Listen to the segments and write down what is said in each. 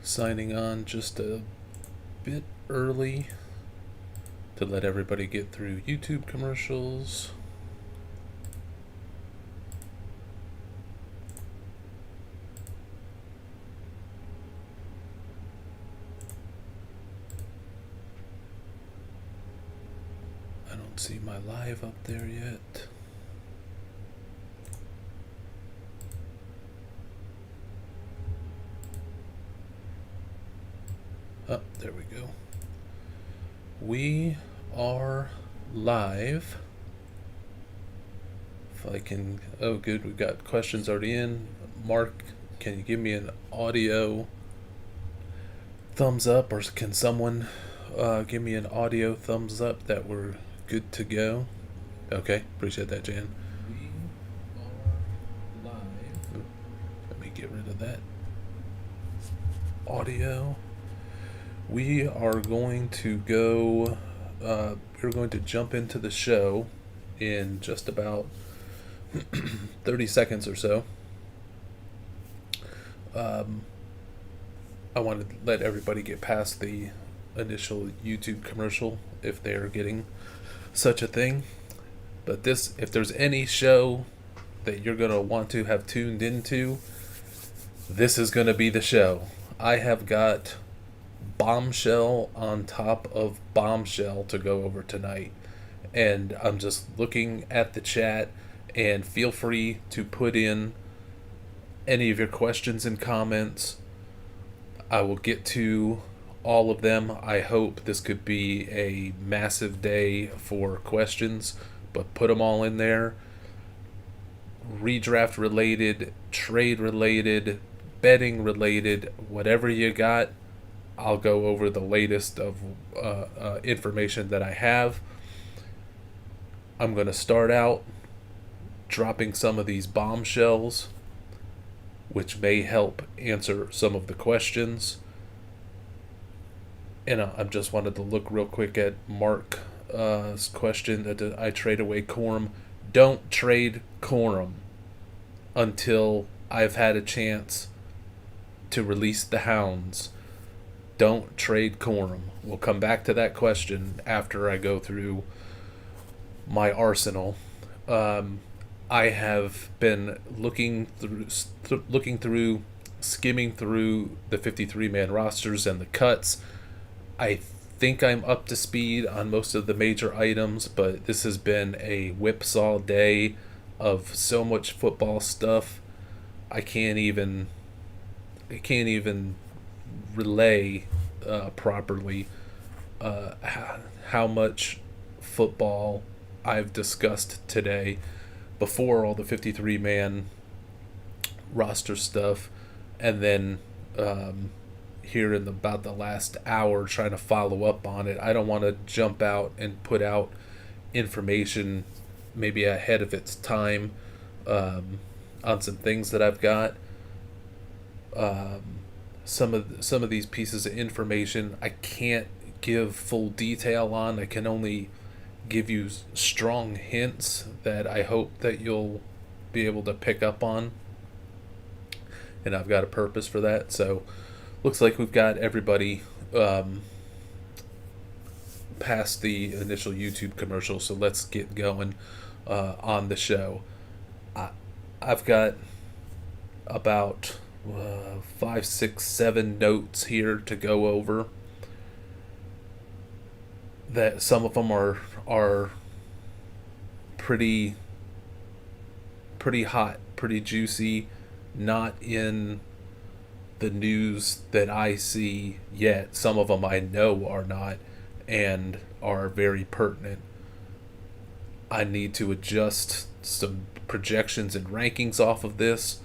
Signing on just a bit early to let everybody get through YouTube commercials. I don't see my live up there yet. Oh, there we go. We are live. If I can, oh good, we've got questions already in. Mark, can you give me an audio thumbs up, or can someone give me an audio thumbs up that we're good to go? Okay, appreciate that, Jan. We are live. Let me get rid of that audio. We are going to go, we're going to jump into the show in just about 30 seconds or so. I want to let everybody get past the initial YouTube commercial if they are getting such a thing. But this, if there's any show that you're going to want to have tuned into, this is going to be the show. I have got bombshell on top of bombshell to go over tonight, and I'm just looking at the chat, and feel free to put in any of your questions and comments. I will get to all of them. I hope this could be a massive day for questions, but put them all in there. Redraft related, trade related, betting related, whatever you got, I'll go over the latest of information that I have. I'm going to start out dropping some of these bombshells, which may help answer some of the questions. And I just wanted to look real quick at Mark's question that I trade away Corum. Don't trade Corum until I've had a chance to release the hounds. Don't trade Corum. We'll come back to that question after I go through my arsenal. I have been looking through, skimming through the 53-man rosters and the cuts. I think I'm up to speed on most of the major items, but this has been a whipsaw day of so much football stuff. I can't even relay properly how much football I've discussed today before all the 53-man roster stuff, and then here in about the last hour trying to follow up on it. I don't want to jump out and put out information maybe ahead of its time on some things that I've got. Some of these pieces of information I can't give full detail on. I can only give you strong hints that I hope that you'll be able to pick up on, and I've got a purpose for that. So looks like we've got everybody past the initial YouTube commercial, so let's get going on the show. I've got about 5, 6, 7 notes here to go over. That some of them are pretty hot, pretty juicy, not in the news that I see yet. Some of them I know are not and are very pertinent. I need to adjust some projections and rankings off of this.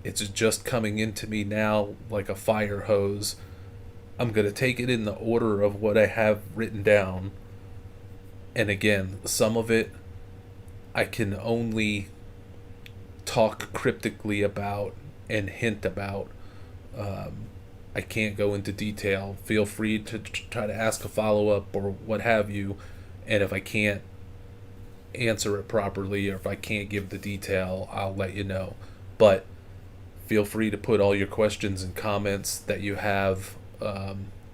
It's just coming into me now like a fire hose. I'm going to take it in the order of what I have written down. And again, some of it I can only talk cryptically about and hint about. I can't go into detail. Feel free to try to ask a follow-up or what have you. And if I can't answer it properly, or if I can't give the detail, I'll let you know. But Feel free to put all your questions and comments that you have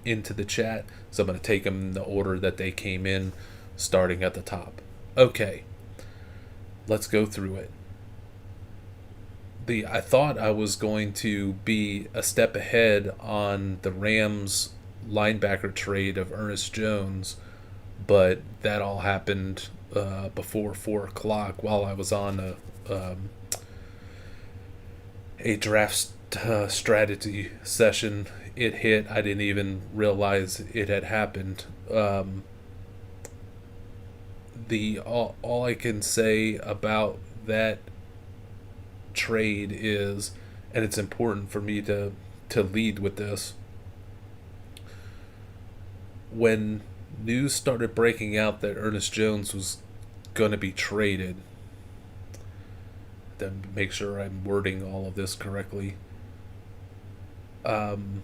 into the chat. So I'm going to take them in the order that they came in, starting at the top. Okay, let's go through it. I thought I was going to be a step ahead on the Rams linebacker trade of Ernest Jones, but that all happened before 4 o'clock while I was on a draft strategy session. It hit. I didn't even realize it had happened. All I can say about that trade is, and it's important for me to lead with this, when news started breaking out that Ernest Jones was going to be traded, then make sure I'm wording all of this correctly. When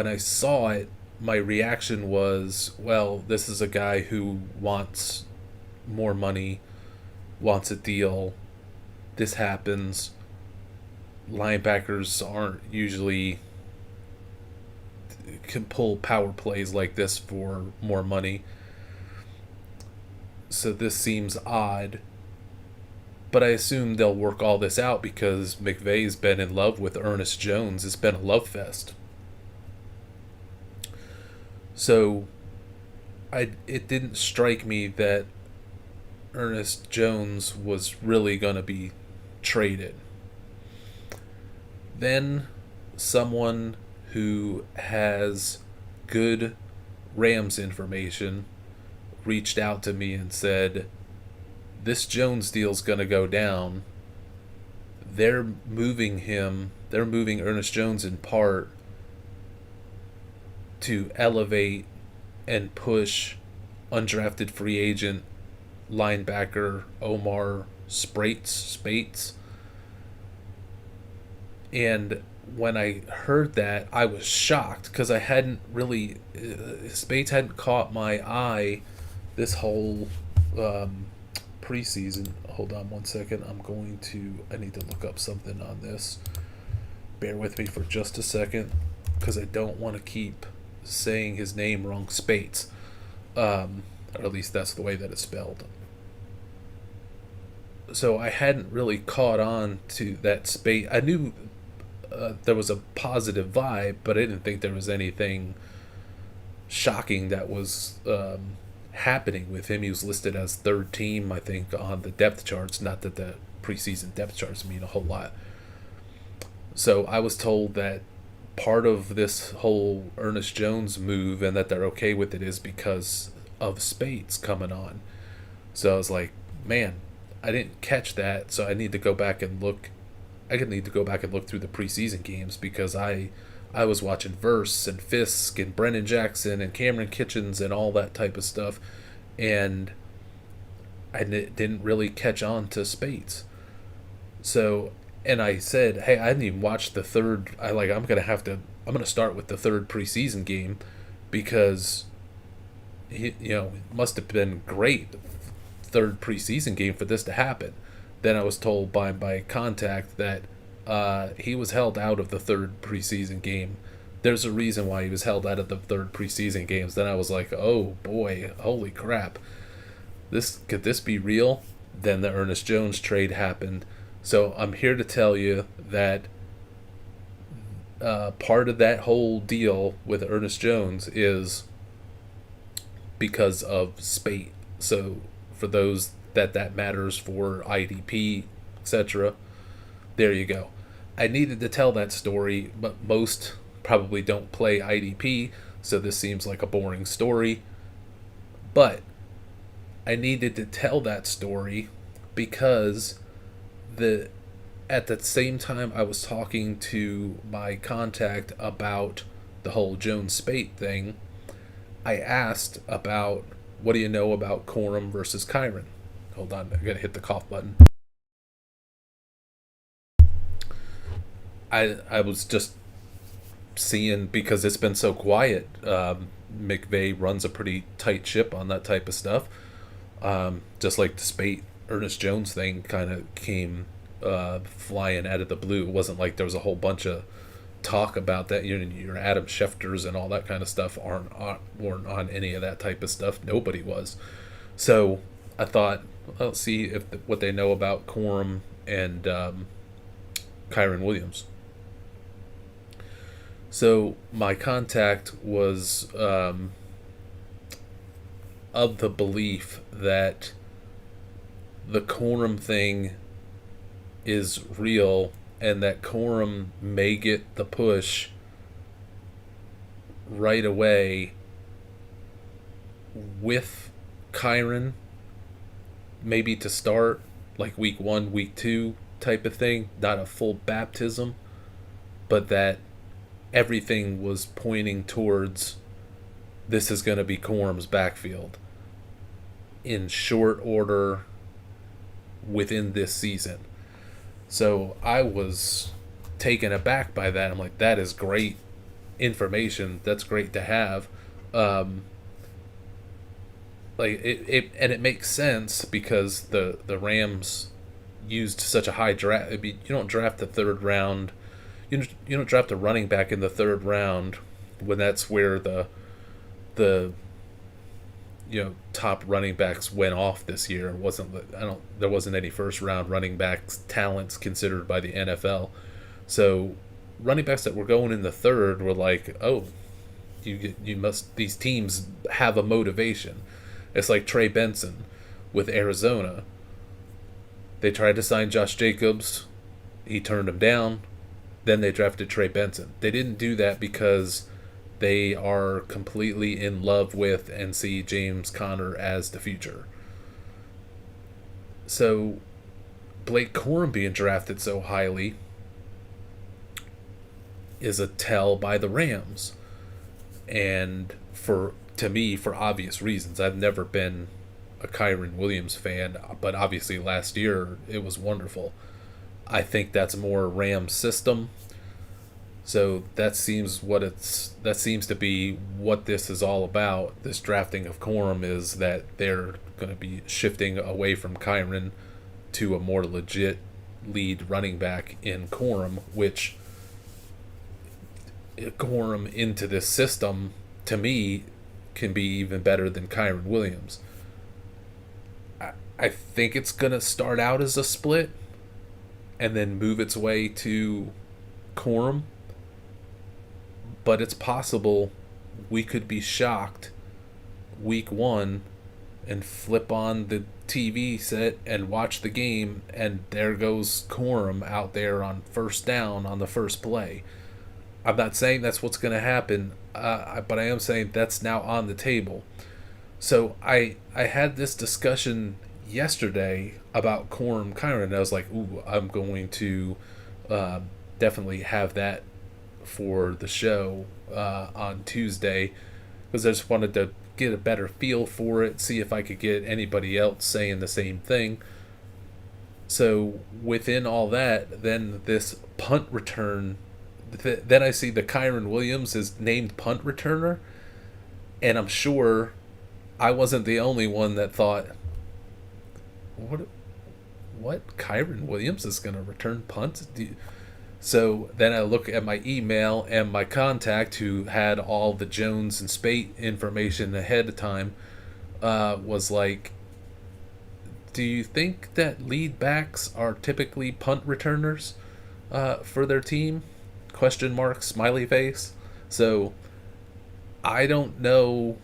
I saw it, my reaction was, well, this is a guy who wants more money, wants a deal. This happens. Linebackers aren't usually can pull power plays like this for more money. So this seems odd. But I assume they'll work all this out because McVay's been in love with Ernest Jones. It's been a love fest. So it didn't strike me that Ernest Jones was really going to be traded. Then someone who has good Rams information reached out to me and said, this Jones deal's going to go down. They're moving Ernest Jones in part to elevate and push undrafted free agent linebacker Omar Spates. And when I heard that, I was shocked because I hadn't really Spates hadn't caught my eye this whole preseason. Hold on one second. I need to look up something on this. Bear with me for just a second because I don't want to keep saying his name wrong. Spates. Or at least that's the way that it's spelled. So I hadn't really caught on to that Spates. I knew there was a positive vibe, but I didn't think there was anything shocking that was happening with him. He was listed as third team, I think, on the depth charts. Not that the preseason depth charts mean a whole lot. So I was told that part of this whole Ernest Jones move and that they're okay with it is because of Spates coming on. So I was like, man, I didn't catch that, so I need to go back and look. I need to go back and look through the preseason games because I was watching Verse and Fisk and Brennan Jackson and Cameron Kitchens and all that type of stuff, and I didn't really catch on to Spates. So, and I said, hey, I didn't even watch the third. I'm gonna start with the third preseason game because it must have been great third preseason game for this to happen. Then I was told by my contact that he was held out of the third preseason game. There's a reason why he was held out of the third preseason games. Then I was like, oh boy, holy crap. Could this be real? Then the Ernest Jones trade happened. So I'm here to tell you that part of that whole deal with Ernest Jones is because of Spate. So for those that matters for IDP, etc., there you go. I needed to tell that story, but most probably don't play IDP, so this seems like a boring story. But I needed to tell that story because at the same time I was talking to my contact about the whole Jones Spate thing, I asked about, what do you know about Corum versus Kyron? Hold on, I gotta hit the cough button. I was just seeing, because it's been so quiet, McVay runs a pretty tight ship on that type of stuff. Just like the Spate Ernest Jones thing kind of came flying out of the blue. It wasn't like there was a whole bunch of talk about that. Your Adam Schefters and all that kind of stuff weren't on any of that type of stuff. Nobody was. So I thought, I'll see if what they know about Corum and Kyron Williams. So my contact was of the belief that the Corum thing is real and that Corum may get the push right away with Kyron, maybe to start like week 1, week 2 type of thing, not a full baptism, but that everything was pointing towards this is going to be Corum's backfield in short order within this season. So I was taken aback by that. I'm like, that is great information. That's great to have. Like it makes sense because the Rams used such a high draft. I mean, you don't draft the third round. You don't draft a running back in the third round when that's where the top running backs went off this year. There wasn't any first round running backs talents considered by the NFL. So running backs that were going in the third were like, oh, these teams have a motivation. It's like Trey Benson with Arizona. They tried to sign Josh Jacobs. He turned him down. Then they drafted Trey Benson. They didn't do that because they are completely in love with and see James Conner as the future. So Blake Corum being drafted so highly is a tell by the Rams. And to me, for obvious reasons, I've never been a Kyron Williams fan, but obviously last year it was wonderful. I think that's more Rams system. So that seems to be what this is all about. This drafting of Corum is that they're going to be shifting away from Kyron to a more legit lead running back in Corum, which Corum into this system, to me, can be even better than Kyron Williams. I think it's going to start out as a split and then move its way to Corum. But it's possible we could be shocked week 1 and flip on the TV set and watch the game, and there goes Corum out there on first down on the first play. I'm not saying that's what's going to happen, but I am saying that's now on the table. So I had this discussion yesterday about Corum Kyron, and I was like, ooh, I'm going to definitely have that for the show on Tuesday, because I just wanted to get a better feel for it, see if I could get anybody else saying the same thing. So within all that, then this punt return, then I see the Kyron Williams is named punt returner, and I'm sure I wasn't the only one that thought, what Kyron Williams is going to return punts? So then I look at my email, and my contact, who had all the Jones and Spate information ahead of time, was like, do you think that lead backs are typically punt returners for their team? ? Smiley face. So I don't know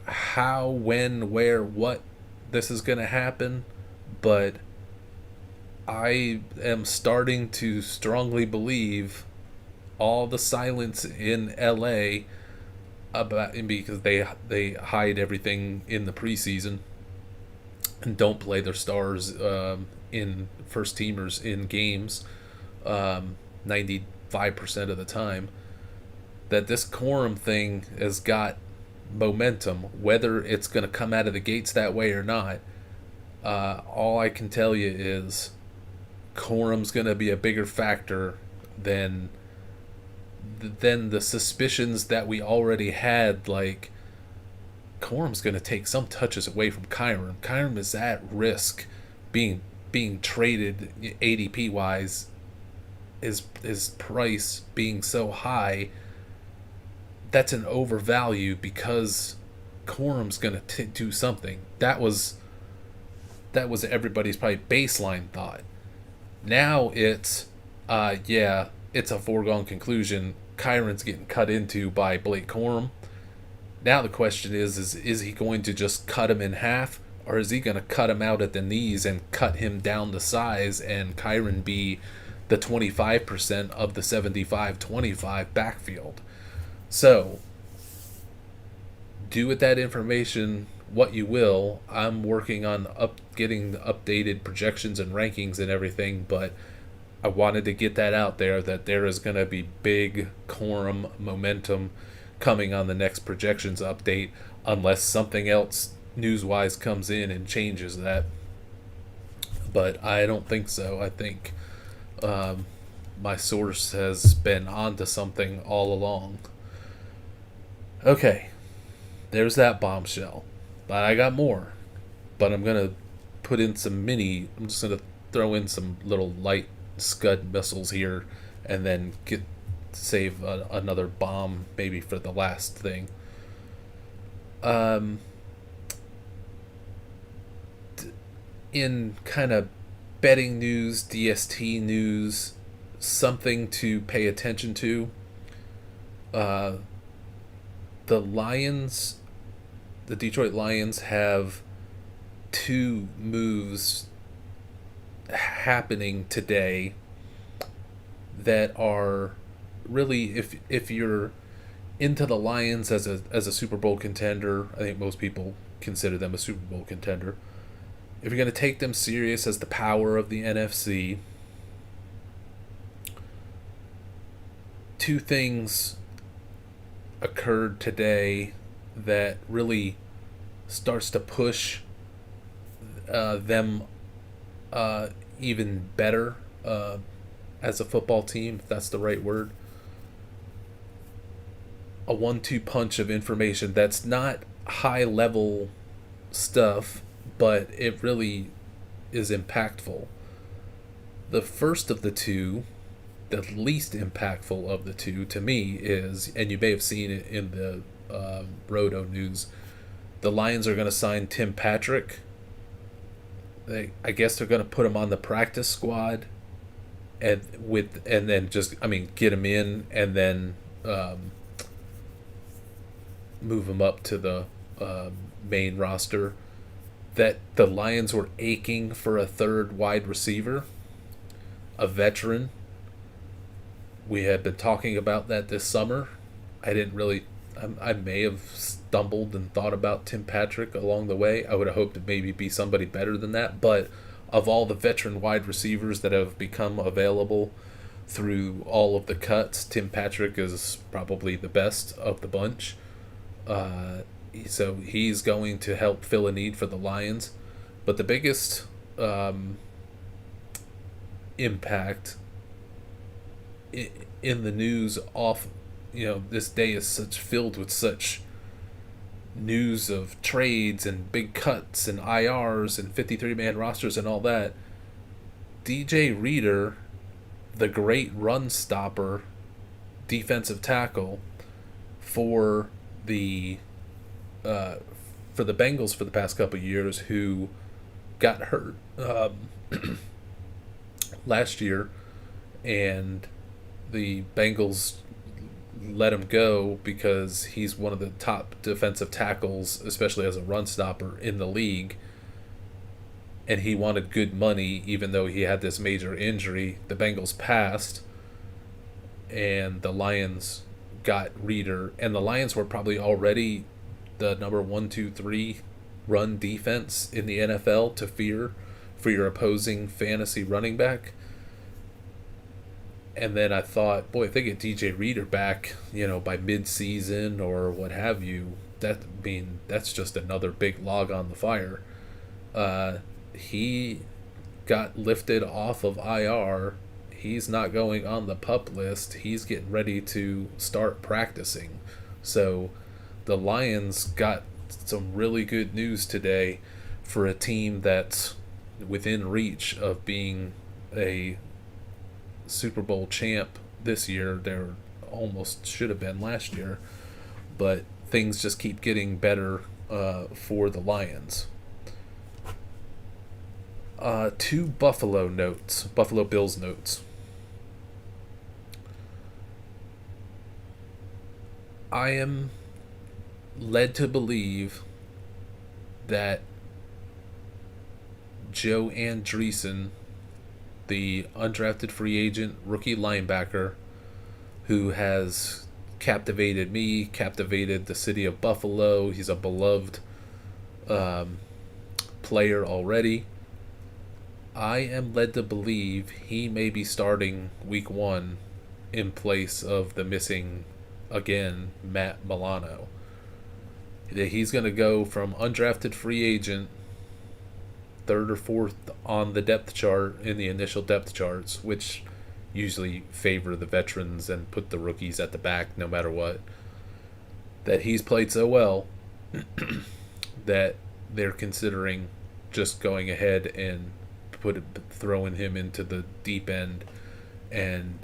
how, when, where, what this is going to happen, but I am starting to strongly believe all the silence in LA about, because they hide everything in the preseason and don't play their stars in first teamers in games 95% of the time, that this Corum thing has got momentum, whether it's going to come out of the gates that way or not. All I can tell you is Corum's going to be a bigger factor than the suspicions that we already had. Like, Corum's going to take some touches away from Kyron. Kyron is at risk being being traded ADP wise, his price being so high, that's an overvalue because Corum's going to do something. That was everybody's probably baseline thought. Now it's, yeah, it's a foregone conclusion. Kyron's getting cut into by Blake Corum. Now the question is he going to just cut him in half, or is he going to cut him out at the knees and cut him down to size and Kyron be the 25% of the 75-25 backfield? So, do with that information what you will. I'm working on getting updated projections and rankings and everything, but I wanted to get that out there that there is going to be big Corum momentum coming on the next projections update, unless something else news-wise comes in and changes that. But I don't think so. I think my source has been onto something all along. Okay, there's that bombshell. But I got more. But I'm going to put in I'm just going to throw in some little light Scud missiles here and then save another bomb maybe for the last thing. In kind of betting news, DST news, something to pay attention to. The Detroit Lions have 2 moves happening today that are really, if you're into the Lions as a Super Bowl contender, I think most people consider them a Super Bowl contender. If you're going to take them serious as the power of the NFC, 2 things occurred today that really starts to push them even better as a football team, if that's the right word. A 1-2 punch of information that's not high level stuff, but it really is impactful. The first of the 2, the least impactful of the 2 to me is, and you may have seen it in the Roto news, the Lions are going to sign Tim Patrick. I guess they're going to put him on the practice squad, and then just get him in and then move him up to the main roster. That the Lions were aching for a third wide receiver, a veteran. We had been talking about that this summer. I may have stumbled and thought about Tim Patrick along the way. I would have hoped to maybe be somebody better than that. But of all the veteran wide receivers that have become available through all of the cuts, Tim Patrick is probably the best of the bunch. So he's going to help fill a need for the Lions. But the biggest impact in the news this day is filled with such news of trades and big cuts and IRs and 53-man rosters and all that. DJ Reader, the great run stopper, defensive tackle for the Bengals for the past couple of years, who got hurt last year, and the Bengals let him go because he's one of the top defensive tackles, especially as a run stopper, in the league. And he wanted good money, even though he had this major injury. The Bengals passed, and the Lions got Reader. And the Lions were probably already the number 1, 2, 3 run defense in the NFL to fear for your opposing fantasy running back. And then I thought, boy, if they get DJ Reader back, by mid-season or what have you, that's just another big log on the fire. He got lifted off of IR. He's not going on the PUP list. He's getting ready to start practicing. So the Lions got some really good news today for a team that's within reach of being a Super Bowl champ this year. There almost should have been last year, but things just keep getting better for the Lions. Two Buffalo Bills notes. I am led to believe that Joe Andreessen, the undrafted free agent rookie linebacker who has captivated me, captivated the city of Buffalo. He's a beloved player already. I am led to believe he may be starting week 1 in place of the missing, again, Matt Milano. That he's going to go from undrafted free agent, third or fourth on the depth chart, in the initial depth charts, which usually favor the veterans and put the rookies at the back no matter what, that he's played so well that they're considering just going ahead and throwing him into the deep end and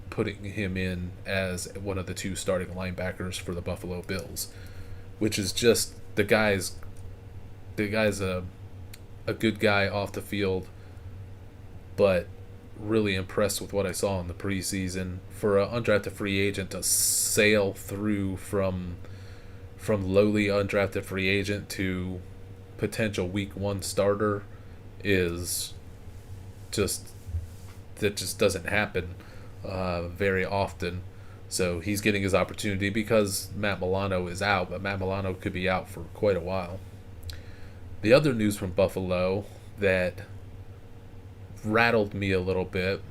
putting him in as one of the 2 starting linebackers for the Buffalo Bills, which is just the guy's a good guy off the field, but really impressed with what I saw in the preseason. For an undrafted free agent to sail through from lowly undrafted free agent to potential week 1 starter is just doesn't happen very often. So he's getting his opportunity because Matt Milano is out, but Matt Milano could be out for quite a while. The other news from Buffalo that rattled me a little bit,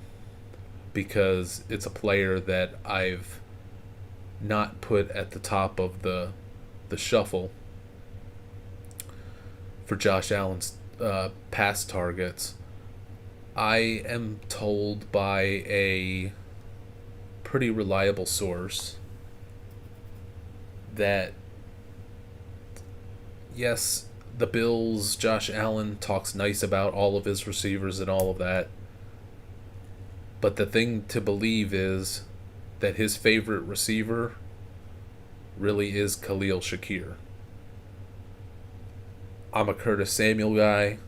because it's a player that I've not put at the top of the shuffle for Josh Allen's pass targets. I am told by a pretty reliable source that yes, the Bills, Josh Allen talks nice about all of his receivers and all of that, but the thing to believe is that his favorite receiver really is Khalil Shakir. I'm a Curtis Samuel guy.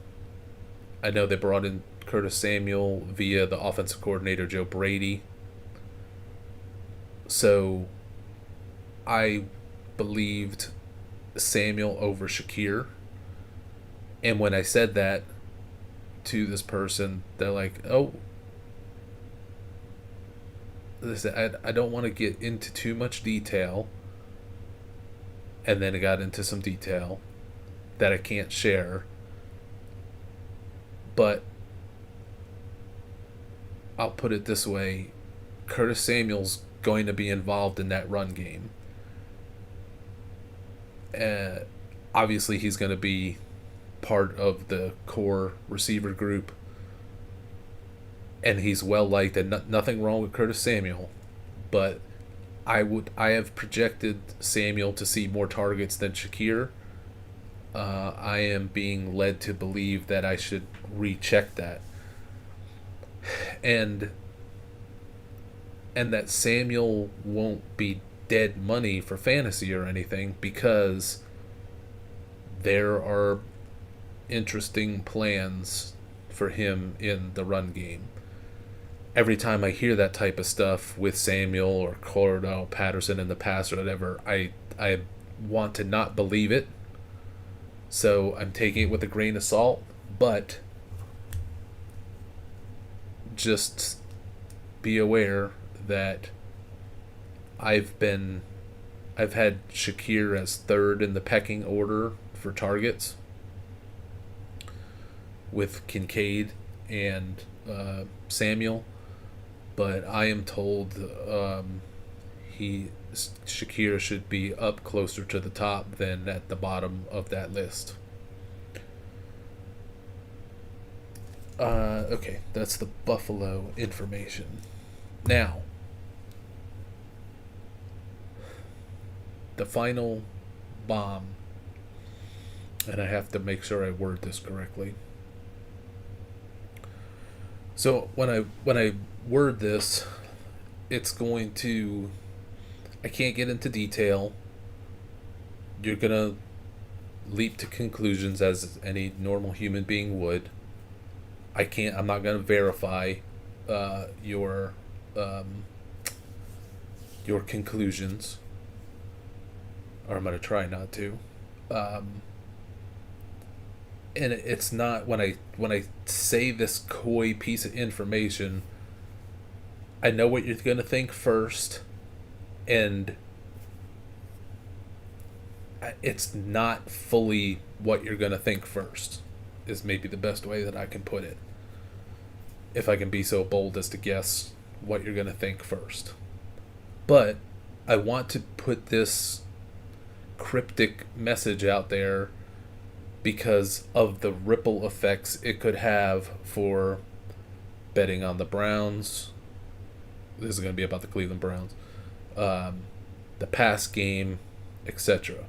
I know they brought in Curtis Samuel via the offensive coordinator Joe Brady. So I believed Samuel over Shakir. And when I said that to this person, they're like, oh, I don't want to get into too much detail. And then it got into some detail that I can't share. But I'll put it this way. Curtis Samuel's going to be involved in that run game. Obviously, he's going to be part of the core receiver group. And he's well liked, and nothing wrong with Curtis Samuel. But I have projected Samuel to see more targets than Shakir. I am being led to believe that I should recheck that. And that Samuel won't be dead money for fantasy or anything, because there are interesting plans for him in the run game. Every time I hear that type of stuff with Samuel or Cordell Patterson in the past or whatever, I want to not believe it. So I'm taking it with a grain of salt, but just be aware that I've had Shakir as third in the pecking order for targets, with Kincaid and Samuel, but I am told Shakir should be up closer to the top than at the bottom of that list. Okay, that's the Buffalo information. Now, the final bomb, and I have to make sure I word this correctly. So when I word this, it's going to, I can't get into detail. You're gonna leap to conclusions as any normal human being would. I'm not gonna verify uh, your um, your conclusions, or I'm gonna try not to. Um, and it's not, when I say this coy piece of information, I know what you're gonna think first, and it's not fully what you're gonna think first. Is maybe the best way that I can put it. If I can be so bold as to guess what you're gonna think first, but I want to put this cryptic message out there because of the ripple effects it could have for betting on the Browns. This is going to be about the Cleveland Browns, the pass game, etc.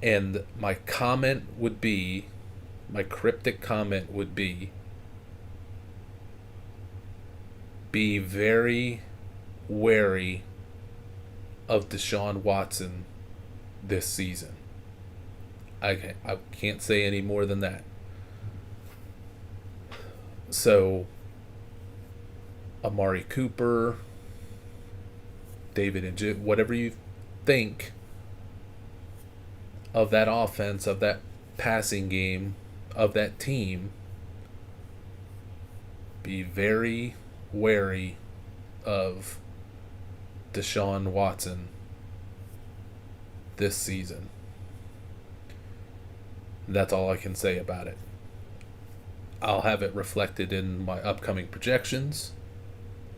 And my comment would be, my cryptic comment would be very wary of Deshaun Watson this season. I can't say any more than that. So, Amari Cooper, David and whatever you think of that offense, of that passing game, of that team, be very wary of Deshaun Watson this season. That's all I can say about it. I'll have it reflected in my upcoming projections,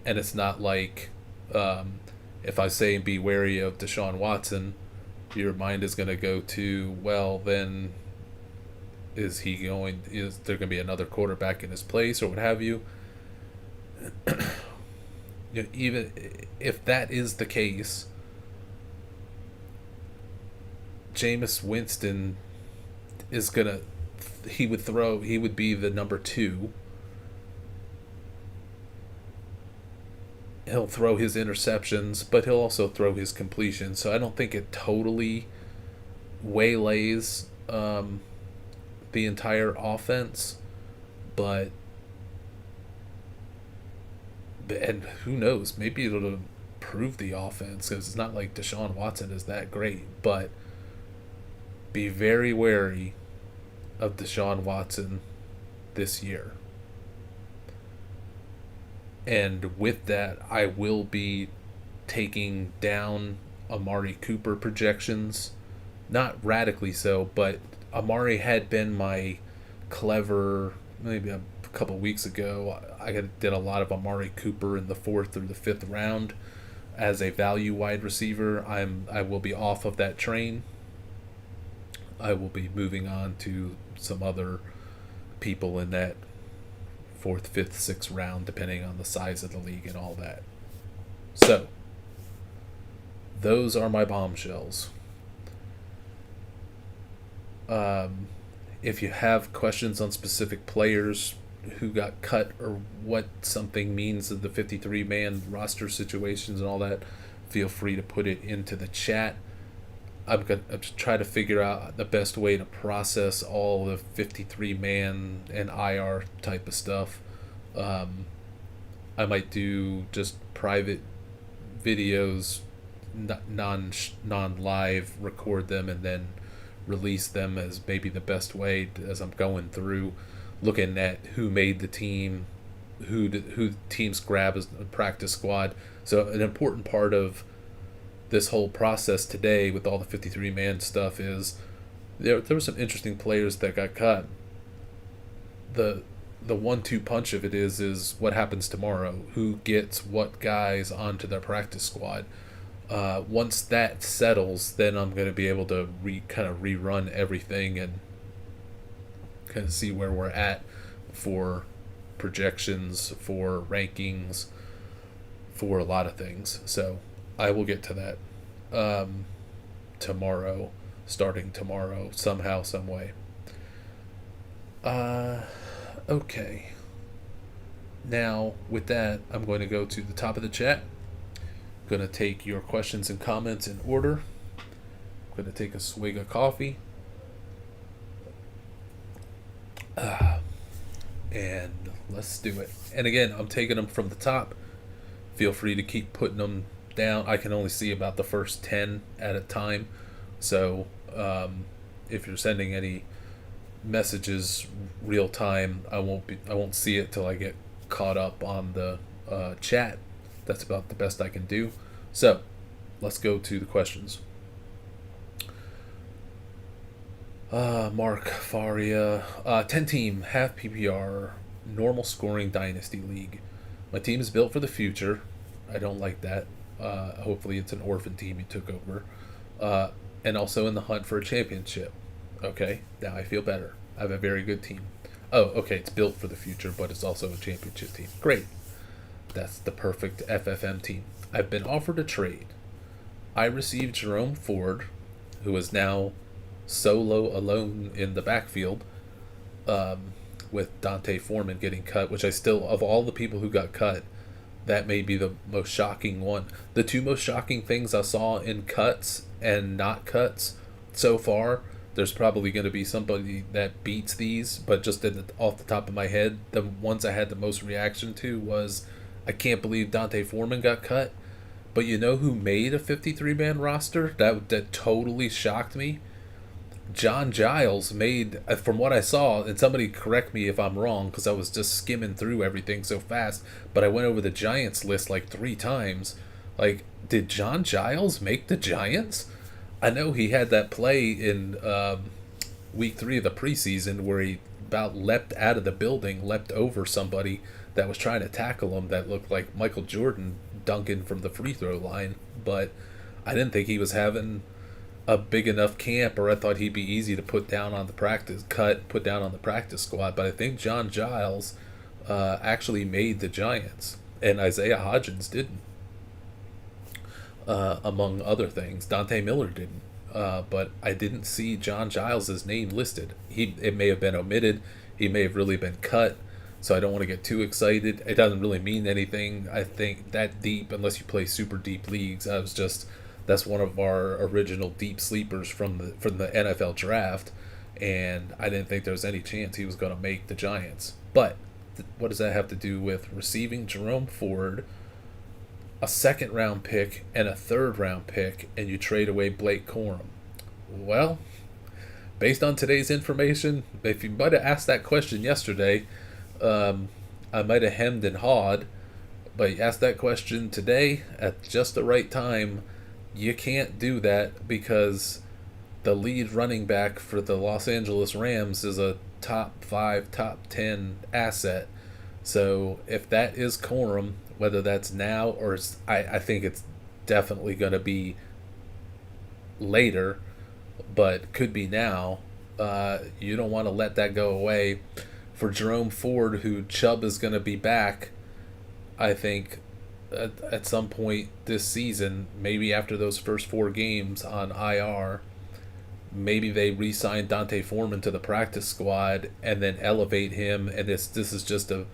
and it's not like, if I say be wary of Deshaun Watson, your mind is going to go to, well, then is there going to be another quarterback in his place or what have you? Even if that is the case, Jameis Winston is gonna, he would be the number 2. He'll throw his interceptions, but he'll also throw his completions. So I don't think it totally waylays the entire offense, but and who knows, maybe it'll improve the offense because it's not like Deshaun Watson is that great, but be very wary of Deshaun Watson this year. And with that, I will be taking down Amari Cooper projections. Not radically so, but Amari had been my clever, maybe a couple weeks ago. I did a lot of Amari Cooper in the 4th or the 5th round as a value wide receiver. I will be off of that train. I will be moving on to some other people in that 4th, 5th, 6th round, depending on the size of the league and all that. So, those are my bombshells. If you have questions on specific players who got cut or what something means of the 53-man roster situations and all that, feel free to put it into the chat. I'm going to try to figure out the best way to process all the 53-man and IR type of stuff. I might do just private videos, non-live, record them, and then release them as maybe the best way as I'm going through, looking at who made the team, who teams grab as a practice squad. So an important part of this whole process today with all the 53-man stuff is there were some interesting players that got cut. The 1-2 punch of it is what happens tomorrow, who gets what guys onto their practice squad. Once that settles, then I'm going to be able to kind of rerun everything and kind of see where we're at for projections, for rankings, for a lot of things. So I will get to that tomorrow, starting tomorrow, somehow, some way. Okay. Now, with that, I'm going to go to the top of the chat. I'm going to take your questions and comments in order. I'm going to take a swig of coffee. And let's do it. And again, I'm taking them from the top. Feel free to keep putting them down. I can only see about the first 10 at a time. So if you're sending any messages real time, I won't see it till I get caught up on the chat. That's about the best I can do. So let's go to the questions. Mark Faria, 10 team, half PPR, normal scoring dynasty league. My team is built for the future. I don't like that. Hopefully it's an orphan team you took over. And also in the hunt for a championship. Okay, now I feel better. I have a very good team. Oh, okay, it's built for the future, but it's also a championship team. Great. That's the perfect FFM team. I've been offered a trade. I received Jerome Ford, who is now solo alone in the backfield, with Dante Foreman getting cut, which I still, of all the people who got cut, that may be the most shocking one. The two most shocking things I saw in cuts and not cuts so far, there's probably going to be somebody that beats these, but just off the top of my head, the ones I had the most reaction to was, I can't believe Dante Foreman got cut. But you know who made a 53-man roster? That totally shocked me. John Giles made, from what I saw, and somebody correct me if I'm wrong because I was just skimming through everything so fast, but I went over the Giants list like 3 times. Like, did John Giles make the Giants? I know he had that play in week 3 of the preseason where he about leapt out of the building, leapt over somebody that was trying to tackle him that looked like Michael Jordan dunking from the free throw line, but I didn't think he was having a big enough camp, or I thought he'd be easy to put down on the practice squad. But I think John Giles actually made the Giants, and Isaiah Hodgins didn't, among other things. Dante Miller didn't, but I didn't see John Giles' name listed. It may have been omitted. He may have really been cut. So I don't want to get too excited. It doesn't really mean anything, I think, that deep unless you play super deep leagues. That's one of our original deep sleepers from the NFL draft, and I didn't think there was any chance he was going to make the Giants. But what does that have to do with receiving Jerome Ford, a second-round pick, and a third-round pick, and you trade away Blake Corum? Well, based on today's information, if you might have asked that question yesterday, I might have hemmed and hawed, but you asked that question today at just the right time. You can't do that because the lead running back for the Los Angeles Rams is a top 5, top 10 asset. So if that is Corum, whether that's now or I think it's definitely going to be later, but could be now, you don't want to let that go away. For Jerome Ford, who Chubb is going to be back, I think, at some point this season, maybe after those first 4 games on IR, maybe they re-sign Dante Foreman to the practice squad and then elevate him, and this is just a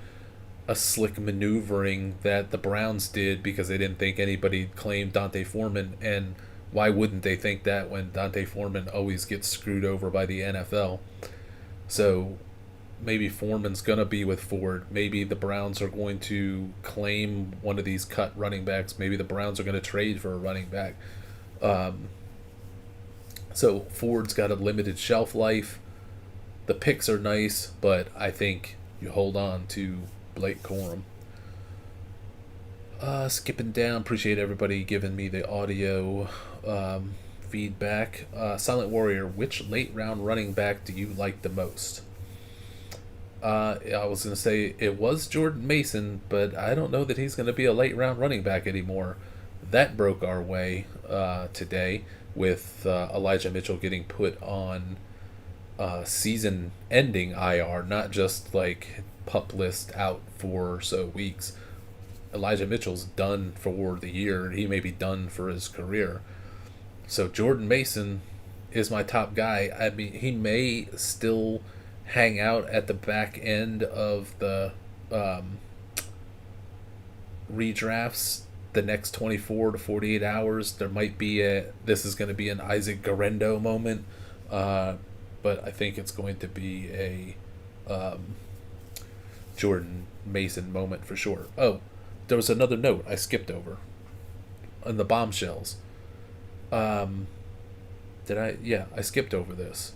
slick maneuvering that the Browns did because they didn't think anybody claimed Dante Foreman, and why wouldn't they think that when Dante Foreman always gets screwed over by the NFL? So maybe Foreman's going to be with Ford. Maybe the Browns are going to claim one of these cut running backs. Maybe the Browns are going to trade for a running back. So Ford's got a limited shelf life. The picks are nice, but I think you hold on to Blake Corum. Skipping down, appreciate everybody giving me the audio feedback. Silent Warrior, which late round running back do you like the most? I was going to say it was Jordan Mason, but I don't know that he's going to be a late round running back anymore. That broke our way today with Elijah Mitchell getting put on season ending IR, not just like pup list out for so weeks. Elijah Mitchell's done for the year, and he may be done for his career. So Jordan Mason is my top guy. I mean, he may still hang out at the back end of the redrafts the next 24 to 48 hours, there might be this is going to be an Isaac Garendo moment, uh, but I think it's going to be a Jordan Mason moment for sure. Oh, there was another note I skipped over on the bombshells. Um, did I? Yeah, I skipped over this.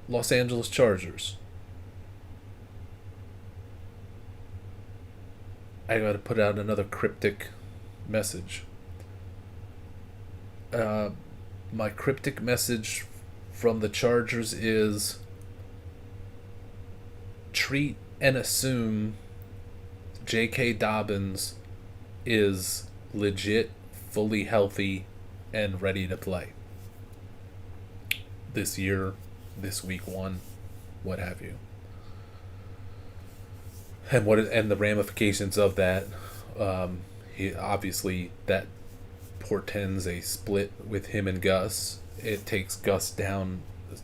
Los Angeles Chargers. I got to put out another cryptic message. Uh, my cryptic message from the Chargers is treat and assume J.K. Dobbins is legit, fully healthy, and ready to play this year, this week one, what have you. And the ramifications of that. He obviously that portends a split with him and Gus. It takes Gus down,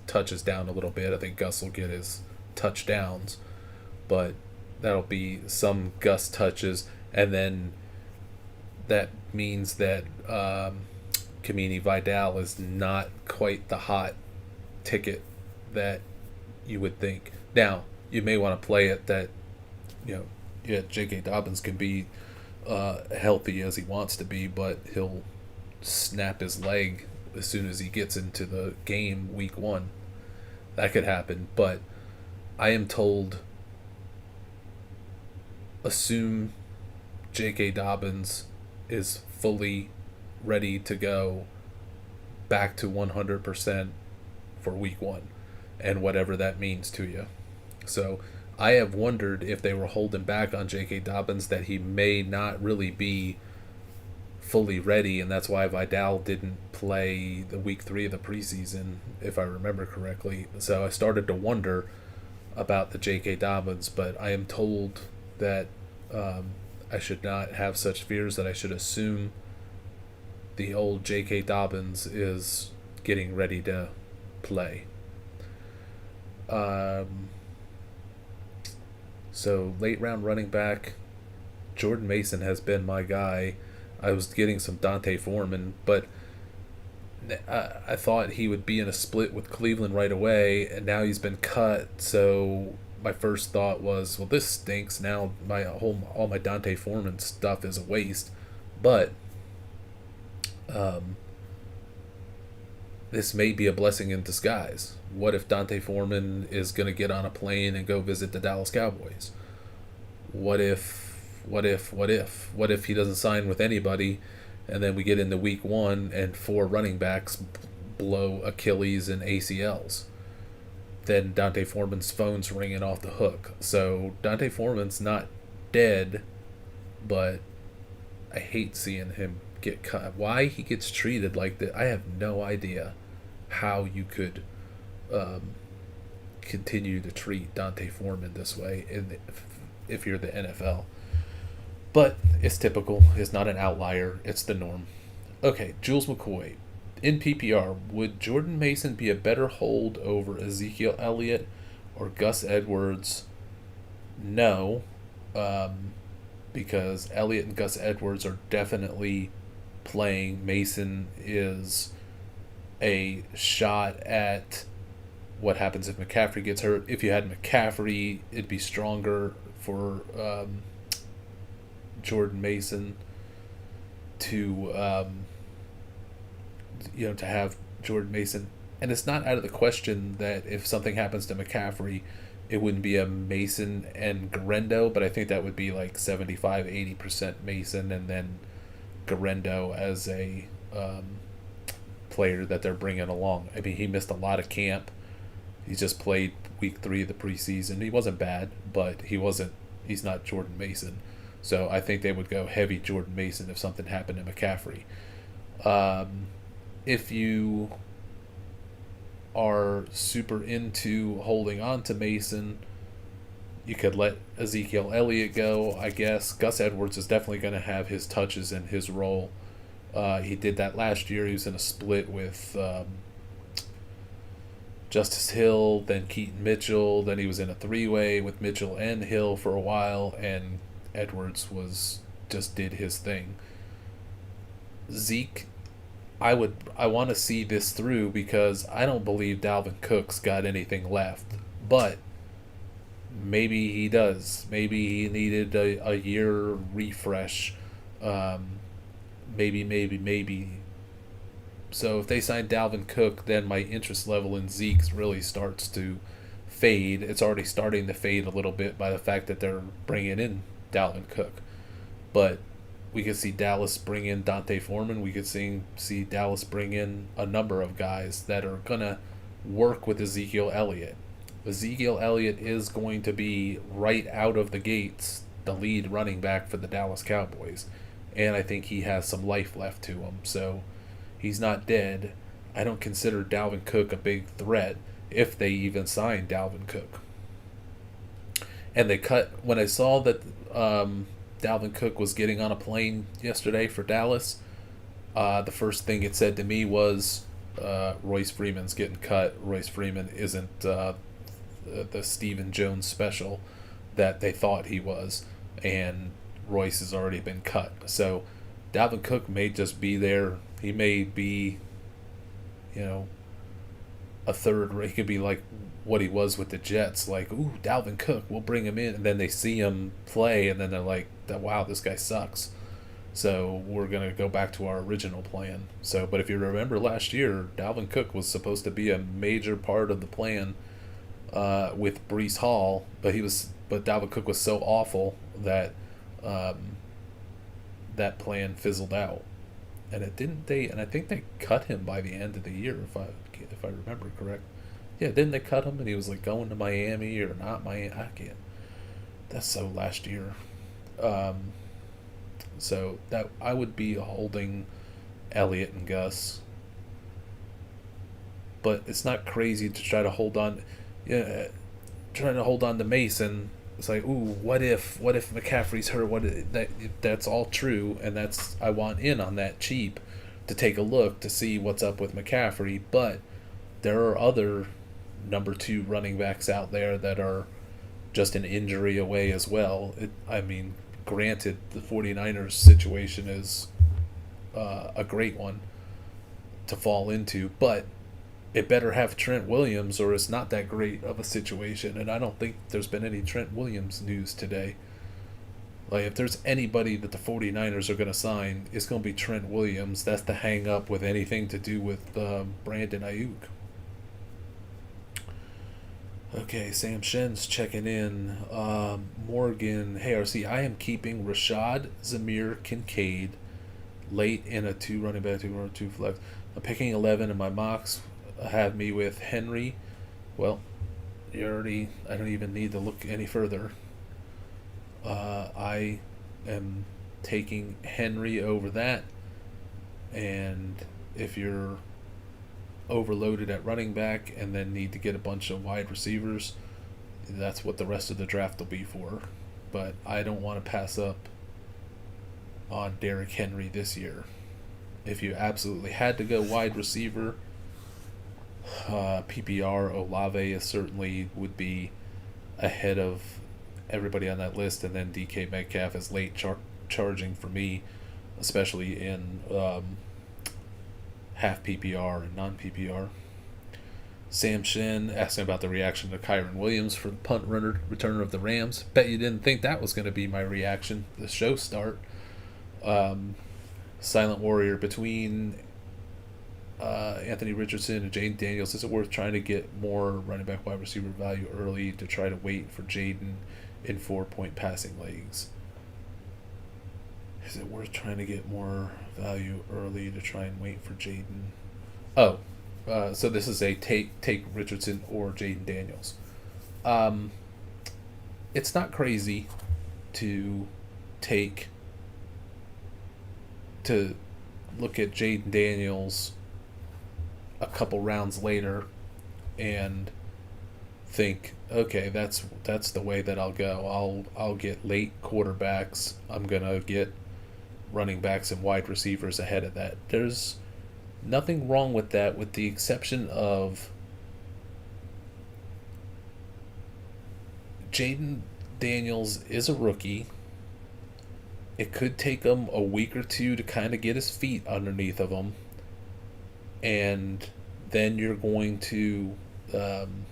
touches down a little bit. I think Gus will get his touchdowns, but that'll be some Gus touches, and then that means that Kamini Vidal is not quite the hot ticket that you would think. Now, you may want to play it that, yeah, J.K. Dobbins can be healthy as he wants to be, but he'll snap his leg as soon as he gets into the game week one. That could happen, but I am told assume J.K. Dobbins is fully ready to go back to 100% for week one, and whatever that means to you. So I have wondered if they were holding back on J.K. Dobbins, that he may not really be fully ready, and that's why Vidal didn't play the week 3 of the preseason, if I remember correctly. So I started to wonder about the J.K. Dobbins, but I am told that I should not have such fears, that I should assume the old J.K. Dobbins is getting ready to play. So late round running back, Jordan Mason has been my guy. I was getting some Dante Foreman, but I thought he would be in a split with Cleveland right away, and now he's been cut. So my first thought was, well, this stinks. Now all my Dante Foreman stuff is a waste. But this may be a blessing in disguise. What if Dante Foreman is going to get on a plane and go visit the Dallas Cowboys? What if he doesn't sign with anybody, and then we get into week one and 4 running backs blow Achilles and ACLs? Then Dante Foreman's phone's ringing off the hook. So Dante Foreman's not dead, but I hate seeing him get cut. Why he gets treated like that, I have no idea how you could continue to treat Dante Foreman this way if you're the NFL. But it's typical. It's not an outlier. It's the norm. Okay, Jules McCoy. In PPR, would Jordan Mason be a better hold over Ezekiel Elliott or Gus Edwards? No, because Elliott and Gus Edwards are definitely playing. Mason is a shot at what happens if McCaffrey gets hurt. If you had McCaffrey, it'd be stronger for Jordan Mason to to have Jordan Mason. And it's not out of the question that if something happens to McCaffrey, it wouldn't be a Mason and Garendo, but I think that would be like 75-80% Mason, and then Garendo as a player that they're bringing along. I mean, he missed a lot of camp. He just played week 3 of the preseason. He wasn't bad, but he's not Jordan Mason. So I think they would go heavy Jordan Mason if something happened to McCaffrey. If you are super into holding on to Mason, you could let Ezekiel Elliott go, I guess. Gus Edwards is definitely going to have his touches and his role. He did that last year. He was in a split with Justice Hill, then Keaton Mitchell. Then he was in a 3-way with Mitchell and Hill for a while, and Edwards was just did his thing. Zeke, I want to see this through because I don't believe Dalvin Cook's got anything left. But maybe he does. Maybe he needed a year refresh. Um, maybe. So if they sign Dalvin Cook, then my interest level in Zeke really starts to fade. It's already starting to fade a little bit by the fact that they're bringing in Dalvin Cook. But we could see Dallas bring in Dante Foreman. We could see Dallas bring in a number of guys that are going to work with Ezekiel Elliott. Ezekiel Elliott is going to be right out of the gates the lead running back for the Dallas Cowboys. And I think he has some life left to him. So he's not dead. I don't consider Dalvin Cook a big threat if they even sign Dalvin Cook. And they cut, when I saw that Dalvin Cook was getting on a plane yesterday for Dallas, the first thing it said to me was Royce Freeman's getting cut. Royce Freeman isn't the Stephen Jones special that they thought he was, and Royce has already been cut. So Dalvin Cook may just be there. He may be, a third. He could be like what he was with the Jets. Like, ooh, Dalvin Cook, we'll bring him in. And then they see him play, and then they're like, wow, this guy sucks. So we're going to go back to our original plan. So, but if you remember last year, Dalvin Cook was supposed to be a major part of the plan with Breece Hall, but Dalvin Cook was so awful that that plan fizzled out. And I think they cut him by the end of the year, if I remember correct. Yeah, didn't they cut him and he was like going to Miami or not Miami? I can't. That's so last year. So that I would be holding Elliott and Gus, but it's not crazy to try to hold on. Yeah, trying to hold on to Mason. It's like, ooh, what if McCaffrey's hurt? That's all true, and I want in on that cheap to take a look to see what's up with McCaffrey. But there are other number 2 running backs out there that are just an injury away as well. Granted, the 49ers situation is a great one to fall into, but it better have Trent Williams or it's not that great of a situation. And I don't think there's been any Trent Williams news today. Like, if there's anybody that the 49ers are going to sign, it's going to be Trent Williams. That's the hang up with anything to do with Brandon Ayuk. Okay, Sam Shen's checking in. Morgan, hey RC, I am keeping Rashad, Zamir, Kincaid late in a 2 running back, 2 flex. I'm picking 11 in my mocks. Have me with Henry. Well, I don't even need to look any further. I am taking Henry over that. And if you're overloaded at running back and then need to get a bunch of wide receivers, that's what the rest of the draft will be for. But I don't want to pass up on Derrick Henry this year. If you absolutely had to go wide receiver, PPR Olave certainly would be ahead of everybody on that list, and then DK Metcalf is late charging for me, especially in half PPR and non-PPR. Sam Shin asking about the reaction to Kyron Williams for the punt returner of the Rams. Bet you didn't think that was going to be my reaction. The show start. Silent Warrior, between Anthony Richardson and Jaden Daniels, is it worth trying to get more running back wide receiver value early to try to wait for Jaden in 4-point passing leagues? Is it worth trying to get more value early to try and wait for Jaden? So this is a take Richardson or Jaden Daniels. It's not crazy to look at Jaden Daniels a couple rounds later and think, okay, that's the way that I'll go. I'll get late quarterbacks. I'm gonna get running backs and wide receivers ahead of that. There's nothing wrong with that, with the exception of Jaden Daniels is a rookie. it could take him a week or two to kind of get his feet underneath of him, and then um,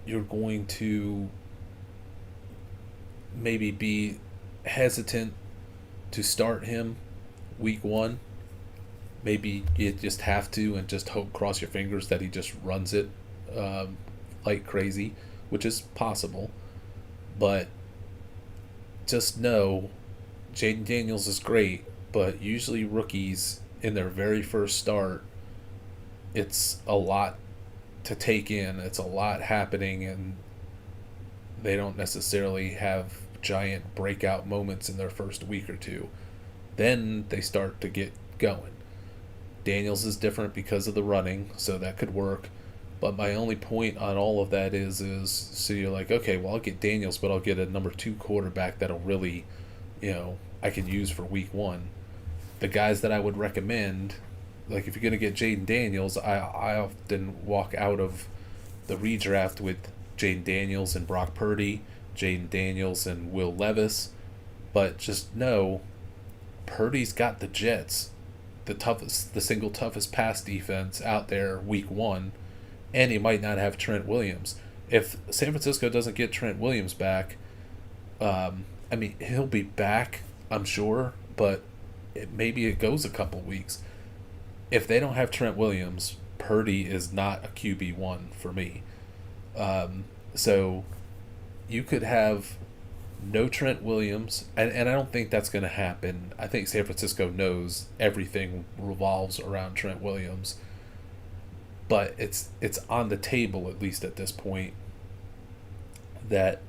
you're going to maybe be hesitant to start him week one. Maybe you just have to and just hope, cross your fingers that he just runs it um, like crazy, which is possible. But just know Jaden Daniels is great, but usually rookies in their very first start, it's a lot to take in. It's a lot happening, and they don't necessarily have giant breakout moments in their first week or two. Then they start to get going. Daniels is different because of the running, so that could work. But my only point on all of that is so you're like, okay, well, I'll get Daniels, but I'll get a number two quarterback that'll really, I can use for week one. The guys that I would recommend, like if you're going to get Jaden Daniels, I often walk out of the redraft with Jaden Daniels and Brock Purdy, Jaden Daniels and Will Levis. But just know, Purdy's got the Jets, the single toughest pass defense out there week one, and he might not have Trent Williams. If San Francisco doesn't get Trent Williams back, I mean, he'll be back, I'm sure, but maybe it goes a couple weeks. If they don't have Trent Williams, Purdy is not a QB1 for me. So you could have no Trent Williams, and I don't think that's going to happen. I think San Francisco knows everything revolves around Trent Williams, but it's on the table, at least at this point, that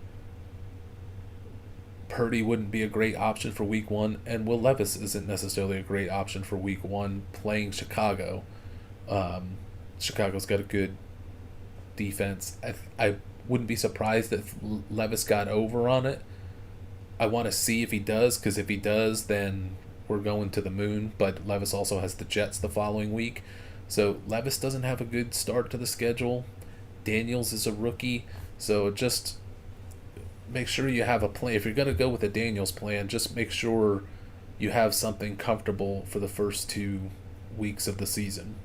Purdy wouldn't be a great option for week one, and Will Levis isn't necessarily a great option for week one playing Chicago. Chicago's got a good defense. I wouldn't be surprised if Levis got over on it. I want to see if he does, because if he does, then we're going to the moon. But Levis also has the Jets the following week. So Levis doesn't have a good start to the schedule. Daniels is a rookie. So just make sure you have a plan. If you're going to go with a Daniels plan, just make sure you have something comfortable for the first 2 weeks of the season.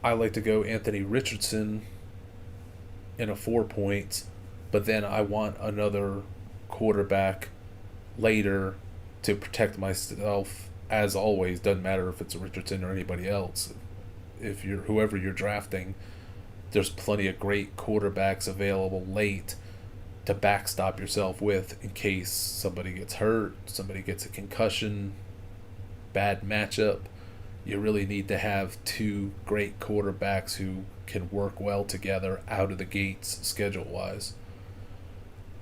I like to go Anthony Richardson in a 4 points, but then I want another quarterback later to protect myself. As always, doesn't matter if it's Richardson or anybody else. If you're whoever you're drafting, there's plenty of great quarterbacks available late to backstop yourself with in case somebody gets hurt, somebody gets a concussion, bad matchup. You really need to have 2 great quarterbacks who can work well together out of the gates schedule-wise.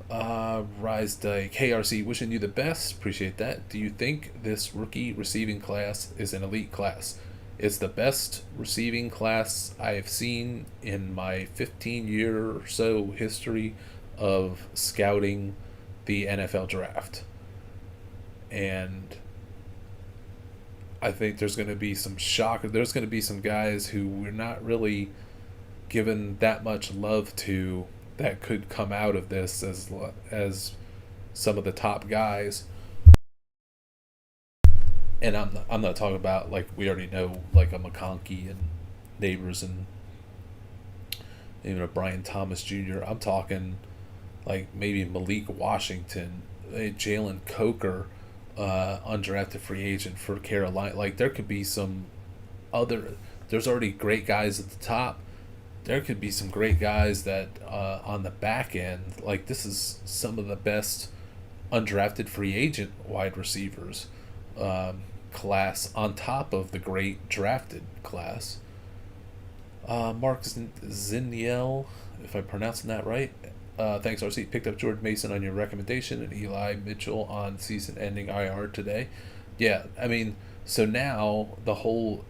Rise Dyke. Hey, RC, wishing you the best. Appreciate that. Do you think this rookie receiving class is an elite class? It's the best receiving class I have seen in my 15-year or so history of scouting the NFL draft. And I think there's going to be some shock. There's going to be some guys who we're not really given that much love to that could come out of this as some of the top guys. And I'm not talking about, like, we already know, like a McConkey and Neighbors and even a Brian Thomas Jr. I'm talking like maybe Malik Washington, Jalen Coker, undrafted free agent for Carolina. Like, there could be some other. There's already great guys at the top. There could be some great guys that on the back end. Like, this is some of the best undrafted free agent wide receivers class on top of the great drafted class. Mark Ziniel, if I'm pronouncing that right. Thanks, RC. Picked up Jordan Mason on your recommendation and Eli Mitchell on season-ending IR today. Yeah, I mean, so now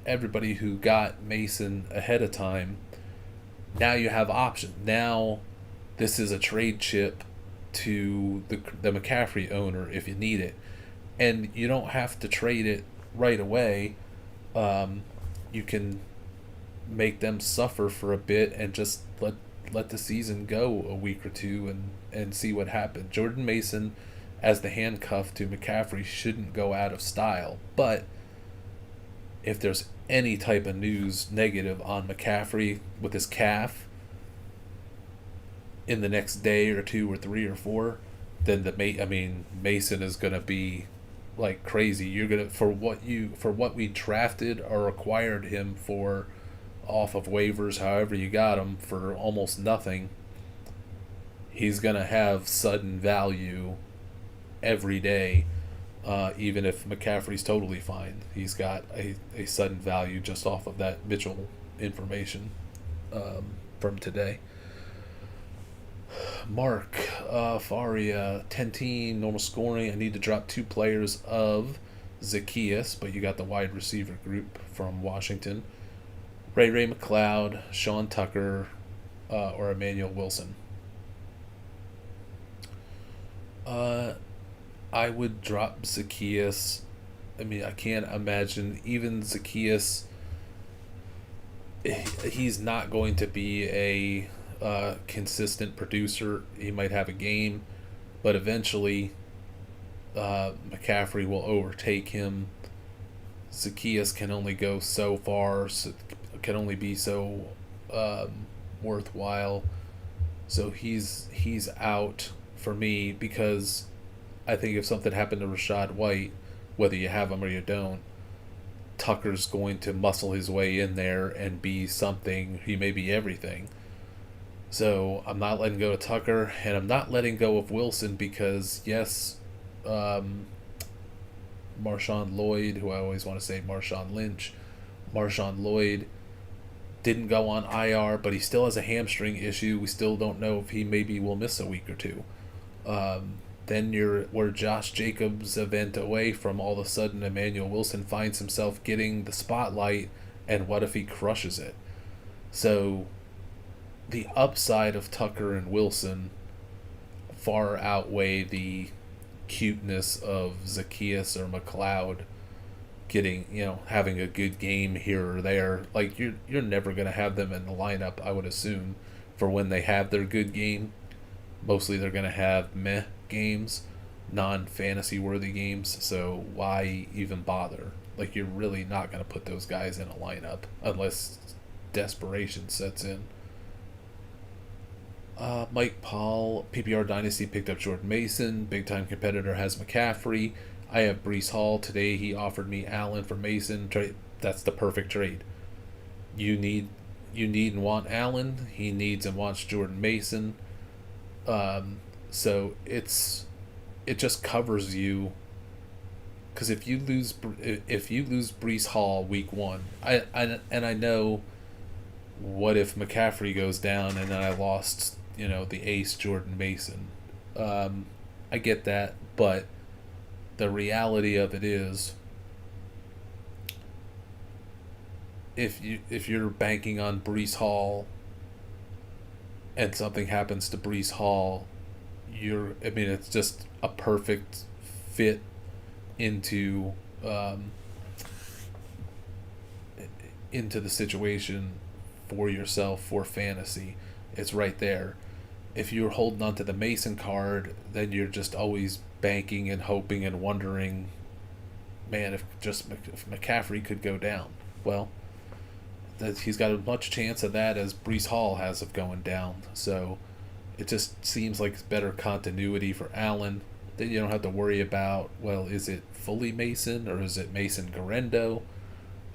everybody who got Mason ahead of time, now you have options. Now this is a trade chip to the McCaffrey owner if you need it. And you don't have to trade it right away. You can make them suffer for a bit and just let let the season go a week or two and see what happens. Jordan Mason, as the handcuff to McCaffrey, shouldn't go out of style. But if there's any type of news negative on McCaffrey with his calf in the next day or two or three or four, then Mason is gonna be like crazy. You're gonna for what we drafted or acquired him for off of waivers, however you got him for almost nothing. He's gonna have sudden value every day, even if McCaffrey's totally fine. He's got a sudden value just off of that Mitchell information from today. Mark Faria, 10-team, normal scoring. I need to drop 2 players of Zacchaeus, but you got the wide receiver group from Washington. Ray McLeod, Sean Tucker, or Emmanuel Wilson. I would drop Zacchaeus. I mean, I can't imagine even Zacchaeus. He's not going to be a consistent producer. He might have a game, but eventually McCaffrey will overtake him. Zacchaeus can only go so far, can only be so worthwhile. So he's out for me because I think if something happened to Rachaad White, whether you have him or you don't, Tucker's going to muscle his way in there and be something. He may be everything. So I'm not letting go of Tucker, and I'm not letting go of Wilson because, yes, Marshawn Lloyd, who I always want to say Marshawn Lynch, Marshawn Lloyd didn't go on IR, but he still has a hamstring issue. We still don't know if he maybe will miss a week or two. Then we're Josh Jacobs' event away from all of a sudden Emmanuel Wilson finds himself getting the spotlight, and what if he crushes it? So the upside of Tucker and Wilson far outweigh the cuteness of Zacchaeus or McLeod getting, having a good game here or there. Like you're never going to have them in the lineup, I would assume, for when they have their good game. Mostly they're going to have meh games, non-fantasy worthy games, so why even bother? Like, you're really not going to put those guys in a lineup unless desperation sets in. Mike Paul, PPR Dynasty, picked up Jordan Mason. Big time competitor has McCaffrey. I have Breece Hall. Today he offered me Allen for Mason. That's the perfect trade. You need and want Allen. He needs and wants Jordan Mason. So it just covers you. Because if you lose Breece Hall week 1, I know, what if McCaffrey goes down and then I lost the ace Jordan Mason. I get that, but the reality of it is, if you're banking on Breece Hall and something happens to Breece Hall, it's just a perfect fit into the situation for yourself for fantasy. It's right there. If you're holding on to the Mason card, then you're just always banking and hoping and wondering, man, if McCaffrey could go down. Well, he's got as much chance of that as Breece Hall has of going down. So it just seems like better continuity for Allen. Then you don't have to worry about, well, is it fully Mason or is it Mason Garendo?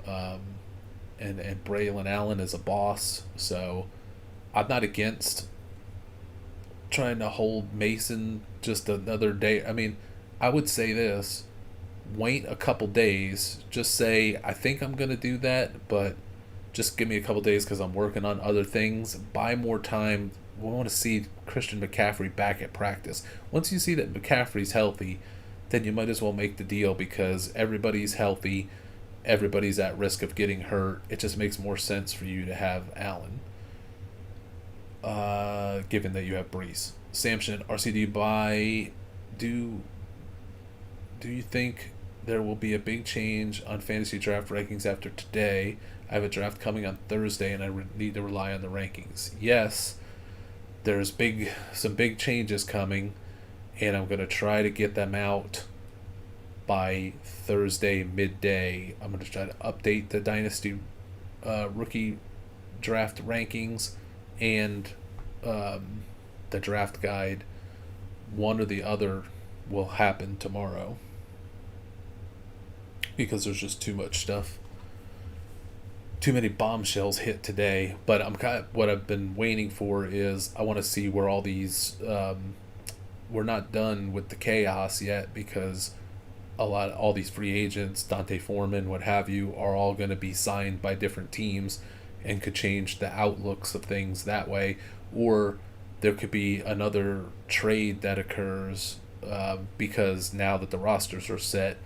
And Braylon Allen is a boss. So I'm not against trying to hold Mason just another day. I would say this. Wait a couple days. Just say, I think I'm going to do that, but just give me a couple days because I'm working on other things. Buy more time. We want to see Christian McCaffrey back at practice. Once you see that McCaffrey's healthy, then you might as well make the deal because everybody's healthy. Everybody's at risk of getting hurt. It just makes more sense for you to have Allen. Given that you have Breece. Samson, RCD do you think there will be a big change on fantasy draft rankings after today? I have a draft coming on Thursday and I need to rely on the rankings. Yes, there's some big changes coming, and I'm gonna try to get them out by Thursday midday. I'm gonna try to update the Dynasty rookie draft rankings and the draft guide. One or the other will happen tomorrow because there's just too much stuff. Too many bombshells hit today, but what I've been waiting for is I want to see where all these. We're not done with the chaos yet because all these free agents, Dante Foreman, what have you, are all going to be signed by different teams, and could change the outlooks of things that way, or there could be another trade that occurs because now that the rosters are set,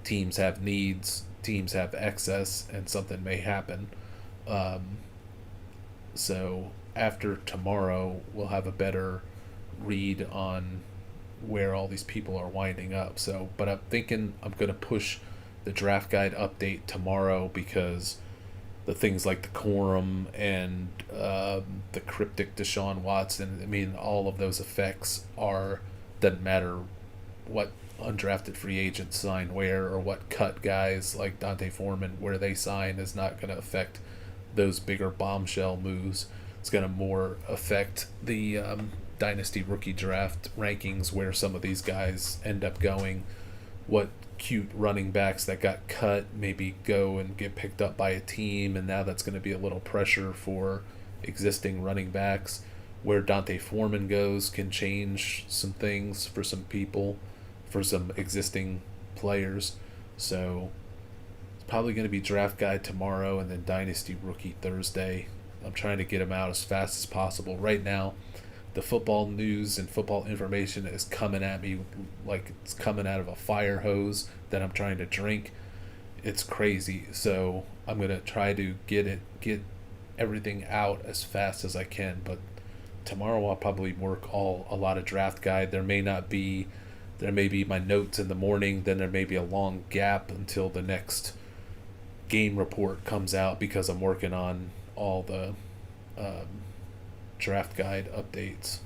teams have needs, teams have excess, and something may happen. Um, so after tomorrow, we'll have a better read on where all these people are winding up. So, but I'm thinking I'm going to push the draft guide update tomorrow because the things like the Corum and the cryptic Deshaun Watson, I mean, all of those effects doesn't matter what undrafted free agents sign where or what cut guys like Dante Foreman where they sign is not going to affect those bigger bombshell moves. It's going to more affect the dynasty rookie draft rankings where some of these guys end up going, what cute running backs that got cut maybe go and get picked up by a team, and now that's going to be a little pressure for existing running backs. Where Dante Foreman goes can change some things for some people, for some existing players. So it's probably going to be draft guide tomorrow and then dynasty rookie Thursday. I'm trying to get them out as fast as possible. Right now, the football news and football information is coming at me like it's coming out of a fire hose that I'm trying to drink. It's crazy. So I'm gonna try to get everything out as fast as I can. But tomorrow I'll probably work a lot of draft guide. There may be my notes in the morning. Then there may be a long gap until the next game report comes out because I'm working on all the draft guide updates.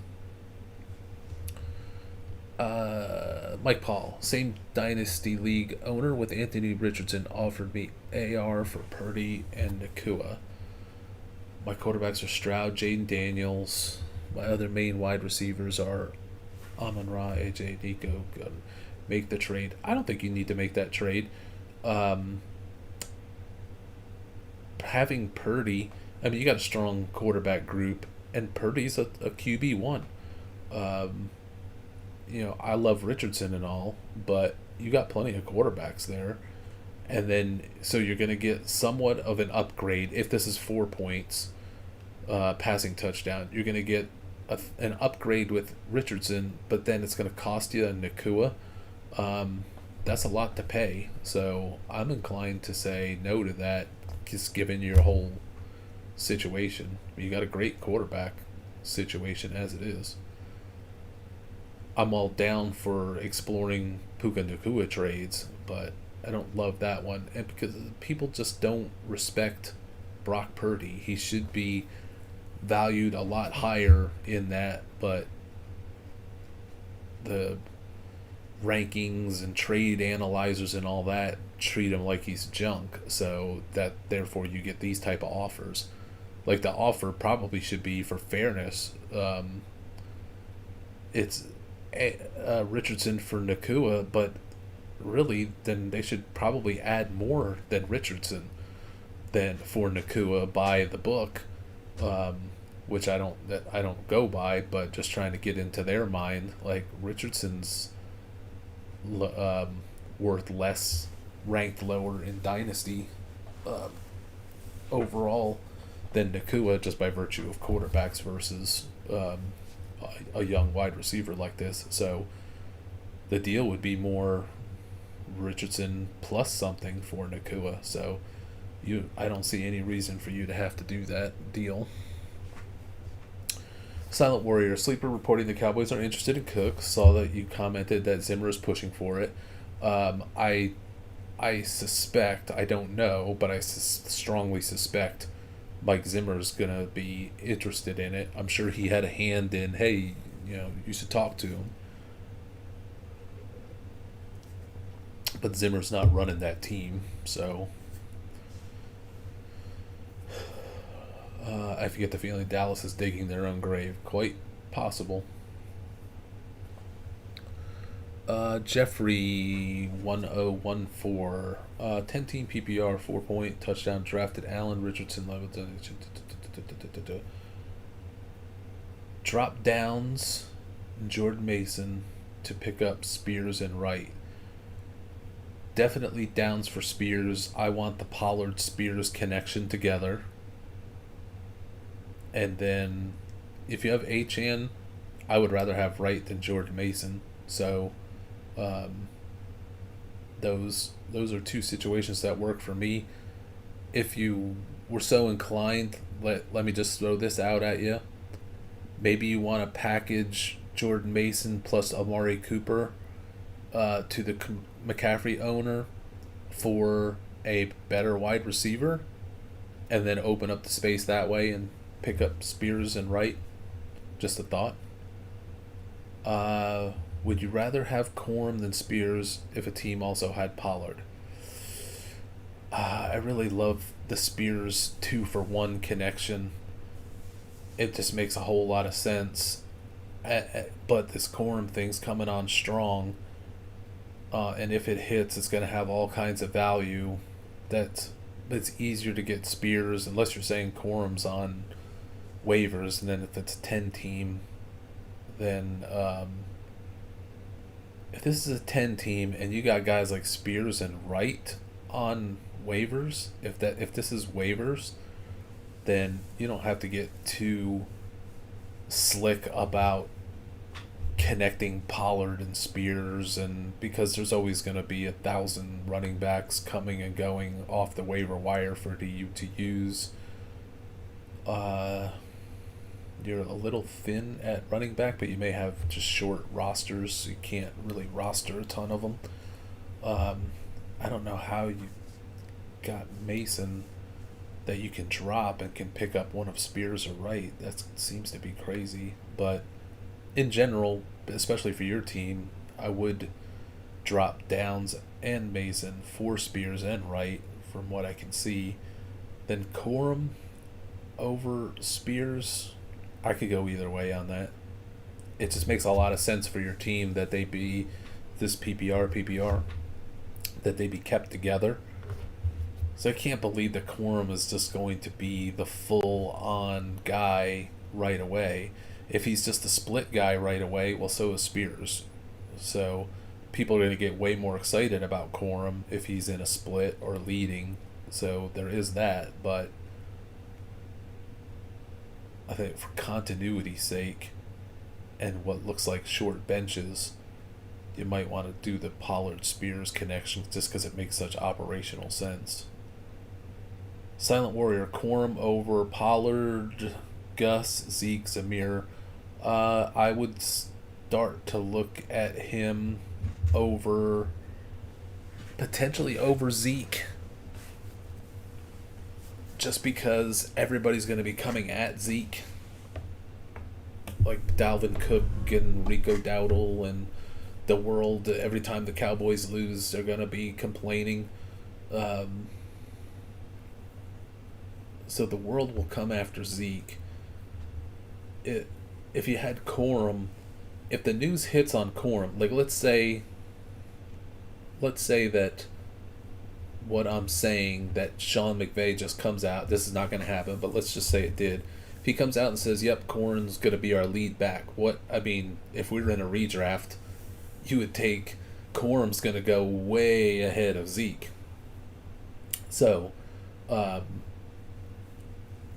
Mike Paul, same dynasty league owner with Anthony Richardson, offered me AR for Purdy and Nakua. My quarterbacks are Stroud, Jaden Daniels. My other main wide receivers are Amon Ra, AJ Nico. Make the trade. I don't think you need to make that trade. Having Purdy, I mean, you got a strong quarterback group, and Purdy's a QB1. I love Richardson and all, but you got plenty of quarterbacks there. And then, so you're going to get somewhat of an upgrade. If this is 4 points, passing touchdown, you're going to get an upgrade with Richardson, but then it's going to cost you a Nakua. That's a lot to pay. So I'm inclined to say no to that, just given your whole situation. You got a great quarterback situation as it is. I'm all down for exploring Puka Nakua trades, but I don't love that one. And because people just don't respect Brock Purdy. He should be valued a lot higher in that, but the rankings and trade analyzers and all that treat him like he's junk, so that therefore you get these type of offers. Like, the offer probably should be, for fairness, it's Richardson for Nakua, but really then they should probably add more than Richardson than for Nakua by the book, which I don't go by, but just trying to get into their mind. Like, Richardson's worth less, ranked lower in Dynasty overall than Nakua, just by virtue of quarterbacks versus a young wide receiver like this. So the deal would be more Richardson plus something for Nakua. So I don't see any reason for you to have to do that deal. Silent Warrior, sleeper reporting the Cowboys are interested in Cook. Saw that you commented that Zimmer is pushing for it. I suspect, I don't know, but I strongly suspect Mike Zimmer's gonna be interested in it. I'm sure he had a hand in, hey, you should talk to him. But Zimmer's not running that team, so I get the feeling Dallas is digging their own grave. Quite possible. Jeffrey 1014. 10 team PPR, 4-point touchdown, drafted Allen Richardson. Drop downs, Jordan Mason to pick up Spears and Wright. Definitely downs for Spears. I want the Pollard Spears connection together. And then if you have Achane, I would rather have Wright than Jordan Mason. So those are two situations that work for me. If you were so inclined, let me just throw this out at you. Maybe you want to package Jordan Mason plus Amari Cooper to the McCaffrey owner for a better wide receiver, and then open up the space that way and pick up Spears and Wright. Just a thought. Would you rather have Corum than Spears if a team also had Pollard? I really love the Spears 2-for-1 connection. It just makes a whole lot of sense. But this Corum thing's coming on strong. And if it hits, it's going to have all kinds of value. It's easier to get Spears, unless you're saying Corum's on waivers. And then if it's a 10 team, then if this is a 10 team and you got guys like Spears and Wright on waivers, if this is waivers, then you don't have to get too slick about connecting Pollard and Spears, and because there's always going to be 1,000 running backs coming and going off the waiver wire for you to use. You're a little thin at running back, but you may have just short rosters, so you can't really roster a ton of them. I don't know how you got Mason that you can drop and can pick up one of Spears or Wright. That seems to be crazy. But in general, especially for your team, I would drop Downs and Mason for Spears and Wright from what I can see. Then Corum over Spears, I could go either way on that. It just makes a lot of sense for your team that they be this PPR, that they be kept together. So I can't believe that Corum is just going to be the full-on guy right away. If he's just a split guy right away, well, so is Spears. So people are going to get way more excited about Corum if he's in a split or leading. So there is that, but I think for continuity's sake and what looks like short benches, you might want to do the Pollard-Spears connection just because it makes such operational sense. Silent Warrior, Corum over Pollard, Gus, Zeke, Zamir. I would start to look at him potentially over Zeke, just because everybody's going to be coming at Zeke, like Dalvin Cook and Rico Dowdle and the world. Every time the Cowboys lose, they're going to be complaining. So the world will come after Zeke. If you had Corum, if the news hits on Corum, like let's say that what I'm saying, that Sean McVay just comes out, this is not going to happen, but let's just say it did. If he comes out and says, yep, Corum's going to be our lead back, if we were in a redraft, you would take Corum's going to go way ahead of Zeke. So,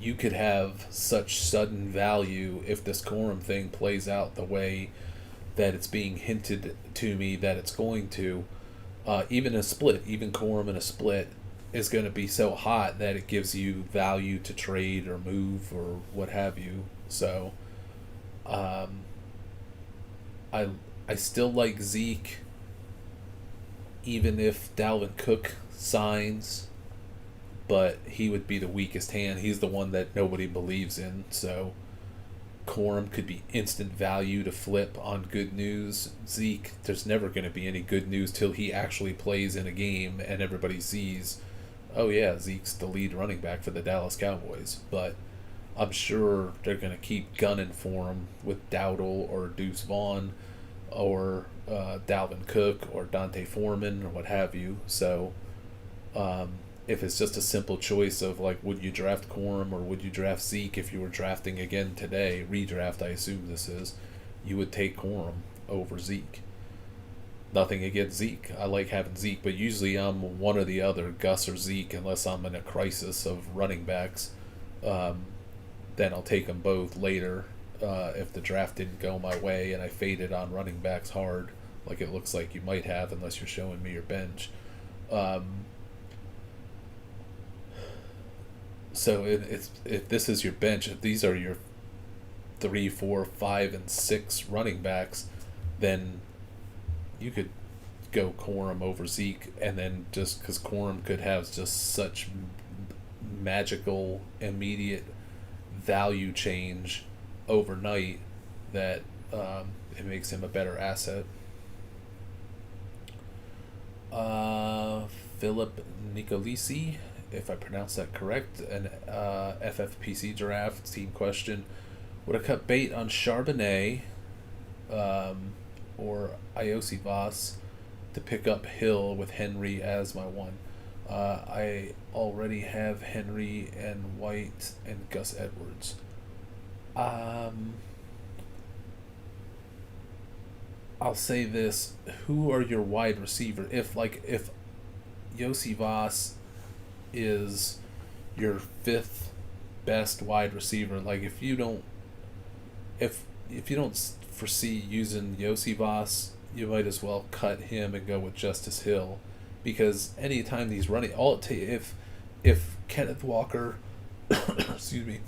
you could have such sudden value if this Corum thing plays out the way that it's being hinted to me that it's going to. Even Corum in a split is going to be so hot that it gives you value to trade or move or what have you. So, I still like Zeke, even if Dalvin Cook signs, but he would be the weakest hand. He's the one that nobody believes in. So Corum could be instant value to flip on good news. Zeke, there's never going to be any good news till he actually plays in a game and everybody sees, oh yeah, Zeke's the lead running back for the Dallas Cowboys. But I'm sure they're going to keep gunning for him with Dowdle or Deuce Vaughn or Dalvin Cook or Dante Foreman or what have you. So if it's just a simple choice of like, would you draft Corum or would you draft Zeke if you were drafting again today, redraft I assume this is, you would take Corum over Zeke. Nothing against Zeke. I like having Zeke, but usually I'm one or the other, Gus or Zeke, unless I'm in a crisis of running backs. Then I'll take them both later if the draft didn't go my way and I faded on running backs hard, like it looks like you might have unless you're showing me your bench. So if this is your bench, if these are your 3, 4, 5, and 6 running backs, then you could go Corum over Zeke, and then just because Corum could have just such magical, immediate value change overnight that it makes him a better asset. Philip Nicolisi, if I pronounce that correct, an FFPC draft team question. Would I cut bait on Charbonnet or Iosivas to pick up Hill with Henry as my one? I already have Henry and White and Gus Edwards. I'll say this: who are your wide receiver? If Iosivas is your 5th best wide receiver, like if you don't foresee using Iosivas, you might as well cut him and go with Justice Hill, because anytime he's running, if Kenneth Walker excuse me,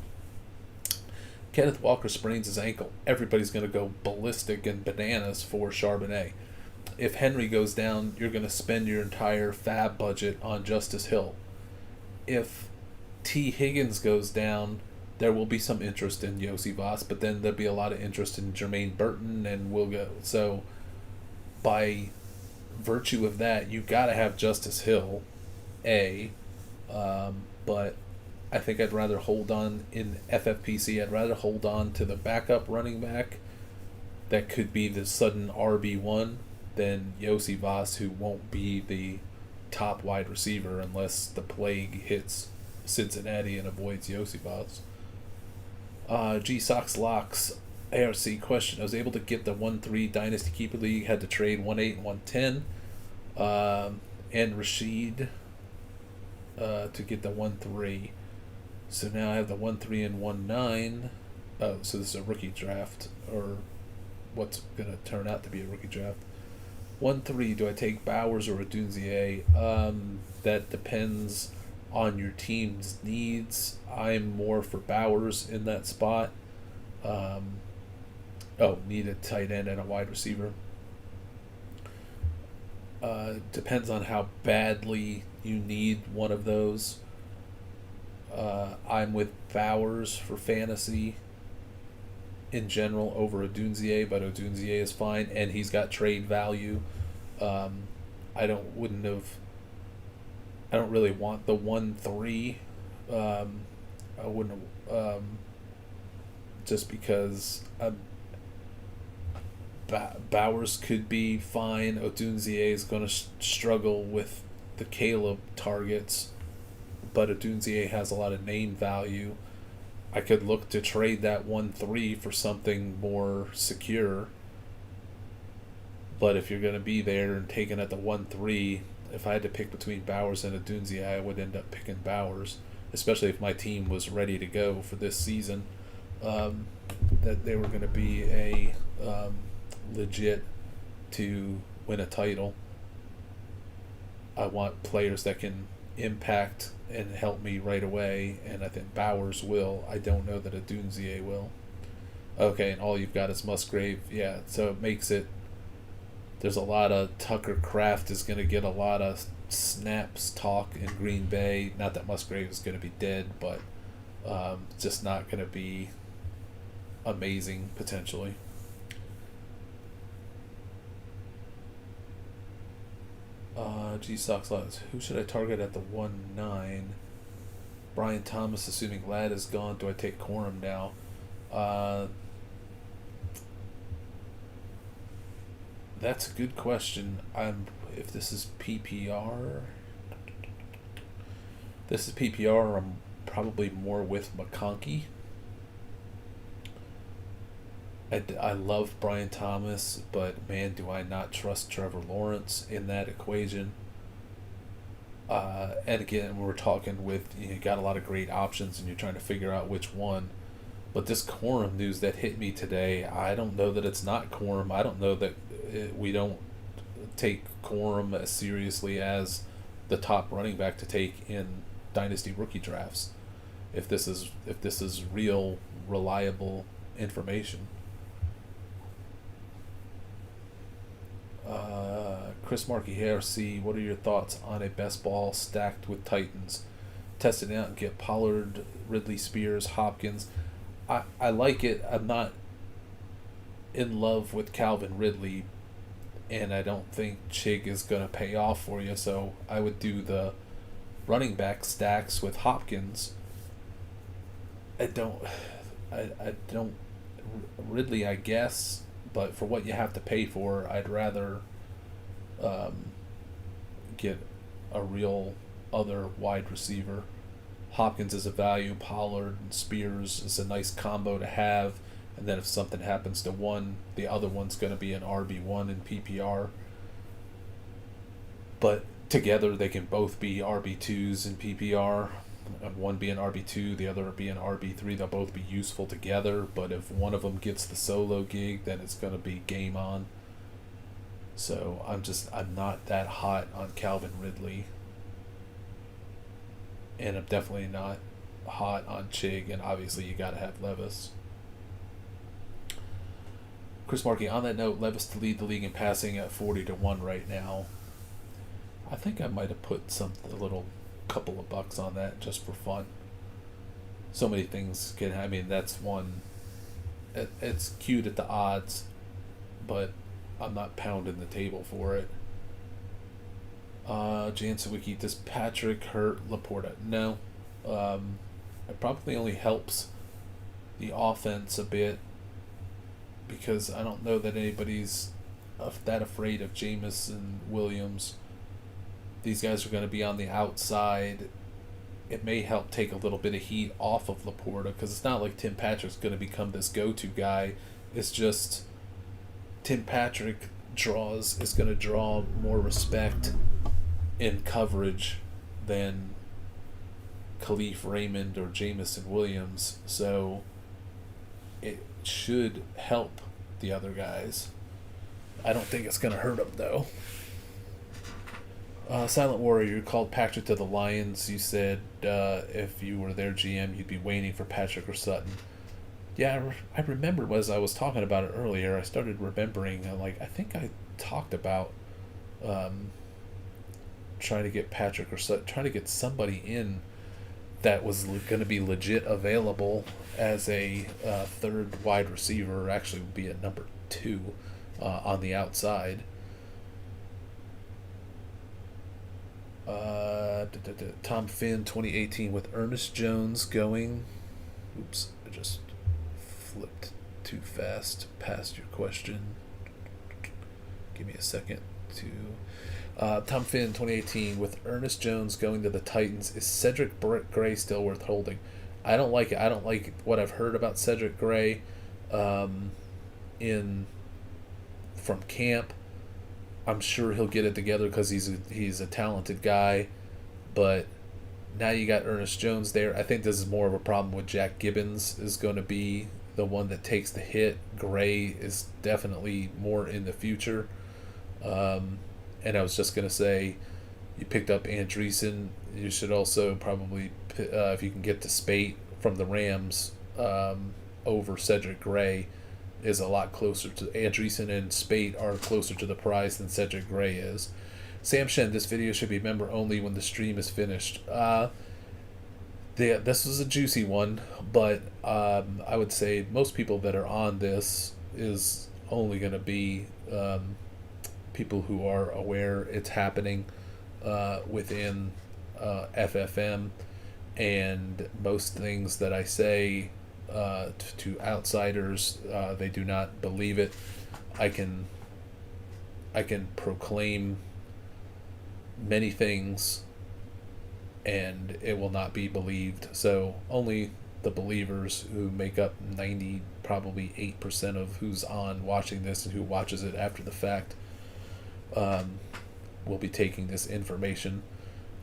Kenneth Walker sprains his ankle, everybody's going to go ballistic and bananas for Charbonnet. If Henry goes down, you're going to spend your entire fab budget on Justice Hill. If T. Higgins goes down, there will be some interest in Iosivas, but then there'll be a lot of interest in Jermaine Burton and will go. So by virtue of that, you got to have Justice Hill, but I think I'd rather hold on in FFPC. I'd rather hold on to the backup running back that could be the sudden RB1 than Iosivas, who won't be the top wide receiver unless the plague hits Cincinnati and avoids Iosivas. G Sox Locks ARC question. I was able to get the 1-3 Dynasty Keeper League, had to trade 1-8 and 1-10 and Rashid to get the 1-3. So now I have the 1-3 and 1-9. Oh, so this is a rookie draft, or what's going to turn out to be a rookie draft. 1-3, do I take Bowers or Odunze? That depends on your team's needs. I'm more for Bowers in that spot. Need a tight end and a wide receiver. Depends on how badly you need one of those. I'm with Bowers for fantasy in general over Odunze, but Odunze is fine, and he's got trade value. I don't really want the 1-3. I wouldn't just because Bowers could be fine. Odunze is going to struggle with the Caleb targets, but Odunze has a lot of name value. I could look to trade that 1-3 for something more secure. But if you're going to be there and taking at the 1-3, if I had to pick between Bowers and Odunze, I would end up picking Bowers, especially if my team was ready to go for this season, that they were going to be a legit to win a title. I want players that can impact and help me right away, and I think Bowers will. I don't know that Odunze will. Okay, and all you've got is Musgrave. Yeah, so it makes it... There's a lot of... Tucker Kraft is going to get a lot of snaps talk in Green Bay. Not that Musgrave is going to be dead, but just not going to be amazing potentially. G Sox lots. Who should I target at the 1-9? Brian Thomas, assuming Ladd is gone. Do I take Corum now? That's a good question. If this is PPR. This is PPR. I'm probably more with McConkey. I love Brian Thomas, but man, do I not trust Trevor Lawrence in that equation. And again, we're talking with, you got a lot of great options and you're trying to figure out which one. But this Corum news that hit me today, I don't know that it's not Corum. I don't know that we don't take Corum as seriously as the top running back to take in dynasty rookie drafts. If this is real, reliable information. Chris Markey RC, what are your thoughts on a best ball stacked with Titans? Test it out and get Pollard, Ridley, Spears, Hopkins. I like it. I'm not in love with Calvin Ridley, and I don't think Chig is going to pay off for you, so I would do the running back stacks with Hopkins. I don't Ridley, I guess, but for what you have to pay for, I'd rather get a real other wide receiver. Hopkins is a value. Pollard and Spears is a nice combo to have. And then if something happens to one, the other one's going to be an RB1 in PPR. But together they can both be RB2s in PPR. One be an RB2, the other be an RB3. They'll both be useful together. But if one of them gets the solo gig, then it's going to be game on. So I'm not that hot on Calvin Ridley. And I'm definitely not hot on Chig, and obviously you got to have Levis. Chris Markey, on that note, Levis to lead the league in passing at 40-1 right now. I think I might have put a little couple of bucks on that just for fun. So many things that's one. It's cute at the odds, but I'm not pounding the table for it. Jansewicki, does Patrick hurt Laporta? No. It probably only helps the offense a bit because I don't know that anybody's that afraid of Jameis and Williams. These guys are going to be on the outside. It may help take a little bit of heat off of Laporta because it's not like Tim Patrick's going to become this go-to guy. It's just Tim Patrick is going to draw more respect in coverage than Khalif Raymond or Jamison Williams, so it should help the other guys. I don't think it's going to hurt them, though. Silent Warrior, you called Patrick to the Lions. You said if you were their GM, you'd be waiting for Patrick or Sutton. Yeah, I remember as I was talking about it earlier, I started remembering, I think I talked about trying to get Patrick or trying to get somebody in that was going to be legit available as a third wide receiver, or actually would be a number 2 on the outside. Tom Finn 2018 with Ernest Jones going. Oops, I just flipped too fast past your question. Give me a second to Tom Finn 2018 with Ernest Jones going to the Titans. Is Cedric Gray still worth holding? I don't like it. I don't like what I've heard about Cedric Gray from camp. I'm sure he'll get it together because he's a talented guy, but now you got Ernest Jones there. I think this is more of a problem with Jack Gibbons is going to be the one that takes the hit. Gray is definitely more in the future. And I was just going to say, you picked up Andreessen. You should also probably, if you can get to Spate from the Rams over Cedric Gray, is a lot closer to Andreessen, and Spate are closer to the prize than Cedric Gray is. Sam Shen, this video should be member only when the stream is finished. This was a juicy one, but I would say most people that are on this is only going to be people who are aware it's happening within FFM, and most things that I say to outsiders, they do not believe it. I can proclaim many things and it will not be believed. So only the believers, who make up 90, probably 8% of who's on watching this and who watches it after the fact, will be taking this information.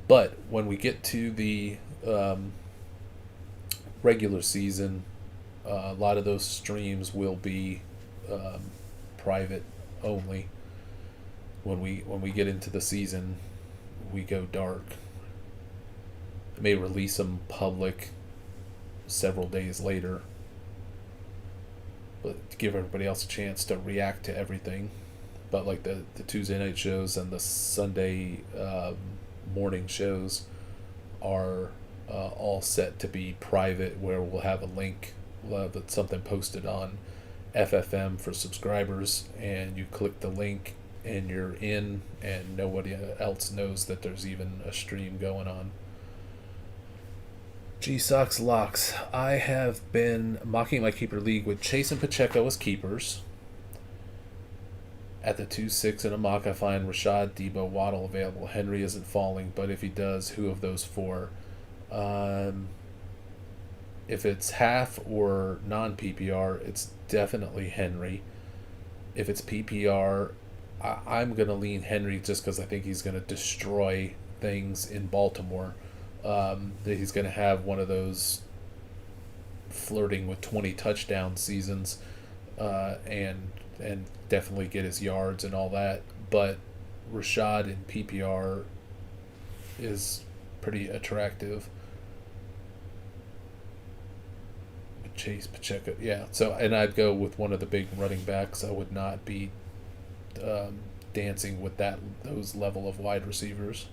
But when we get to the regular season, a lot of those streams will be private only. When we get into the season, we go dark. I may release them public several days later, but to give everybody else a chance to react to everything. But like the Tuesday night shows and the Sunday morning shows are all set to be private, where we'll have a link, we'll have something posted on FFM for subscribers, and you click the link and you're in, and nobody else knows that there's even a stream going on. G Sox Locks. I have been mocking my keeper league with Chase and Pacheco as keepers. At the 2-6 in a mock, I find Rashad, Debo, Waddle available. Henry isn't falling, but if he does, who of those four? If it's half or non-PPR, it's definitely Henry. If it's PPR, I'm going to lean Henry just because I think he's going to destroy things in Baltimore. That he's going to have one of those flirting with 20 touchdown seasons, and definitely get his yards and all that. But Rashad in PPR is pretty attractive. Chase, Pacheco, yeah. So, and I'd go with one of the big running backs. I would not be dancing with those level of wide receivers.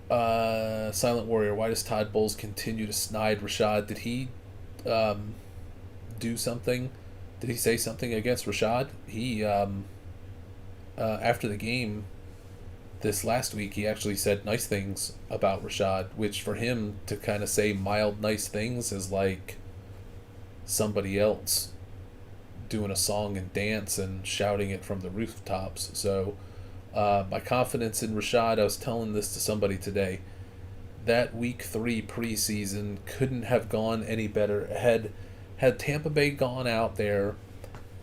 Silent Warrior, why does Todd Bowles continue to snide Rashad? Did he do something? Did he say something against Rashad? He after the game this last week, he actually said nice things about Rashad, which for him to kind of say mild nice things is like somebody else doing a song and dance and shouting it from the rooftops. So my confidence in Rashad, I was telling this to somebody today, that week 3 preseason couldn't have gone any better. Had Tampa Bay gone out there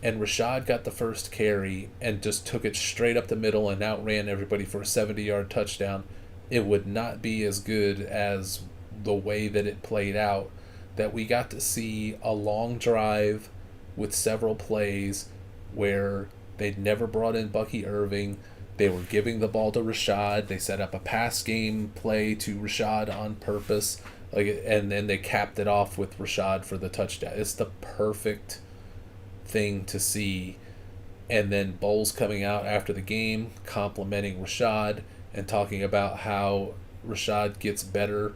and Rashad got the first carry and just took it straight up the middle and outran everybody for a 70-yard touchdown, it would not be as good as the way that it played out. That we got to see a long drive with several plays where they'd never brought in Bucky Irving. They were giving the ball to Rashad. They set up a pass game play to Rashad on purpose, and then they capped it off with Rashad for the touchdown. It's the perfect thing to see. And then Bowles coming out after the game complimenting Rashad and talking about how Rashad gets better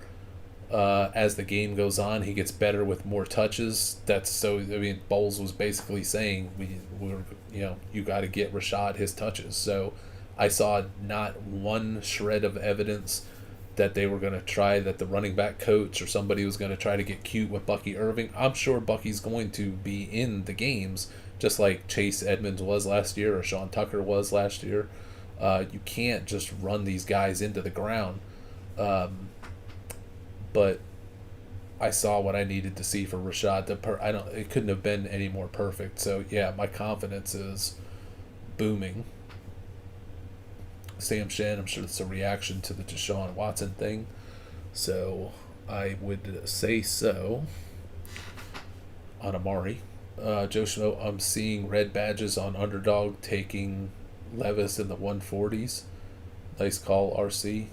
as the game goes on. He gets better with more touches. Bowles was basically saying you got to get Rashad his touches. So I saw not one shred of evidence that they were going to try, that the running back coach or somebody was going to try to get cute with Bucky Irving. I'm sure Bucky's going to be in the games, just like Chase Edmonds was last year or Sean Tucker was last year. You can't just run these guys into the ground. But I saw what I needed to see for Rashad. It couldn't have been any more perfect. So yeah, my confidence is booming. Sam Shan, I'm sure it's a reaction to the Deshaun Watson thing. So I would say so on Amari. Joe Schmo, I'm seeing red badges on Underdog taking Levis in the 140s. Nice call, RC.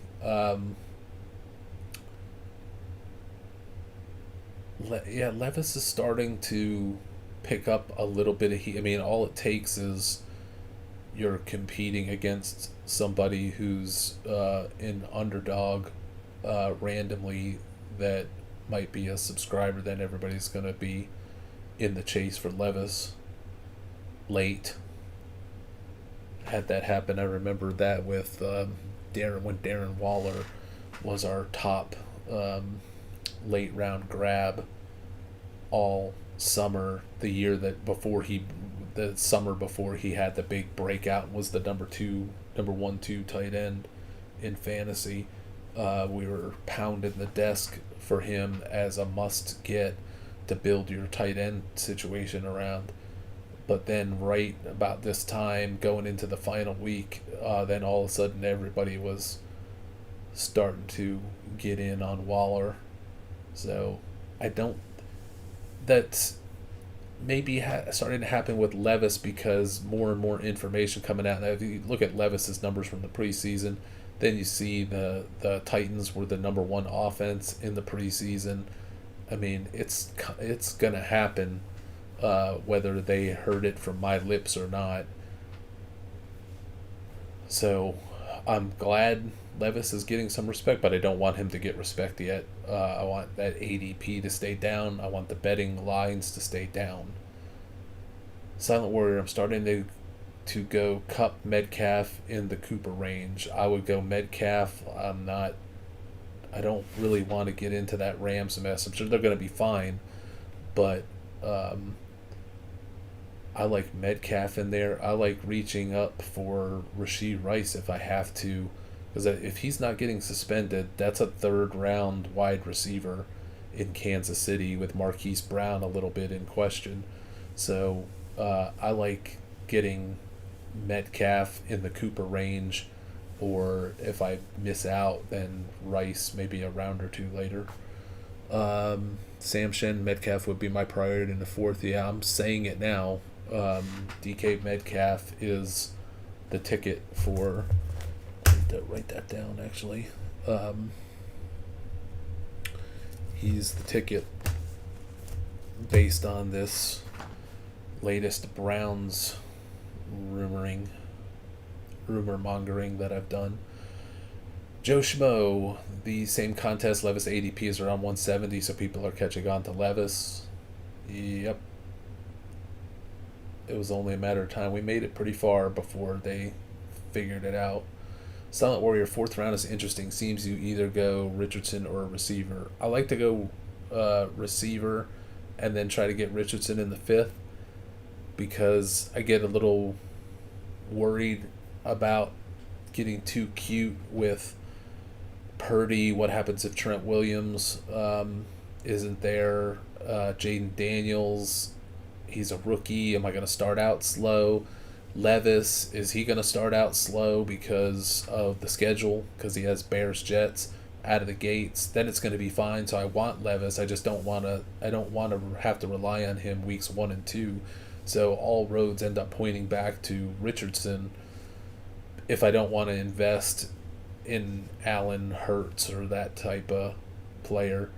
Levis is starting to pick up a little bit of heat. I mean, all it takes is you're competing against somebody who's an underdog randomly that might be a subscriber, then everybody's going to be in the chase for Levis late. Had that happen, I remember that with Darren, when Darren Waller was our top late round grab all summer, the summer before he had the big breakout, was the number 1-2 tight end in fantasy. We were pounding the desk for him as a must get to build your tight end situation around. But then right about this time, going into the final week, then all of a sudden everybody was starting to get in on Waller. So I don't. That's maybe starting to happen with Levis because more and more information coming out. Now, if you look at Levis's numbers from the preseason, then you see the Titans were the number one offense in the preseason. I mean, it's gonna happen, whether they heard it from my lips or not. So I'm glad Levis is getting some respect, but I don't want him to get respect yet. I want that ADP to stay down. I want the betting lines to stay down. Silent Warrior, I'm starting to go Cup Metcalf in the Cooper range. I would go Metcalf. I don't really want to get into that Rams mess. I'm sure they're going to be fine, but I like Metcalf in there. I like reaching up for Rashee Rice if I have to, because if he's not getting suspended, that's a third round wide receiver in Kansas City with Marquise Brown a little bit in question. So I like getting Metcalf in the Cooper range, or if I miss out, then Rice maybe a round or two later. Sam Shen, Metcalf would be my priority in the fourth. Yeah, I'm saying it now. DK Metcalf is the ticket for. Write that down, actually. He's the ticket based on this latest Browns rumor mongering that I've done. Joe Schmo, the same contest, Levis ADP is around 170, so people are catching on to Levis. Yep. It was only a matter of time. We made it pretty far before they figured it out. Silent Warrior, fourth round is interesting. Seems you either go Richardson or a receiver. I like to go receiver and then try to get Richardson in the fifth, because I get a little worried about getting too cute with Purdy. What happens if Trent Williams isn't there? Jaden Daniels, he's a rookie. Am I going to start out slow? Levis, is he going to start out slow because of the schedule? Because he has Bears Jets out of the gates. Then it's going to be fine. So I want Levis. I just don't want to. I don't want to have to rely on him weeks 1 and 2. So all roads end up pointing back to Richardson if I don't want to invest in Allen, Hurts, or that type of player.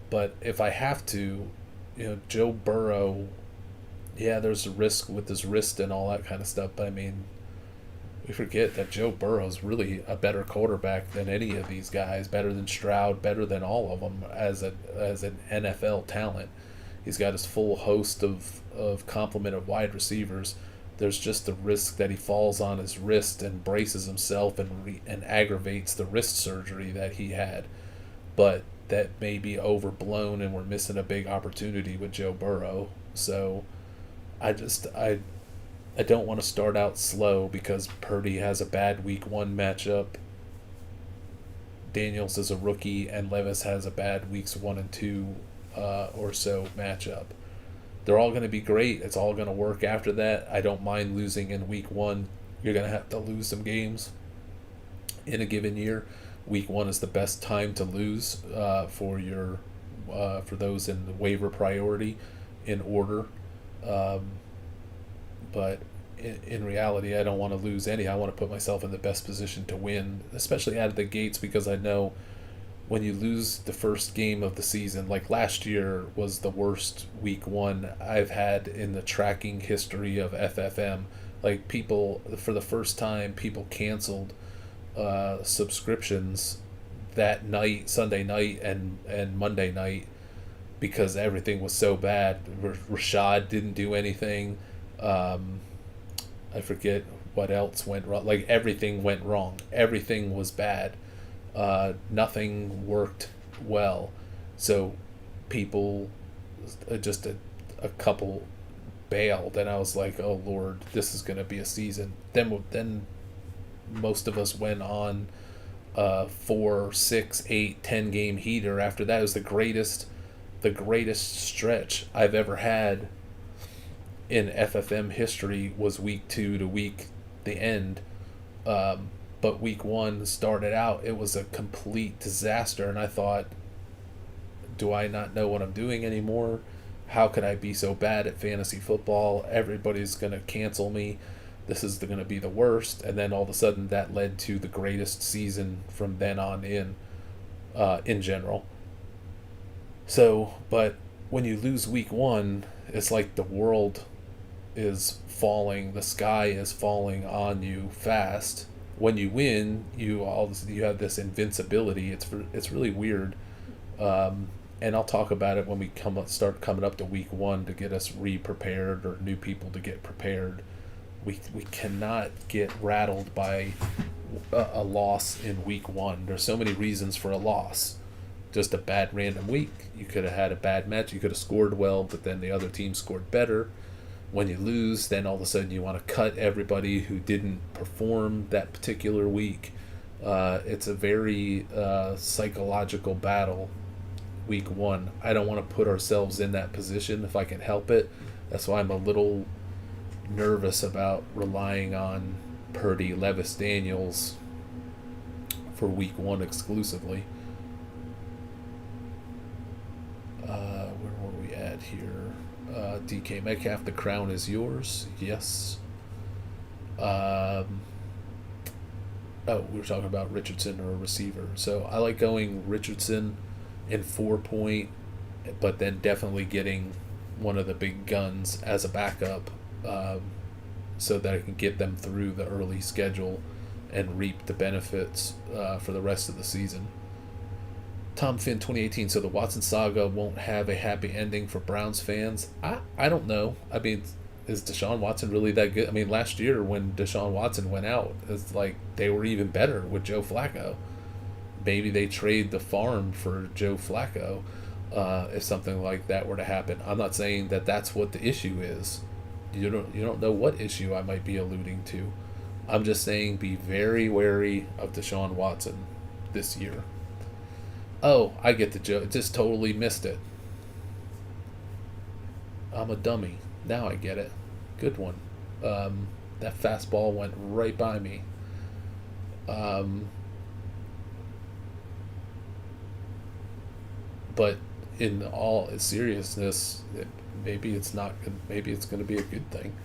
But if I have to, Joe Burrow, yeah, there's a risk with his wrist and all that kind of stuff. But I mean, we forget that Joe Burrow's really a better quarterback than any of these guys, better than Stroud, better than all of them as an NFL talent. He's got his full host of complement of wide receivers. There's just the risk that he falls on his wrist and braces himself and aggravates the wrist surgery that he had. But that may be overblown, and we're missing a big opportunity with Joe Burrow. So I don't want to start out slow because Purdy has a bad week 1 matchup. Daniels is a rookie, and Levis has a bad weeks 1 and 2 or so matchup. They're all going to be great. It's all going to work after that. I don't mind losing in week 1. You're going to have to lose some games in a given year. Week 1 is the best time to lose for those in the waiver priority in order. But in reality, I don't want to lose any. I want to put myself in the best position to win, especially out of the gates, because I know when you lose the first game of the season, like last year was the worst week 1 I've had in the tracking history of FFM, Like, people, for the first time, people canceled subscriptions that night, Sunday night and Monday night, because everything was so bad. Rashad didn't do anything. Um, I forget what else went wrong. Like, everything went wrong. Everything was bad. Nothing worked well. So people, just a couple bailed, and I was like, oh Lord, this is going to be a season. Then most of us went on 4, 6, 8, 10 game heater. After that, it was the greatest stretch I've ever had in FFM history. Was week 2 to the end. But week 1 started out, it was a complete disaster, and I thought, do I not know what I'm doing anymore? How could I be so bad at fantasy football? Everybody's going to cancel me. This is going to be the worst. And then all of a sudden, that led to the greatest season from then on in general. So, but when you lose week 1, it's like the world is falling, the sky is falling on you fast. When you win, you have this invincibility. It's really weird. And I'll talk about it when we start coming up to week 1 to get us re-prepared, or new people to get prepared. We cannot get rattled by a loss in week 1. There's so many reasons for a loss. Just a bad random week. You could have had a bad match. You could have scored well, but then the other team scored better. When you lose, then all of a sudden you want to cut everybody who didn't perform that particular week. It's a very psychological battle, week 1. I don't want to put ourselves in that position if I can help it. That's why I'm a little nervous about relying on Purdy, Levis, Daniels for week 1 exclusively. Where were we at here? DK Metcalf, the crown is yours. Yes. We were talking about Richardson or a receiver. So I like going Richardson in 4-point, but then definitely getting one of the big guns as a backup, so that I can get them through the early schedule and reap the benefits for the rest of the season. Tom Finn 2018. So the Watson saga won't have a happy ending for Browns fans. I don't know. I mean, is Deshaun Watson really that good? I mean, last year when Deshaun Watson went out, it's like they were even better with Joe Flacco. Maybe they trade the farm for Joe Flacco if something like that were to happen. I'm not saying that that's what the issue is. You don't know what issue I might be alluding to. I'm just saying be very wary of Deshaun Watson this year. Oh, I get the joke. Just totally missed it. I'm a dummy. Now I get it. Good one. That fastball went right by me. But in all seriousness, maybe it's not. Maybe it's going to be a good thing.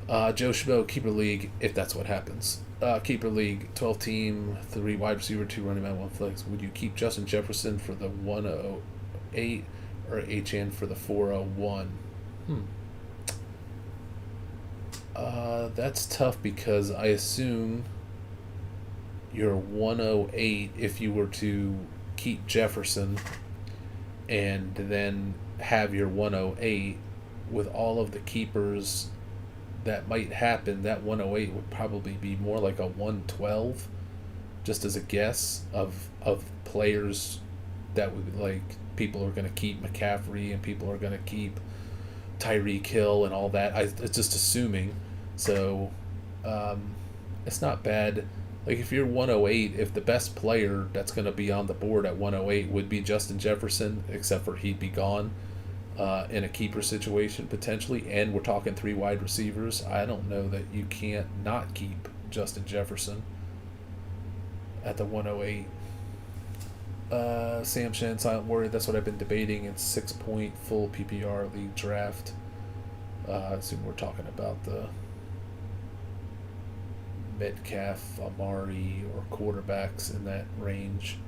Joe Schmo, Keeper League, if that's what happens. Keeper League, 12 team, 3 wide receiver, 2 running back, 1 flex. Would you keep Justin Jefferson for the 108 or HN for the 401? That's tough because I assume your 108, if you were to keep Jefferson and then have your 108 with all of the keepers that might happen, that 108 would probably be more like a 112, just as a guess of players that would, like, people are going to keep McCaffrey and people are going to keep Tyreek Hill and all that. It's just assuming. So it's not bad. Like, if you're 108, if the best player that's going to be on the board at 108 would be Justin Jefferson, except for he'd be gone in a keeper situation potentially, and we're talking 3 wide receivers, I don't know that you can't not keep Justin Jefferson at the 108. Sam Shen, Silent Warrior, that's what I've been debating in 6-point full PPR league draft. I assume we're talking about the Metcalf, Amari, or quarterbacks in that range.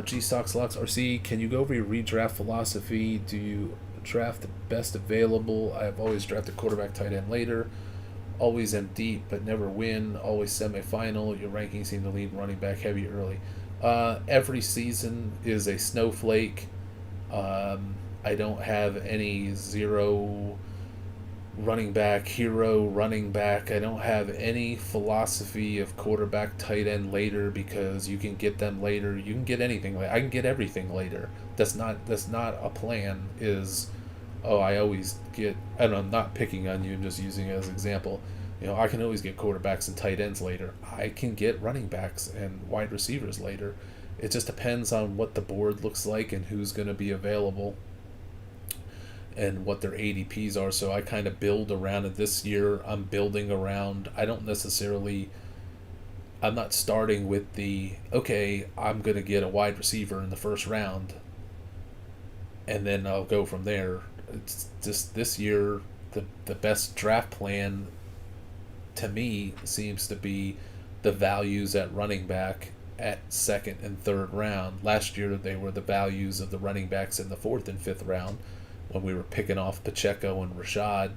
G Sox Lux RC, can you go over your redraft philosophy? Do you draft the best available? I have always drafted quarterback, tight end later. always am deep but never win, always semifinal. Your rankings seem to lean running back heavy early. Every season is a snowflake. I don't have any zero running back, hero running back. I don't have any philosophy of quarterback, tight end later because you can get them later. You can get anything later. I can get everything later. That's not a plan. Is oh, I always get, and I'm not picking on you, I'm just using it as an example. I can always get quarterbacks and tight ends later. I can get running backs and wide receivers later. It just depends on what the board looks like and who's going to be available and what their ADPs are. So I kind of build around it. This year, I'm building around, I'm not starting with okay, I'm going to get a wide receiver in the first round and then I'll go from there. It's just this year, the best draft plan to me seems to be the values at running back at second and third round. Last year, they were the values of the running backs in the fourth and fifth round when we were picking off Pacheco and Rashad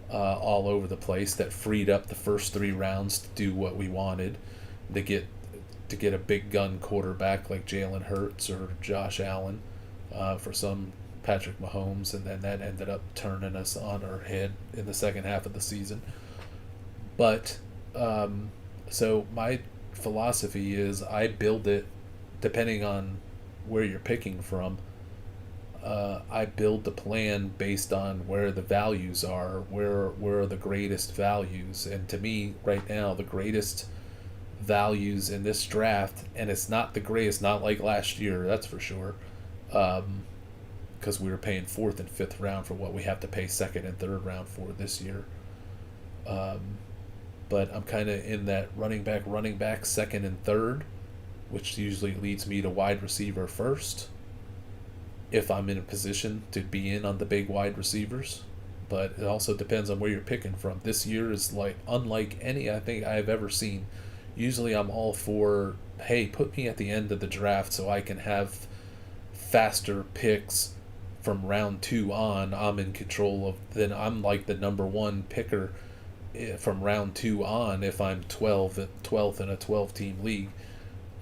all over the place. That freed up the first 3 rounds to do what we wanted, to get a big gun quarterback like Jalen Hurts or Josh Allen for some Patrick Mahomes, and then that ended up turning us on our head in the second half of the season. But so my philosophy is I build it depending on where you're picking from. I build the plan based on where the values are, where are the greatest values. And to me, right now, the greatest values in this draft, and it's not the greatest, not like last year, that's for sure, because we were paying fourth and fifth round for what we have to pay second and third round for this year. But I'm kind of in that running back, second and third, which usually leads me to wide receiver first, if I'm in a position to be in on the big wide receivers. But it also depends on where you're picking from. This year is like unlike any I think I've ever seen. Usually I'm all for, hey, put me at the end of the draft so I can have faster picks from round 2 on. I'm in control of, then I'm like the number 1 picker from round 2 on if I'm 12th in a 12-team league.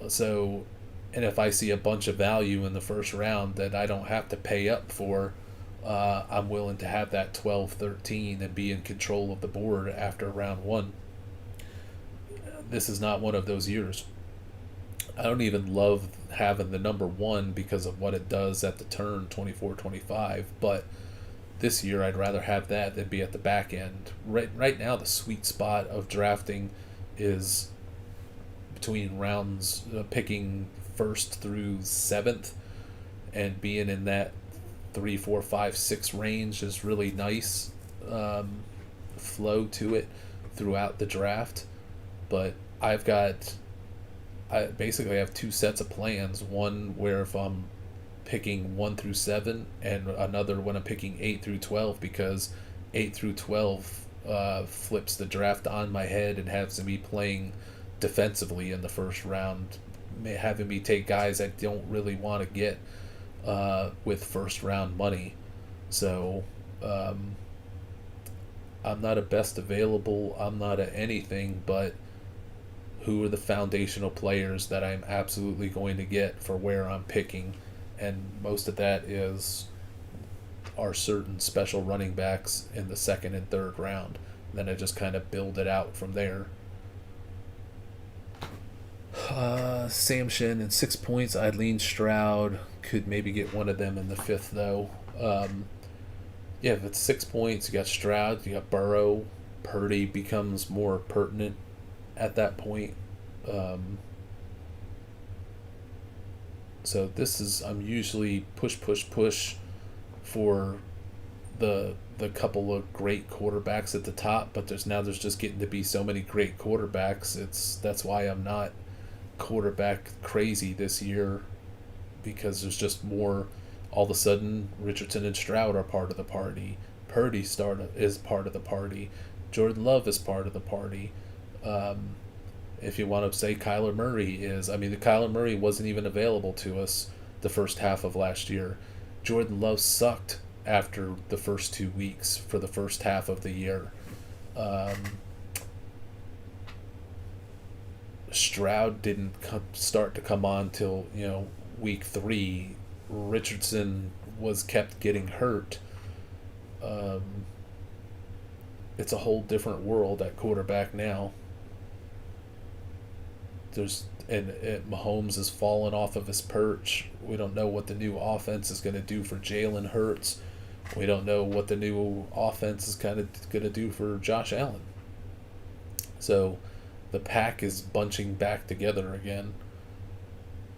So, and if I see a bunch of value in the first round that I don't have to pay up for, I'm willing to have that 12-13 and be in control of the board after round 1. This is not one of those years. I don't even love having the number 1 because of what it does at the turn 24-25, but this year I'd rather have that than be at the back end. Right now the sweet spot of drafting is between rounds, picking 1st through 7th, and being in that 3, 4, 5, 6 range is really nice flow to it throughout the draft. But I basically have 2 sets of plans. One where if I'm picking 1 through 7, and another when I'm picking 8 through 12, because 8 through 12 flips the draft on my head and has me playing defensively in the first round, having me take guys I don't really want to get with first round money. So I'm not a best available, I'm not a anything, but who are the foundational players that I'm absolutely going to get for where I'm picking. And most of that are certain special running backs in the second and third round. Then I just kind of build it out from there. Sam Shin and 6 points. I'd lean Stroud. Could maybe get one of them in the 5th, though. Yeah, if it's 6 points, you got Stroud, you got Burrow. Purdy becomes more pertinent at that point. So I'm usually push for the couple of great quarterbacks at the top, but there's just getting to be so many great quarterbacks. That's why I'm not quarterback crazy this year, because there's just more. All of a sudden, Richardson and Stroud are part of the party. Purdy is part of the party. Jordan Love is part of the party. If you want to say Kyler Murray is, the Kyler Murray wasn't even available to us the first half of last year. Jordan Love sucked after the first 2 weeks for the first half of the year. Stroud didn't start to come on till week 3. Richardson was kept getting hurt. Um, it's a whole different world at quarterback now. And Mahomes has fallen off of his perch. We don't know what the new offense is going to do for Jalen Hurts. We don't know what the new offense is kind of going to do for Josh Allen. So the pack is bunching back together again.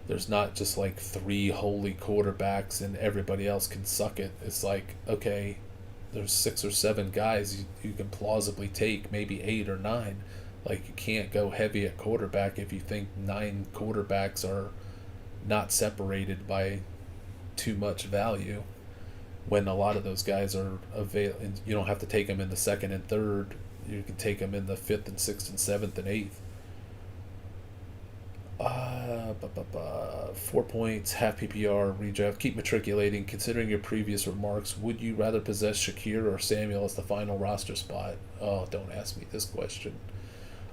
There's not just like 3 holy quarterbacks and everybody else can suck it. It's like, okay, there's 6 or 7 guys you can plausibly take, maybe 8 or 9. Like, you can't go heavy at quarterback if you think 9 quarterbacks are not separated by too much value, when a lot of those guys are available. You don't have to take them in the 2nd and 3rd. You can take them in the 5th and 6th and 7th and 8th. 4 points, half PPR, redraft. Keep matriculating. Considering your previous remarks, would you rather possess Shakir or Samuel as the final roster spot? Oh, don't ask me this question.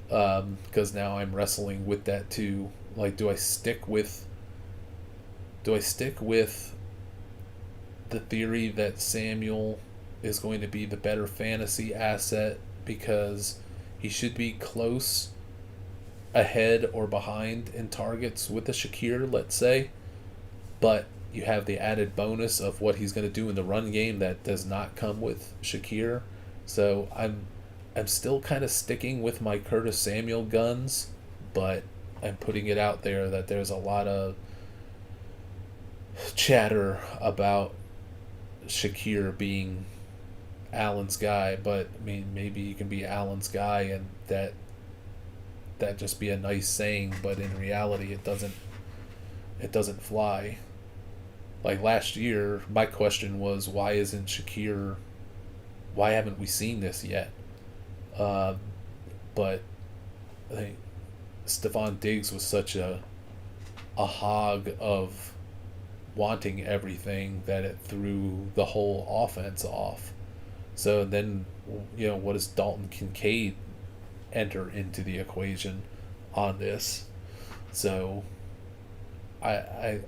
Because now I'm wrestling with that too. Like, do I stick with the theory that Samuel is going to be the better fantasy asset because he should be close, ahead, or behind in targets with the Shakir, let's say, but you have the added bonus of what he's going to do in the run game that does not come with Shakir. So I'm still kind of sticking with my Curtis Samuel guns, but I'm putting it out there that there's a lot of chatter about Shakir being Allen's guy. But I mean, maybe you can be Allen's guy and that just be a nice saying, but in reality it doesn't fly. Like last year, my question was, why haven't we seen this yet? But I think Stephon Diggs was such a hog of wanting everything that it threw the whole offense off. So then, what does Dalton Kincaid enter into the equation on this? So I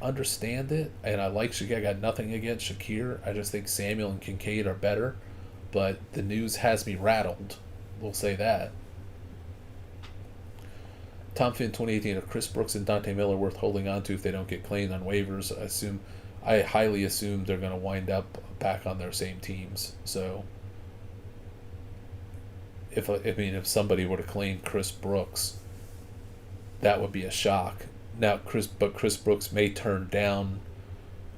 understand it, and I like Shakir. I got nothing against Shakir. I just think Samuel and Kincaid are better. But the news has me rattled. We'll say that. Tom Finn 2018, are Chris Brooks and Dante Miller worth holding on to if they don't get claimed on waivers? I highly assume they're going to wind up back on their same teams. So if somebody were to claim Chris Brooks, that would be a shock. Now Chris Brooks may turn down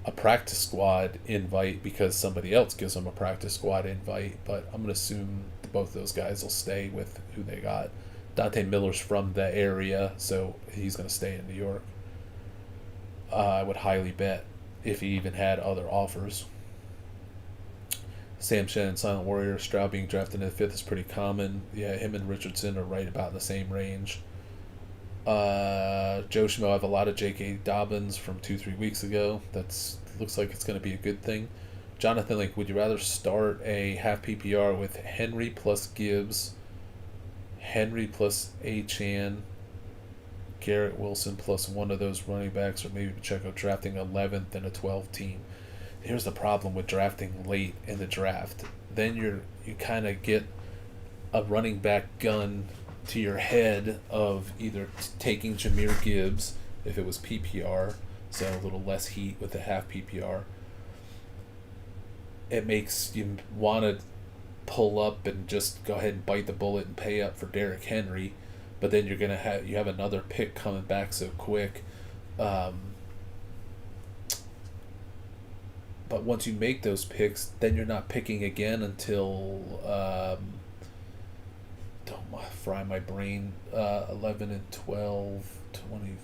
a practice squad invite because somebody else gives them a practice squad invite, but I'm going to assume both those guys will stay with who they got. Dante Miller's from the area, so he's going to stay in New York. I would highly bet if he even had other offers. Sam Shannon, Silent Warrior, Stroud being drafted in the 5th is pretty common. Yeah, him and Richardson are right about in the same range. Joe Schmo, I have a lot of J.K. Dobbins from 2-3 weeks ago. Looks like it's going to be a good thing. Jonathan Link, would you rather start a half PPR with Henry plus Gibbs, Henry plus Achane, Garrett Wilson plus one of those running backs, or maybe Pacheco drafting 11th in a 12 team? Here's the problem with drafting late in the draft. Then you kind of get a running back gun to your head of either taking Jahmyr Gibbs if it was PPR, so a little less heat with the half PPR. It makes you want to pull up and just go ahead and bite the bullet and pay up for Derrick Henry, but then you have another pick coming back so quick. But once you make those picks, then you're not picking again until don't fry my brain. 11 and 12, 20.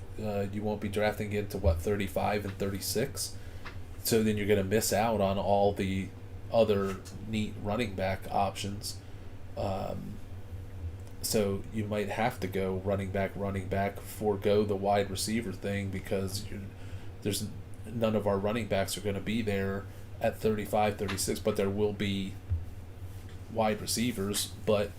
You won't be drafting again to 35 and 36. So then you're going to miss out on all the other neat running back options. So you might have to go running back, forego the wide receiver thing because there's none of our running backs are going to be there at 35, 36, but there will be wide receivers. But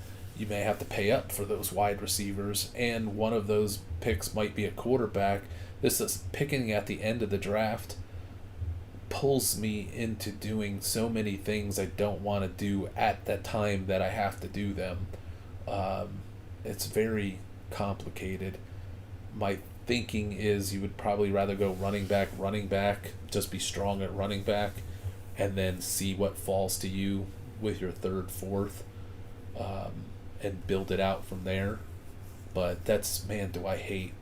you may have to pay up for those wide receivers, and one of those picks might be a quarterback. This is picking at the end of the draft pulls me into doing so many things I don't want to do at that time that I have to do them. It's very complicated. My thinking is you would probably rather go running back, just be strong at running back, and then see what falls to you with your third, fourth, and build it out from there. But that's, man, do I hate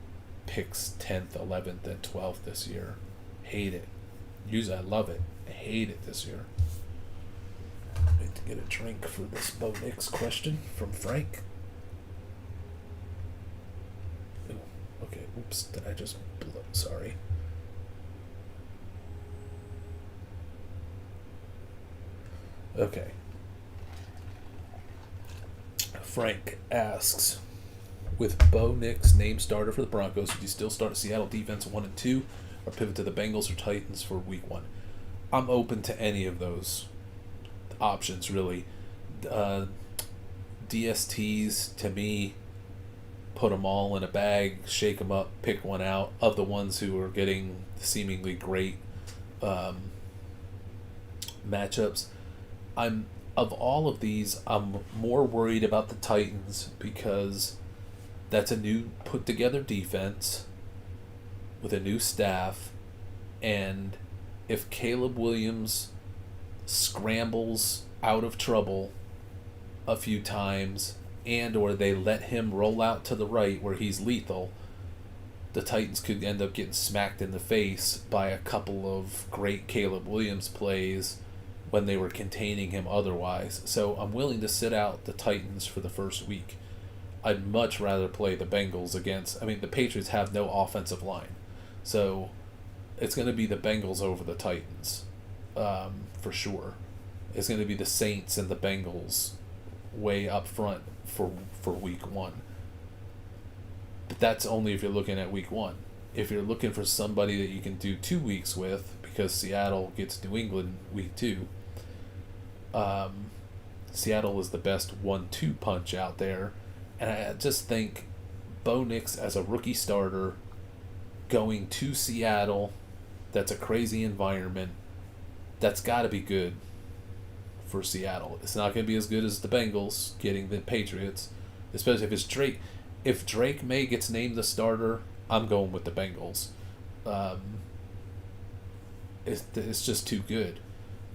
picks 10th, 11th, and 12th this year. Hate it. Usually I love it. I hate it this year. I need to get a drink for this Bo Nix question from Frank. Ooh, okay, oops, did I just blow? Sorry. Okay. Frank asks, with Bo Nix named starter for the Broncos, would you still start Seattle defense 1 and 2, or pivot to the Bengals or Titans for week 1? I'm open to any of those options, really. DSTs, to me, put them all in a bag, shake them up, pick one out of the ones who are getting seemingly great matchups. Of all of these, I'm more worried about the Titans because that's a new put together defense with a new staff, and if Caleb Williams scrambles out of trouble a few times and or they let him roll out to the right where he's lethal, the Titans could end up getting smacked in the face by a couple of great Caleb Williams plays when they were containing him otherwise. So I'm willing to sit out the Titans for the first week. I'd much rather play the Bengals against... I mean, the Patriots have no offensive line. So it's going to be the Bengals over the Titans, for sure. It's going to be the Saints and the Bengals way up front for week 1. But that's only if you're looking at week 1. If you're looking for somebody that you can do 2 weeks with, because Seattle gets New England week 2, Seattle is the best 1-2 punch out there. And I just think Bo Nix as a rookie starter going to Seattle, that's a crazy environment. That's got to be good for Seattle. It's not going to be as good as the Bengals getting the Patriots, especially if it's Drake. If Drake May gets named the starter, I'm going with the Bengals. It's just too good.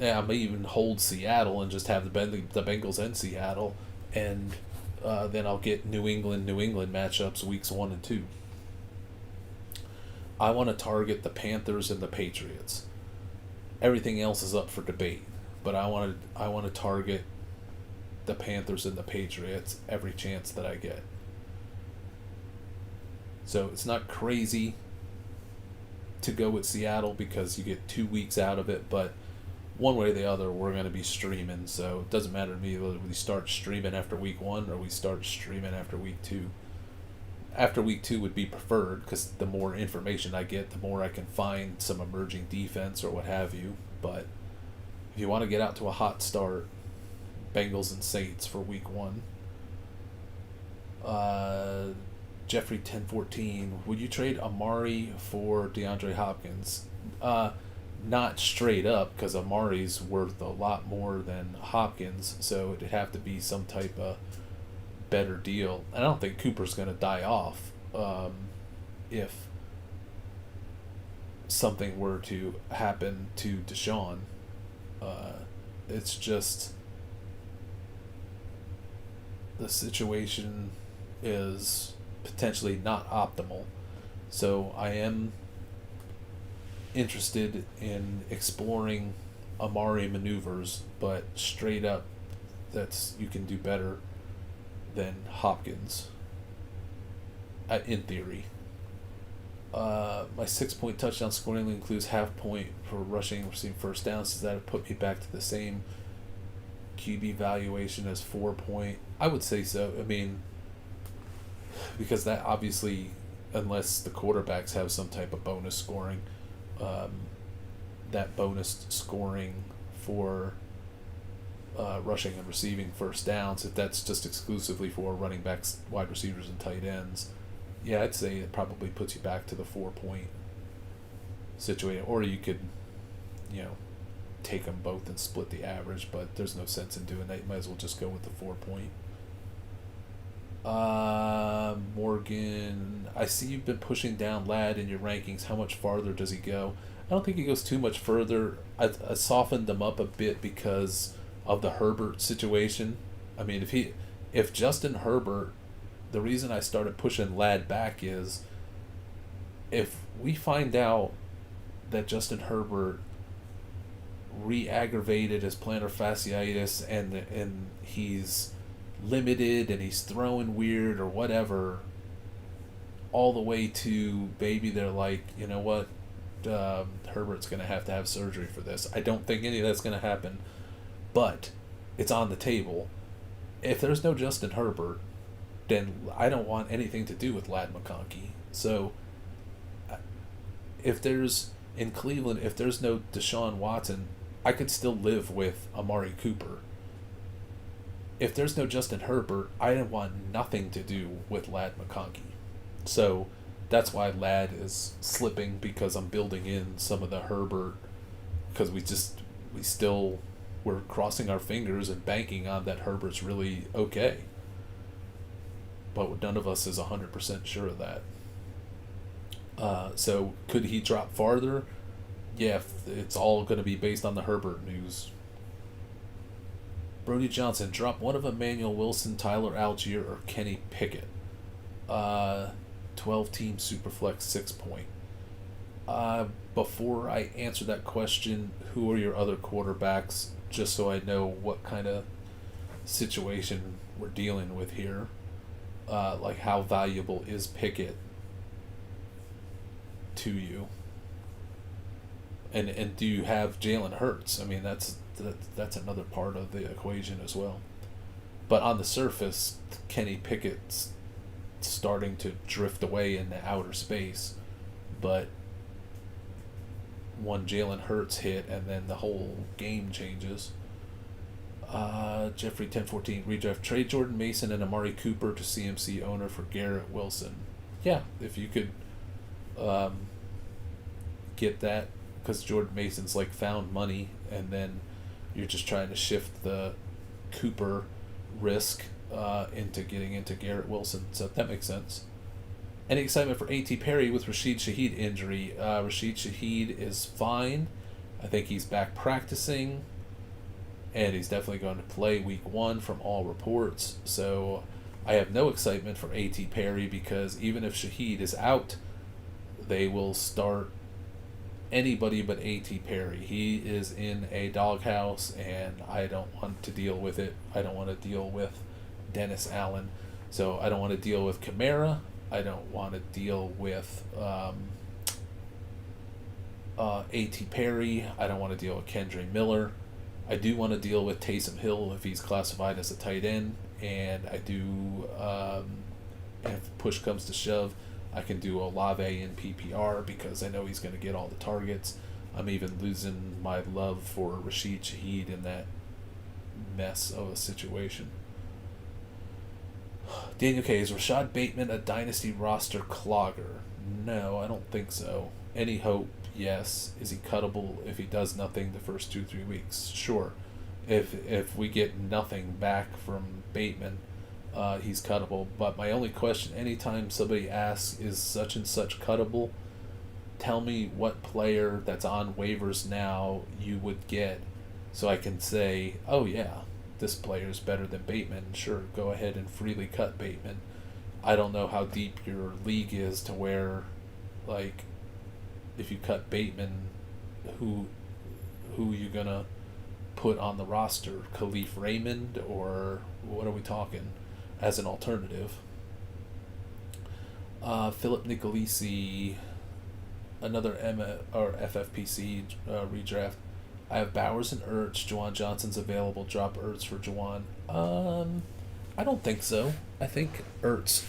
Yeah, I may even hold Seattle and just have the Bengals and Seattle, and then I'll get New England matchups weeks 1 and 2. I want to target the Panthers and the Patriots. Everything else is up for debate, but I want to target the Panthers and the Patriots every chance that I get. So it's not crazy to go with Seattle because you get 2 weeks out of it, but one way or the other, we're going to be streaming, so it doesn't matter to me whether we start streaming after week 1 or we start streaming after week 2. After week 2 would be preferred because the more information I get, the more I can find some emerging defense or what have you. But if you want to get out to a hot start, Bengals and Saints for week 1. Jeffrey 1014, would you trade Amari for DeAndre Hopkins? Not straight up, because Amari's worth a lot more than Hopkins, so it'd have to be some type of better deal. And I don't think Cooper's going to die off if something were to happen to Deshaun. It's just the situation is potentially not optimal. So I am interested in exploring Amari maneuvers, but straight up, you can do better than Hopkins, in theory. My 6-point touchdown scoring includes half point for rushing and receiving first downs. Does that put me back to the same QB valuation as 4-point? I would say so. I mean, because that obviously, unless the quarterbacks have some type of bonus scoring, that bonus scoring for rushing and receiving first downs, if that's just exclusively for running backs, wide receivers, and tight ends, yeah, I'd say it probably puts you back to the 4-point situation. Or you could, take them both and split the average, but there's no sense in doing that. You might as well just go with the 4-point. Morgan, I see you've been pushing down Ladd in your rankings. How much farther does he go? I don't think he goes too much further. I softened them up a bit because of the Herbert situation. I mean, if Justin Herbert, the reason I started pushing Ladd back is if we find out that Justin Herbert re-aggravated his plantar fasciitis and he's limited and he's throwing weird or whatever, all the way to maybe they're like, you know what, Herbert's going to have surgery for this. I don't think any of that's going to happen, but it's on the table. If there's no Justin Herbert, then I don't want anything to do with Ladd McConkey. So if there's in Cleveland, if there's no Deshaun Watson, I could still live with Amari Cooper. If there's no Justin Herbert, I want nothing to do with Ladd McConkey. So that's why Ladd is slipping, because I'm building in some of the Herbert, because we're crossing our fingers and banking on that Herbert's really okay. But none of us is 100% sure of that. So could he drop farther? Yeah, it's all going to be based on the Herbert news. Brody Johnson, drop one of Emmanuel Wilson, Tyler Algier, or Kenny Pickett. 12-team Superflex 6-point. Before I answer that question, who are your other quarterbacks, just so I know what kind of situation we're dealing with here. Like, how valuable is Pickett to you? And do you have Jalen Hurts? I mean, that's another part of the equation as well. But on the surface, Kenny Pickett's starting to drift away into outer space. But one Jalen Hurts hit, and then the whole game changes. Jeffrey 1014 redraft, trade Jordan Mason and Amari Cooper to CMC owner for Garrett Wilson. Yeah, if you could get that, because Jordan Mason's like found money, and then you're just trying to shift the Cooper risk into getting into Garrett Wilson. So that makes sense. Any excitement for A.T. Perry with Rashid Shaheed injury? Rashid Shaheed is fine. I think he's back practicing, and he's definitely going to play week 1 from all reports. So I have no excitement for A.T. Perry, because even if Shaheed is out, they will start anybody but A.T. Perry. He is in a doghouse, and I don't want to deal with it. I don't want to deal with Dennis Allen. So I don't want to deal with Kamara. I don't want to deal with A.T. Perry. I don't want to deal with Kendre Miller. I do want to deal with Taysom Hill if he's classified as a tight end. And I do, if push comes to shove, I can do Olave in PPR, because I know he's going to get all the targets. I'm even losing my love for Rashid Shaheed in that mess of a situation. Daniel K, is Rashad Bateman a dynasty roster clogger? No, I don't think so. Any hope? Yes. Is he cuttable if he does nothing the first 2-3 weeks? Sure. If we get nothing back from Bateman, he's cuttable. But my only question, anytime somebody asks, is such and such cuttable, tell me what player that's on waivers now you would get, so I can say, oh yeah, this player is better than Bateman. Sure, go ahead and freely cut Bateman. I don't know how deep your league is to where, like, if you cut Bateman, who you gonna put on the roster? Khalif Raymond, or what are we talking as an alternative? Philip Nicolisi, another FFPC redraft. I have Bowers and Ertz. Juwan Johnson's available. Drop Ertz for Juwan. I don't think so. I think Ertz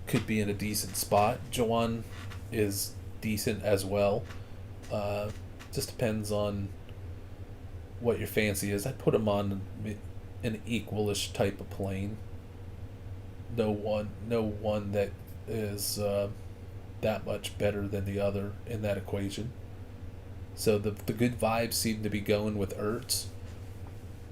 could be in a decent spot. Juwan is decent as well. Just depends on what your fancy is. I'd put him on an equalish type of plane. No one that is that much better than the other in that equation. So the good vibes seem to be going with Ertz.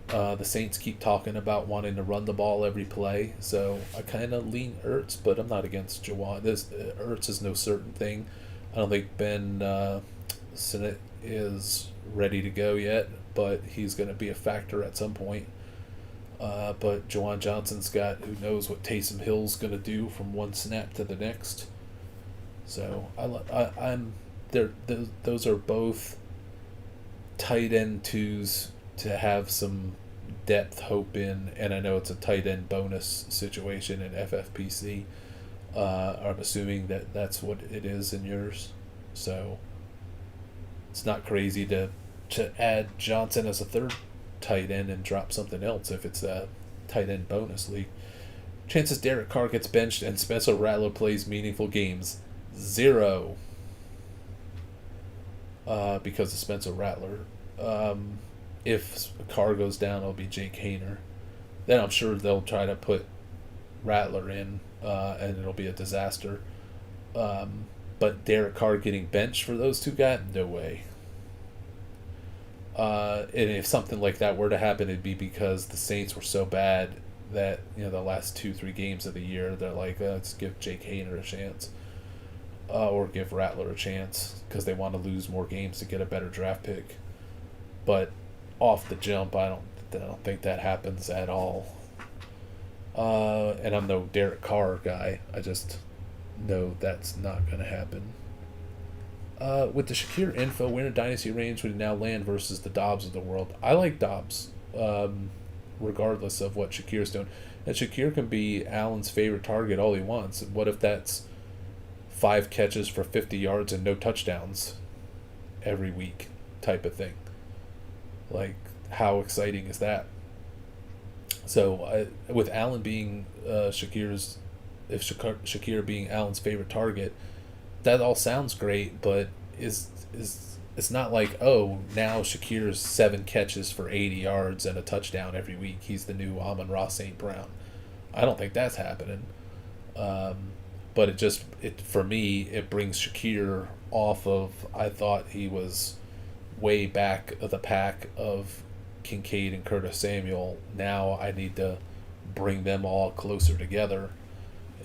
The Saints keep talking about wanting to run the ball every play, so I kind of lean Ertz, but I'm not against Jawan. This Ertz is no certain thing. I don't think Ben Sinnott is ready to go yet, but he's going to be a factor at some point. But Jawan Johnson's got who knows what Taysom Hill's going to do from one snap to the next. So I'm there. Those are both tight end twos to have some depth hope in, and I know it's a tight end bonus situation in FFPC. I'm assuming that that's what it is in yours, so it's not crazy to add Johnson as a third tight end and drop something else if it's a tight end bonus league. Chances Derek Carr gets benched and Spencer Rattler plays meaningful games, 0. Because of Spencer Rattler. If Carr goes down, it'll be Jake Hayner. Then I'm sure they'll try to put Rattler in, and it'll be a disaster. But Derek Carr getting benched for those two guys, no way. And if something like that were to happen, it'd be because the Saints were so bad that the last 2-3 games of the year they're like, let's give Jake Hayner a chance, or give Rattler a chance because they want to lose more games to get a better draft pick. But off the jump, I don't think that happens at all. And I'm no Derek Carr guy. I just know that's not going to happen. With the Shakir info, where in a dynasty range would he now land versus the Dobbs of the world? I like Dobbs, regardless of what Shakir's doing. And Shakir can be Allen's favorite target all he wants. What if that's 5 catches for 50 yards and no touchdowns every week type of thing? Like, how exciting is that? So, with Allen being Shakir being Allen's favorite target, that all sounds great, but it's not like, oh, now Shakir's 7 catches for 80 yards and a touchdown every week. He's the new Amon-Ra St. Brown. I don't think that's happening. But for me, it brings Shakir off of, I thought he was way back of the pack of Kincaid and Curtis Samuel. Now I need to bring them all closer together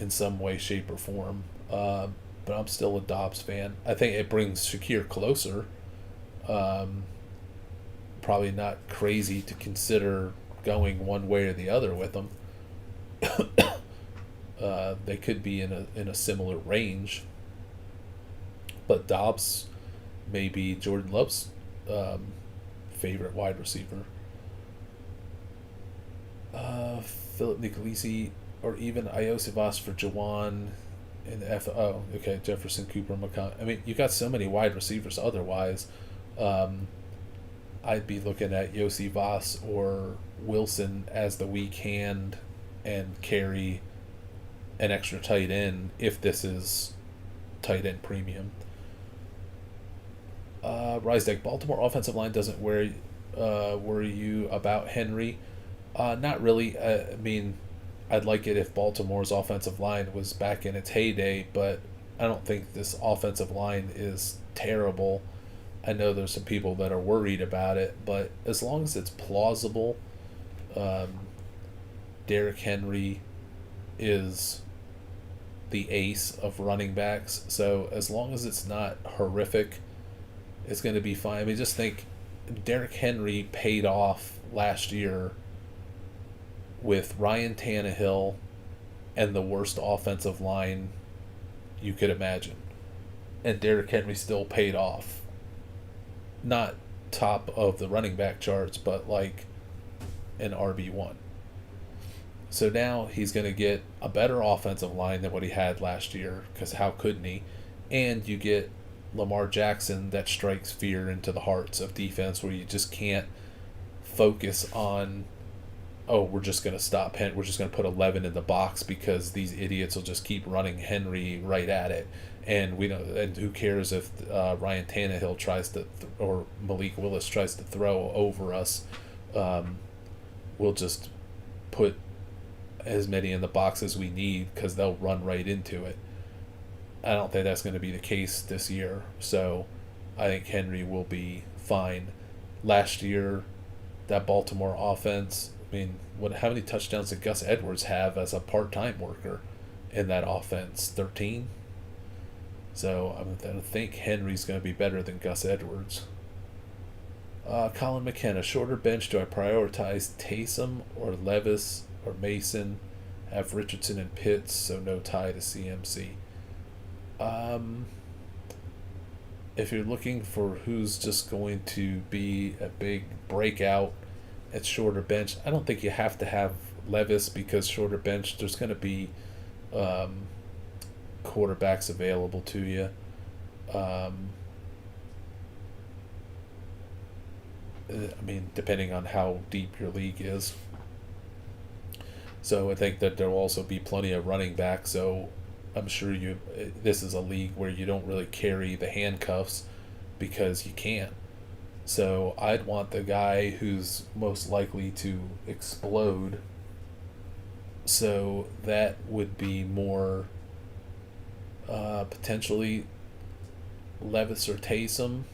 in some way, shape, or form. But I'm still a Dobbs fan. I think it brings Shakir closer. Probably not crazy to consider going one way or the other with them. They could be in a similar range. But Dobbs may be Jordan Love's favorite wide receiver. Philip Nicholisi or even Iosivas for Jawan in the okay, Jefferson, Cooper, McCown. I mean, you got so many wide receivers otherwise. I'd be looking at Yossi Voss or Wilson as the weak hand and carry an extra tight end if this is tight end premium. Rise Deck, Baltimore offensive line doesn't worry you about Henry. Not really. I mean, I'd like it if Baltimore's offensive line was back in its heyday, but I don't think this offensive line is terrible. I know there's some people that are worried about it, but as long as it's plausible, Derrick Henry is the ace of running backs. So as long as it's not horrific, it's going to be fine. I mean, just think Derrick Henry paid off last year with Ryan Tannehill and the worst offensive line you could imagine. And Derrick Henry still paid off. Not top of the running back charts, but like an RB1. So now he's going to get a better offensive line than what he had last year, because how couldn't he? And you get Lamar Jackson that strikes fear into the hearts of defense, where you just can't focus on oh, we're just going to stop we're just going to put 11 in the box because these idiots will just keep running Henry right at it. And we don't. And who cares if Ryan Tannehill tries to or Malik Willis tries to throw over us? Um, we'll just put as many in the box as we need because they'll run right into it. I don't think that's going to be the case this year. So I think Henry will be fine. Last year, that Baltimore offense, I mean, how many touchdowns did Gus Edwards have as a part-time worker in that offense? 13? So I think Henry's going to be better than Gus Edwards. Colin McKenna, shorter bench. Do I prioritize Taysom or Levis or Mason? Have Richardson and Pitts, so no tie to CMC. If you're looking for who's just going to be a big breakout at shorter bench, I don't think you have to have Levis because shorter bench, there's going to be quarterbacks available to you. I mean, depending on how deep your league is. So I think that there will also be plenty of running backs. So I'm sure this is a league where you don't really carry the handcuffs because you can't. So I'd want the guy who's most likely to explode. So that would be more potentially Levis or Taysom.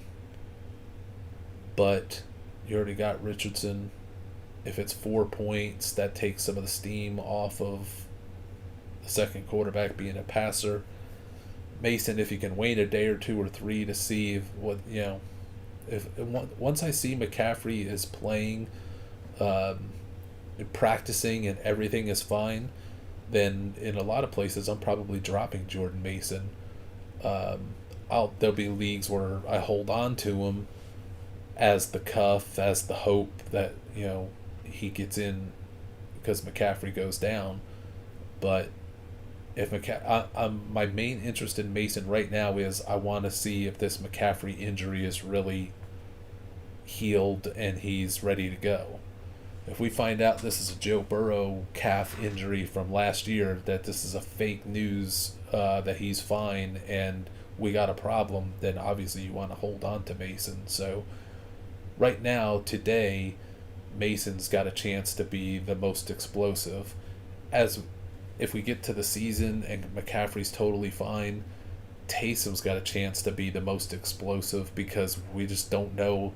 But you already got Richardson. If it's 4 points, that takes some of the steam off of the second quarterback being a passer. Mason, if you can wait a day or two or three to see if once I see McCaffrey is playing, practicing, and everything is fine, then in a lot of places I'm probably dropping Jordan Mason. There'll be leagues where I hold on to him as the cuff, as the hope that he gets in because McCaffrey goes down. But if my main interest in Mason right now is I want to see if this McCaffrey injury is really healed and he's ready to go. If we find out this is a Joe Burrow calf injury from last year, that this is a fake news that he's fine and we got a problem, then obviously you want to hold on to Mason. So right now, today, Mason's got a chance to be the most explosive. As if we get to the season and McCaffrey's totally fine, Taysom's got a chance to be the most explosive because we just don't know.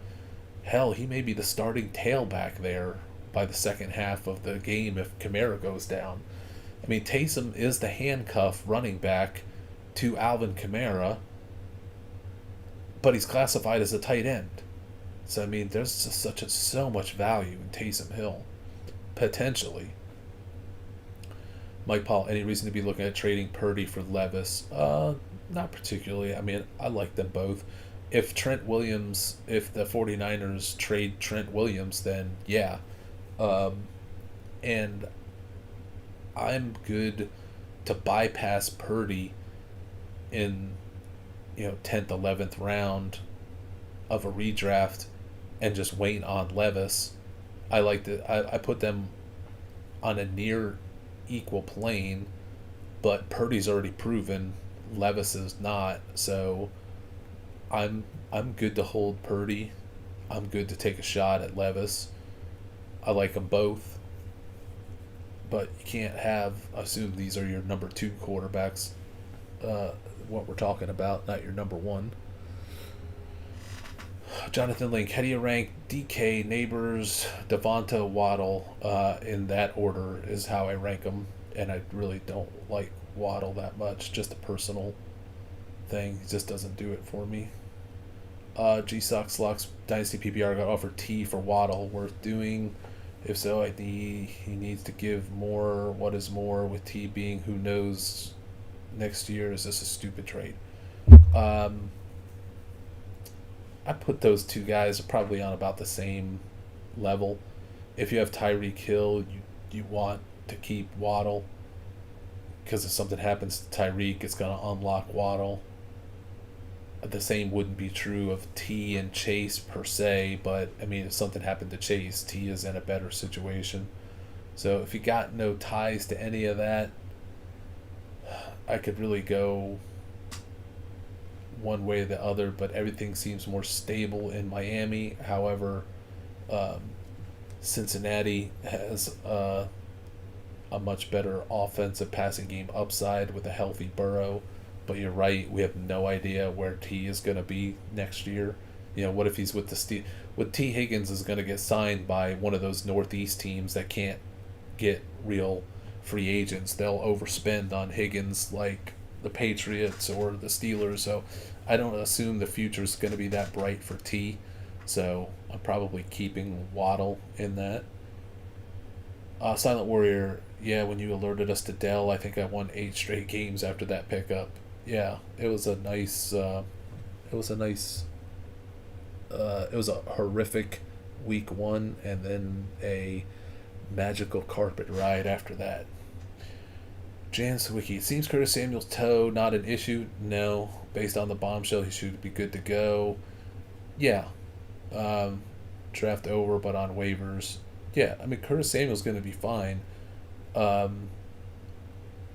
Hell, he may be the starting tailback there by the second half of the game if Kamara goes down. I mean, Taysom is the handcuff running back to Alvin Kamara, but he's classified as a tight end. So, I mean, there's just so much value in Taysom Hill, potentially. Mike Paul, any reason to be looking at trading Purdy for Levis? Not particularly. I mean, I like them both. If the 49ers trade Trent Williams, then yeah. And I'm good to bypass Purdy in 10th, 11th round of a redraft and just wait on Levis. I put them on a near equal plane, but Purdy's already proven Levis is not. So I'm good to hold Purdy. I'm good to take a shot at Levis. I like them both. But you can't assume these are your number 2 quarterbacks. What we're talking about, not your number 1. Jonathan Link, how do you rank DK, Neighbors, Devonta, Waddle? In that order is how I rank them, and I really don't like Waddle that much. Just a personal thing. He just doesn't do it for me. G-Sox Locks Dynasty PPR got offered T for Waddle. Worth doing? If so, he needs to give more. What is more? With T being who knows next year. Is this a stupid trade? I put those two guys probably on about the same level. If you have Tyreek Hill, you want to keep Waddle because if something happens to Tyreek, it's going to unlock Waddle. The same wouldn't be true of T and Chase per se, but I mean, if something happened to Chase, T is in a better situation. So if you got no ties to any of that, I could really go one way or the other, but everything seems more stable in Miami. However, um, Cincinnati has a much better offensive passing game upside with a healthy Burrow. But you're right, we have no idea where T is going to be next year. What if he's with the With T Higgins is going to get signed by one of those Northeast teams that can't get real free agents. They'll overspend on Higgins like the Patriots or the Steelers. So I don't assume the future is going to be that bright for T. So I'm probably keeping Waddle in that. Silent Warrior, yeah, when you alerted us to Dell, I think I won 8 straight games after that pickup. Yeah, it was a nice, it was a nice, it was a horrific week one, and then a magical carpet ride after that. Jan Sawicki, it seems Curtis Samuel's toe not an issue. No, based on the bombshell, he should be good to go. Yeah, um, draft over, but on waivers. Yeah, I mean Curtis Samuel's going to be fine. Um,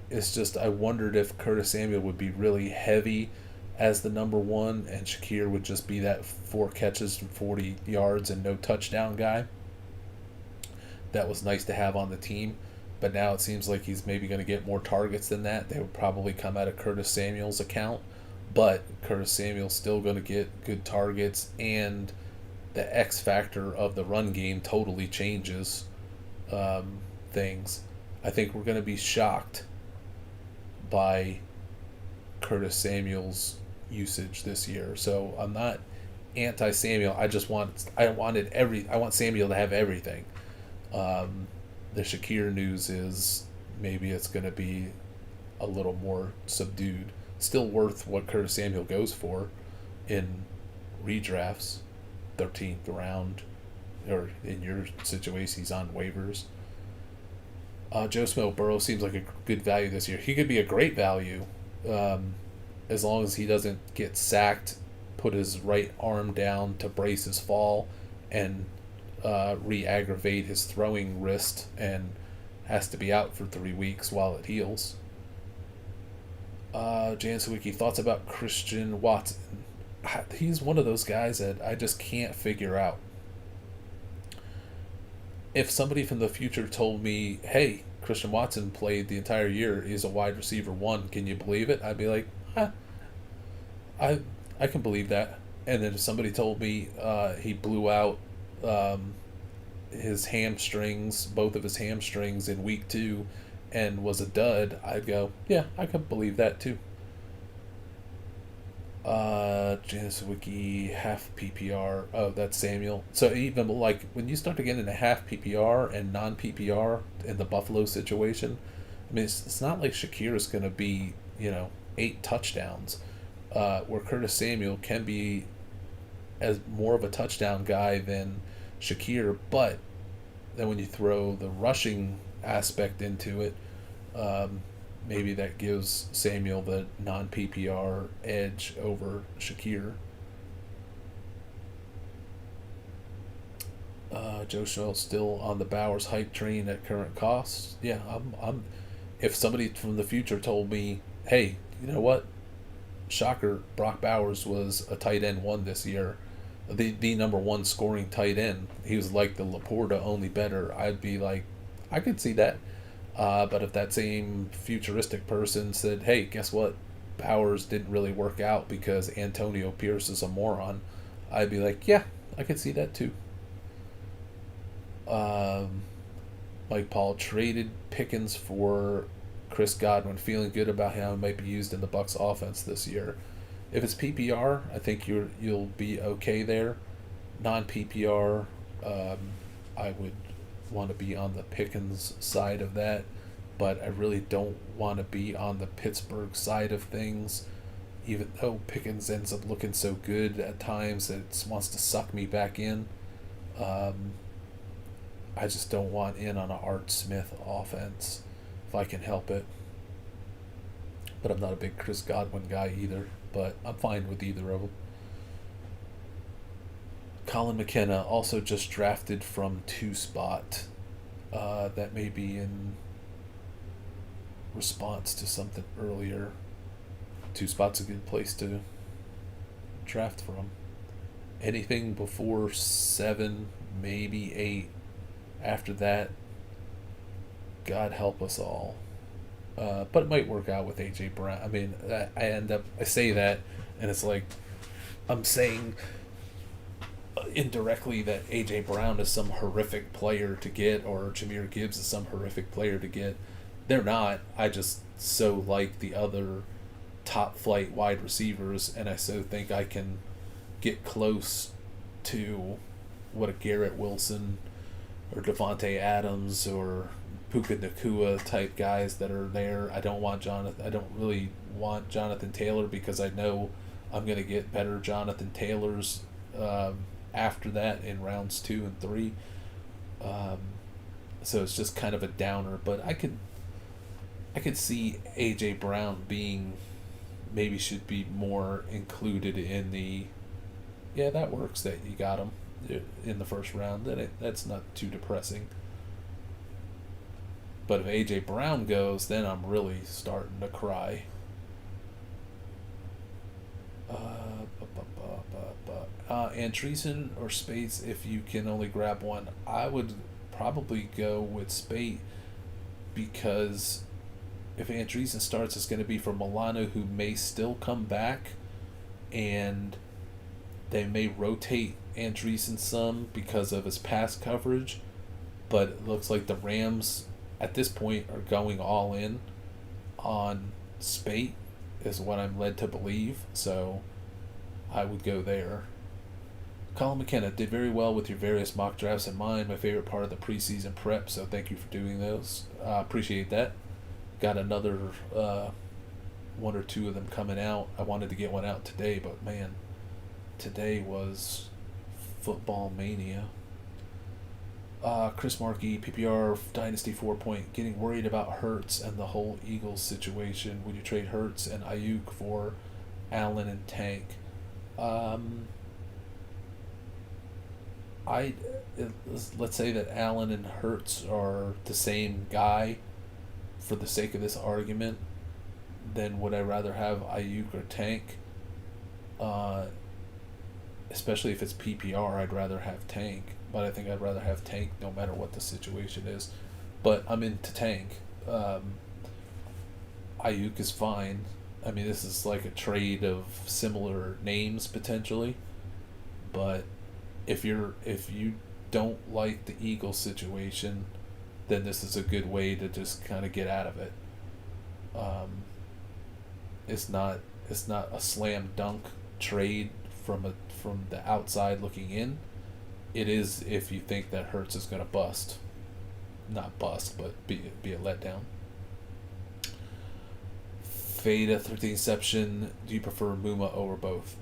it's just I wondered if Curtis Samuel would be really heavy as the number one, and Shakir would just be that 4 catches and 40 yards and no touchdown guy. That was nice to have on the team, but now it seems like he's maybe going to get more targets than that. They would probably come out of Curtis Samuel's account, but Curtis Samuel's still going to get good targets, and the X factor of the run game totally changes things. I think we're going to be shocked by Curtis Samuel's usage this year. So I'm not anti Samuel. I want Samuel to have everything. The Shakir news is maybe it's going to be a little more subdued. Still worth what Curtis Samuel goes for in redrafts, 13th round, or in your situation, he's on waivers. Joe Smith Burrow seems like a good value this year. He could be a great value as long as he doesn't get sacked, put his right arm down to brace his fall, and re-aggravate his throwing wrist and has to be out for 3 weeks while it heals. Jan Sawicki, thoughts about Christian Watson? He's one of those guys that I just can't figure out. If somebody from the future told me, hey, Christian Watson played the entire year, he's a wide receiver one, can you believe it? I'd be like, I I can believe that. And then if somebody told me he blew out his hamstrings, both of his hamstrings in week two, and was a dud, I'd go, yeah, I can believe that too. Janice Wiki, half PPR. Oh, that's Samuel. So even like when you start to get into half PPR and non PPR in the Buffalo situation, I mean, it's not like Shakir is going to be, 8 touchdowns, where Curtis Samuel can be as more of a touchdown guy than Shakir, but then when you throw the rushing aspect into it, maybe that gives Samuel the non PPR edge over Shakir. Joe Schell still on the Bowers hype train at current costs. Yeah, I'm. If somebody from the future told me, hey, you know what? Shocker, Brock Bowers was a tight end one this year, the number one scoring tight end. He was like the Laporta, only better. I'd be like, I could see that. But if that same futuristic person said, hey, guess what? Bowers didn't really work out because Antonio Pierce is a moron, I'd be like, yeah, I could see that too. Mike Paul traded Pickens for Chris Godwin, feeling good about how he might be used in the Bucs offense this year. If it's PPR, I think you'll be okay there. Non PPR, I would want to be on the Pickens side of that, but I really don't want to be on the Pittsburgh side of things, even though Pickens ends up looking so good at times that it wants to suck me back in. I just don't want in on a Art Smith offense if I can help it. But I'm not a big Chris Godwin guy either, but I'm fine with either of them. Colin McKenna also just drafted from 2 spot. That may be in response to something earlier. 2 spots a good place to draft from. Anything before 7, maybe 8. After that, God help us all. But it might work out with AJ Brown. I mean, I say that, and it's like I'm saying indirectly that AJ Brown is some horrific player to get, or Jahmyr Gibbs is some horrific player to get. They're not. I just so like the other top flight wide receivers, and I so think I can get close to what a Garrett Wilson or Devontae Adams or Puka Nakua type guys that are there. I don't really want Jonathan Taylor, because I know I'm going to get better Jonathan Taylors after that in rounds 2 and 3. So it's just kind of a downer. But I could see AJ Brown maybe should be more included in the, yeah, that works that you got him in the first round. That's not too depressing. But if AJ Brown goes, then I'm really starting to cry. Andreessen or Spates, if you can only grab one, I would probably go with Spate, because if Andreessen starts, it's going to be for Milano, who may still come back, and they may rotate Andreessen some because of his pass coverage, but it looks like the Rams at this point are going all in on Spate, is what I'm led to believe, so I would go there. Colin McKenna did very well with your various mock drafts in mind. My favorite part of the preseason prep, so thank you for doing those. Appreciate that. Got another 1 or 2 of them coming out. I wanted to get one out today, but man, today was football mania. Chris Markey, PPR Dynasty 4-point, getting worried about Hurts and the whole Eagles situation. Would you trade Hurts and Ayuk for Allen and Tank? Let's say that Allen and Hurts are the same guy for the sake of this argument. Then would I rather have Ayuk or Tank? Especially if it's PPR, I'd rather have Tank. But I think I'd rather have Tank no matter what the situation is. But I'm into Tank. Ayuk is fine. I mean, this is like a trade of similar names potentially. But if you don't like the Eagles situation, then this is a good way to just kind of get out of it. It's not a slam dunk trade from the outside looking in. It is if you think that Hurts is going to bust. Not bust, but be a letdown. Fada 13ception, do you prefer Muma over both?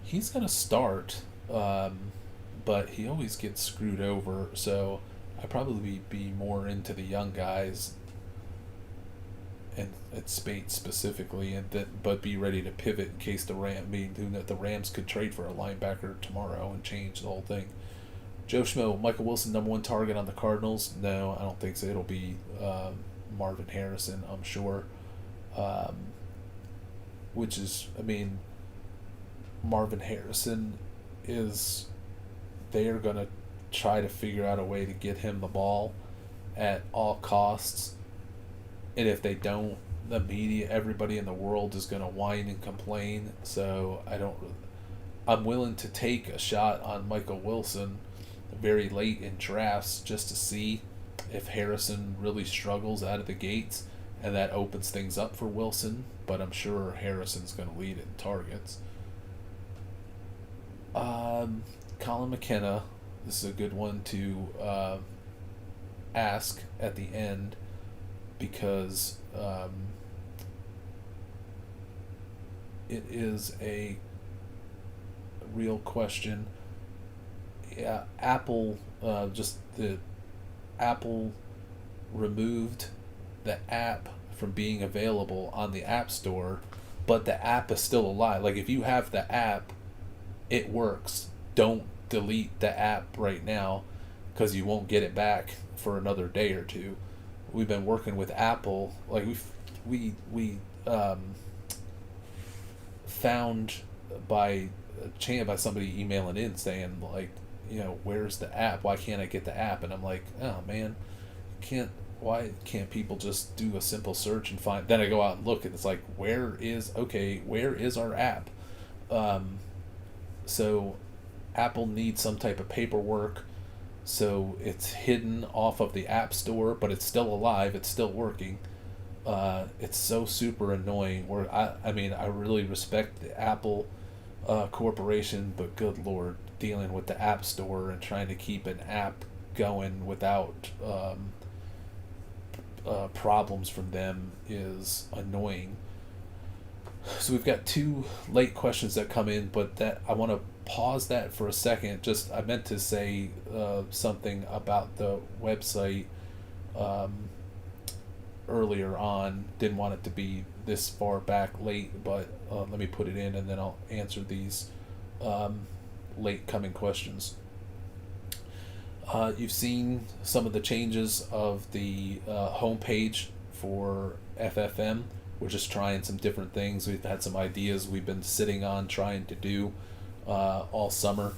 He's going to start, but he always gets screwed over, so I'd probably be more into the young guys and at Spate specifically, but be ready to pivot in case the Rams could trade for a linebacker tomorrow and change the whole thing. Joe Schmo, Michael Wilson #1 target on the Cardinals? No, I don't think so. It'll be Marvin Harrison, I'm sure. Which is, I mean, Marvin Harrison is, they are going to try to figure out a way to get him the ball at all costs. And if they don't, the media, everybody in the world is going to whine and complain. So I'm willing to take a shot on Michael Wilson very late in drafts just to see if Harrison really struggles out of the gates, and that opens things up for Wilson. But I'm sure Harrison's going to lead in targets. Colin McKenna, this is a good one to ask at the end, because it is a real question. Yeah, Apple removed the app from being available on the App Store, but the app is still alive. Like, if you have the app, it works. Don't delete the app right now. because you won't get it back for another day or two. We've been working with Apple, like we found by by somebody emailing in saying, like, where's the app? Why can't I get the app? And I'm like, oh man, can't why can't people just do a simple search and find? Then I go out and look, and it's like, where is our app? So Apple needs some type of paperwork, so it's hidden off of the App Store, but it's still alive, it's still working. It's so super annoying. Where I mean, I really respect the Apple corporation, but good lord, dealing with the App Store and trying to keep an app going without problems from them is annoying. So we've got two late questions that come in, but that I want to pause that for a second. Just I meant to say something about the website earlier on. Didn't want it to be this far back late, but let me put it in, and then I'll answer these late coming questions. You've seen some of the changes of the homepage for FFM. We're just trying some different things. We've had some ideas we've been sitting on trying to do all summer.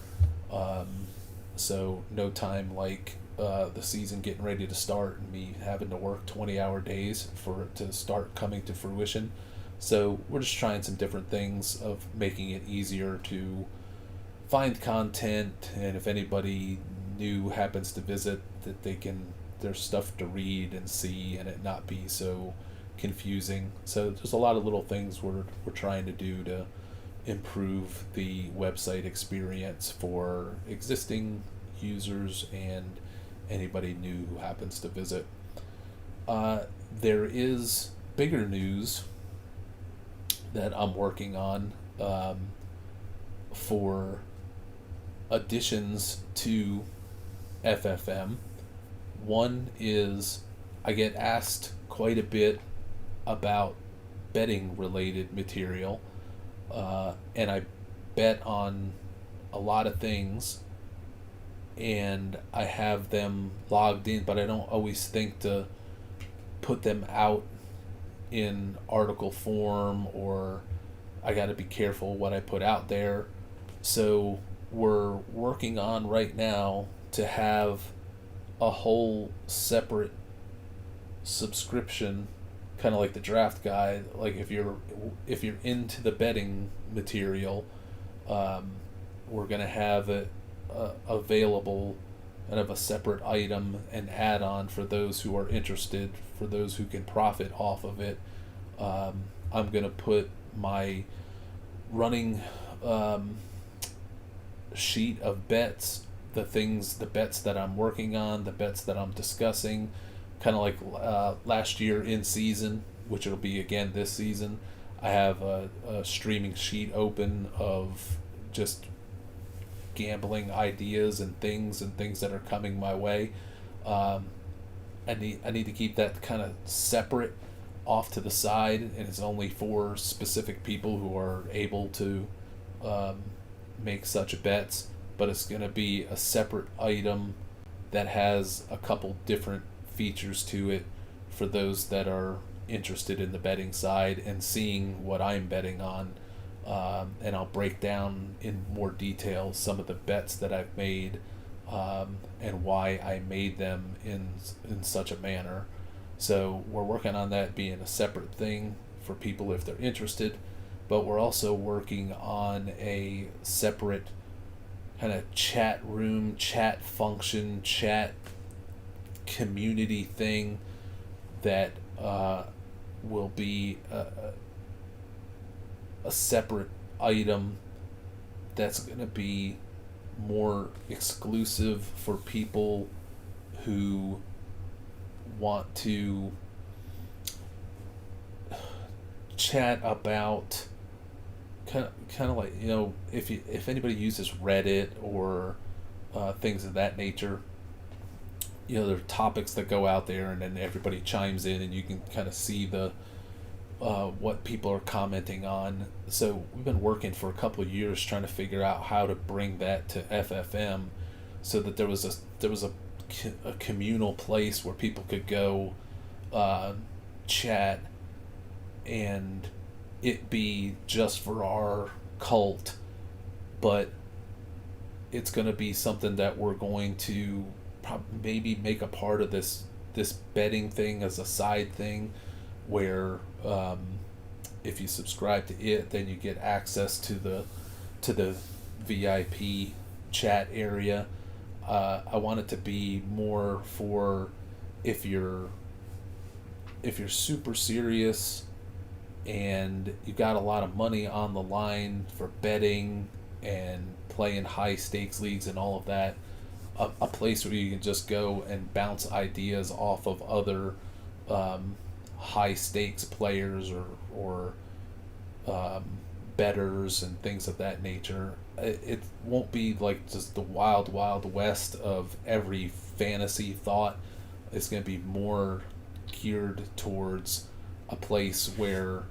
So no time like the season getting ready to start and me having to work 20-hour days for it to start coming to fruition. So we're just trying some different things of making it easier to find content, and if anybody new happens to visit, that there's stuff to read and see and it not be so confusing. So there's a lot of little things we're trying to do to improve the website experience for existing users and anybody new who happens to visit. There is bigger news that I'm working on for additions to FFM. One is I get asked quite a bit about betting related material, and I bet on a lot of things, and I have them logged in, but I don't always think to put them out in article form, or I got to be careful what I put out there. So we're working on right now to have a whole separate subscription, kind of like the draft guide. Like if you're into the betting material, we're gonna have it available and have a separate item and add-on for those who are interested, for those who can profit off of it. I'm gonna put my running sheet of bets, the bets that I'm working on, the bets that I'm discussing, kind of like last year in season, which it'll be again this season. I have a streaming sheet open of just gambling ideas and things that are coming my way. I need to keep that kind of separate off to the side, and it's only for specific people who are able to make such bets, but it's going to be a separate item that has a couple different features to it for those that are interested in the betting side and seeing what I'm betting on. And I'll break down in more detail some of the bets that I've made and why I made them in such a manner. So we're working on that being a separate thing for people if they're interested, but we're also working on a separate kind of chat room, chat function, chat community thing that will be a separate item that's going to be more exclusive for people who want to chat about kind of like, if anybody uses Reddit or things of that nature, there are topics that go out there and then everybody chimes in and you can kind of see the what people are commenting on. So we've been working for a couple of years trying to figure out how to bring that to FFM, so that there was a a communal place where people could go uh, chat and it be just for our cult, but it's going to be something that we're going to maybe make a part of this betting thing as a side thing, where if you subscribe to it, then you get access to the VIP chat area. I want it to be more for if you're super serious and you got a lot of money on the line for betting and playing high stakes leagues and all of that, a place where you can just go and bounce ideas off of other high stakes players or betters and things of that nature. It won't be like just the wild west of every fantasy thought. It's going to be more geared towards a place where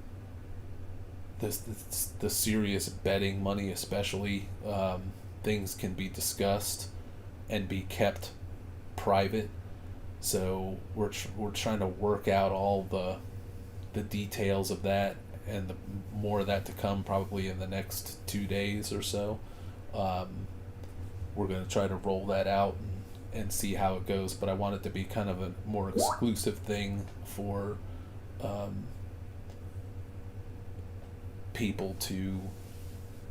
the serious betting money, especially, things can be discussed and be kept private. So we're trying to work out all the details of that, and more of that to come probably in the next 2 days or so. We're going to try to roll that out and see how it goes, but I want it to be kind of a more exclusive thing for people to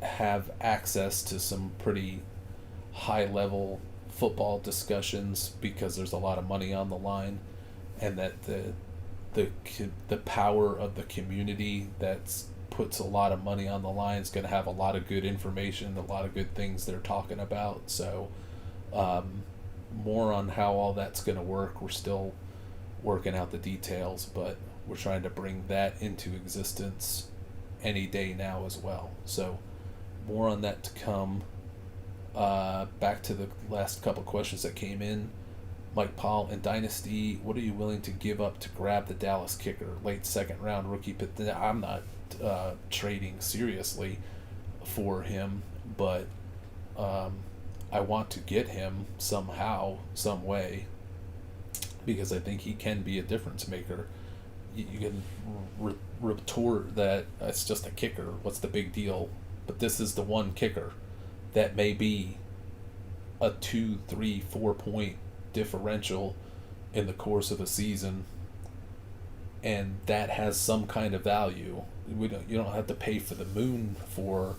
have access to some pretty high level football discussions, because there's a lot of money on the line, and that the power of the community that's puts a lot of money on the line is going to have a lot of good information, a lot of good things they're talking about. So more on how all that's going to work. We're still working out the details, but we're trying to bring that into existence any day now as well. So more on that to come. Back to the last couple questions that came in. Mike Paul, in Dynasty, what are you willing to give up to grab the Dallas kicker? Late second round rookie pick. I'm not trading seriously for him, but I want to get him somehow, some way, because I think he can be a difference maker. You can retort that it's just a kicker. What's the big deal? But this is the one kicker that may be a 2, 3, 4 point differential in the course of a season, and that has some kind of value. You don't have to pay for the moon for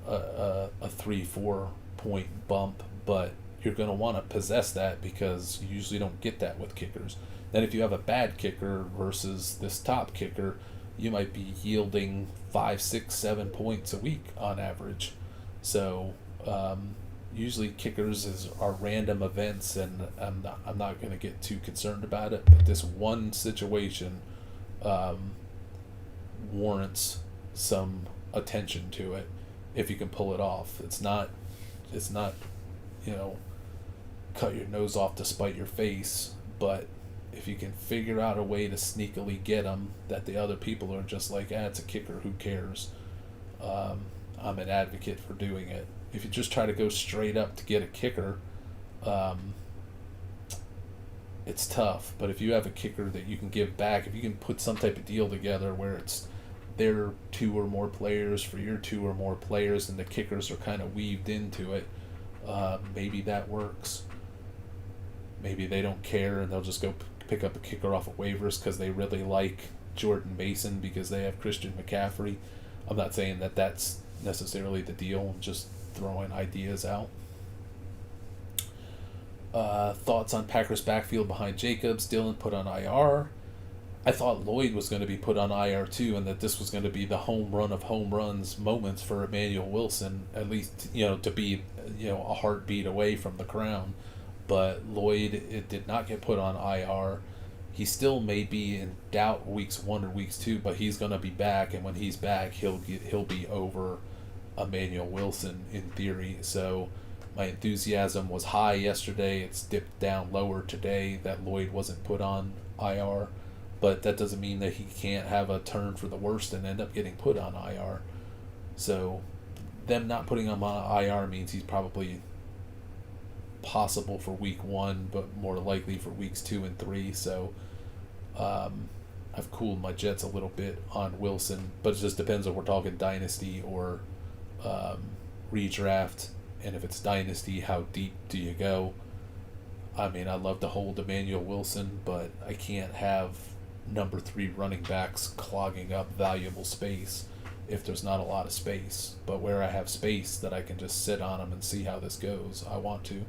a 3-4 point bump, but you're going to want to possess that, because you usually don't get that with kickers. Then if you have a bad kicker versus this top kicker, you might be yielding 5, 6, 7 points a week on average. So usually kickers are random events, and I'm not going to get too concerned about it. But this one situation warrants some attention to it if you can pull it off. It's not cut your nose off to spite your face, but if you can figure out a way to sneakily get them, that the other people are just like, it's a kicker, who cares? I'm an advocate for doing it. If you just try to go straight up to get a kicker, it's tough. But if you have a kicker that you can give back, if you can put some type of deal together where it's their 2 or more players for your 2 or more players, and the kickers are kind of weaved into it, maybe that works. Maybe they don't care and they'll just go pick up a kicker off of waivers because they really like Jordan Mason because they have Christian McCaffrey. I'm not saying that that's necessarily the deal. I'm just throwing ideas out. Thoughts on Packers backfield behind Jacobs? Dylan put on IR. I thought Lloyd was going to be put on IR too, and that this was going to be the home run of home runs moments for Emmanuel Wilson, at least to be a heartbeat away from the crown. But Lloyd, it did not get put on IR. He still may be in doubt weeks 1 or weeks 2, but he's going to be back, and when he's back, he'll be over Emmanuel Wilson in theory. So my enthusiasm was high yesterday. It's dipped down lower today that Lloyd wasn't put on IR, but that doesn't mean that he can't have a turn for the worst and end up getting put on IR. So them not putting him on IR means he's probably possible for week 1, but more likely for weeks 2 and 3. So I've cooled my jets a little bit on Wilson, but it just depends if we're talking dynasty or redraft. And if it's dynasty, how deep do you go? I mean, I love to hold Emmanuel Wilson, but I can't have number 3 running backs clogging up valuable space if there's not a lot of space. But where I have space that I can just sit on them and see how this goes, I want to.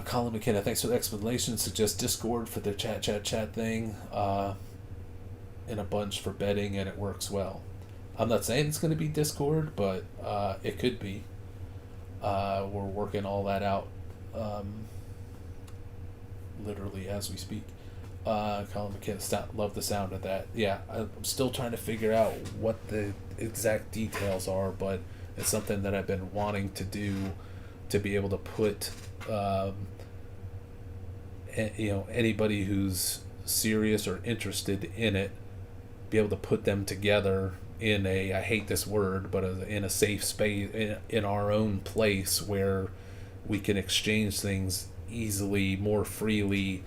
Colin McKenna, thanks for the explanation. Suggest Discord for the chat thing in a bunch for betting, and it works well. I'm not saying it's going to be Discord, but it could be. We're working all that out literally as we speak. Colin McKenna, love the sound of that. Yeah, I'm still trying to figure out what the exact details are, but it's something that I've been wanting to do, to be able to put anybody who's serious or interested in it, be able to put them together in a, I hate this word, but in a safe space, in our own place where we can exchange things easily, more freely.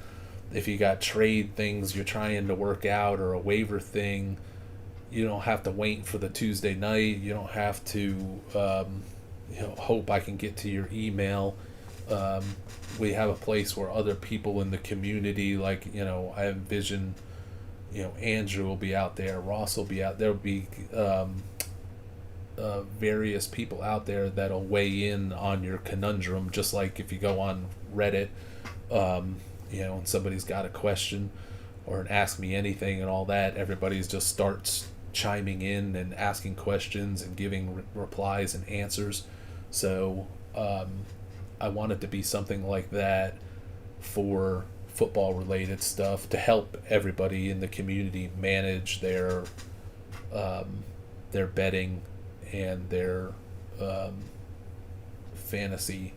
If you got trade things you're trying to work out, or a waiver thing, you don't have to wait for the Tuesday night. You don't have to hope I can get to your email. We have a place where other people in the community, like, I envision, Andrew will be out there, Ross will be out there, will be various people out there that'll weigh in on your conundrum, just like if you go on Reddit, and somebody's got a question or an ask me anything and all that, everybody's just starts chiming in and asking questions and giving replies and answers. So I want it to be something like that for football related stuff, to help everybody in the community manage their betting and their fantasy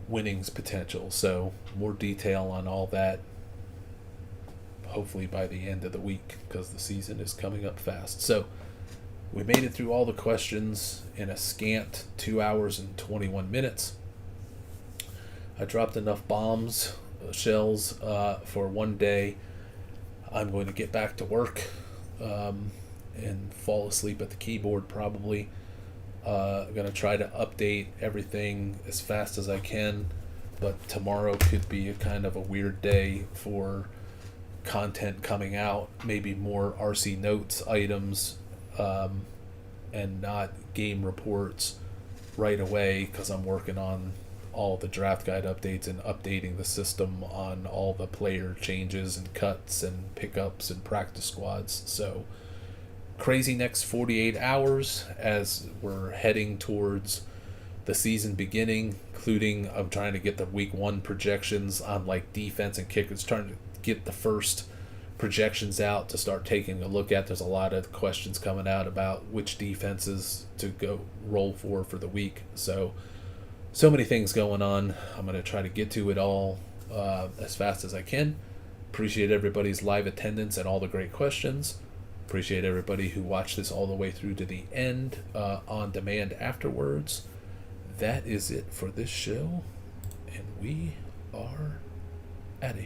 winnings potential. So more detail on all that hopefully by the end of the week, because the season is coming up fast. So we made it through all the questions in a scant 2 hours and 21 minutes. I dropped enough shells for one day. I'm going to get back to work and fall asleep at the keyboard probably. I'm going to try to update everything as fast as I can, but tomorrow could be a kind of a weird day for content coming out, maybe more RC notes items and not game reports right away, because I'm working on all the draft guide updates and updating the system on all the player changes and cuts and pickups and practice squads. So crazy next 48 hours as we're heading towards the season beginning, including I'm trying to get the week 1 projections on like defense and kickers, trying to get the first projections out to start taking a look at. There's a lot of questions coming out about which defenses to go roll for the week. So many things going on. I'm going to try to get to it all as fast as I can. Appreciate everybody's live attendance and all the great questions. Appreciate everybody who watched this all the way through to the end on demand afterwards. That is it for this show, and we are out of here.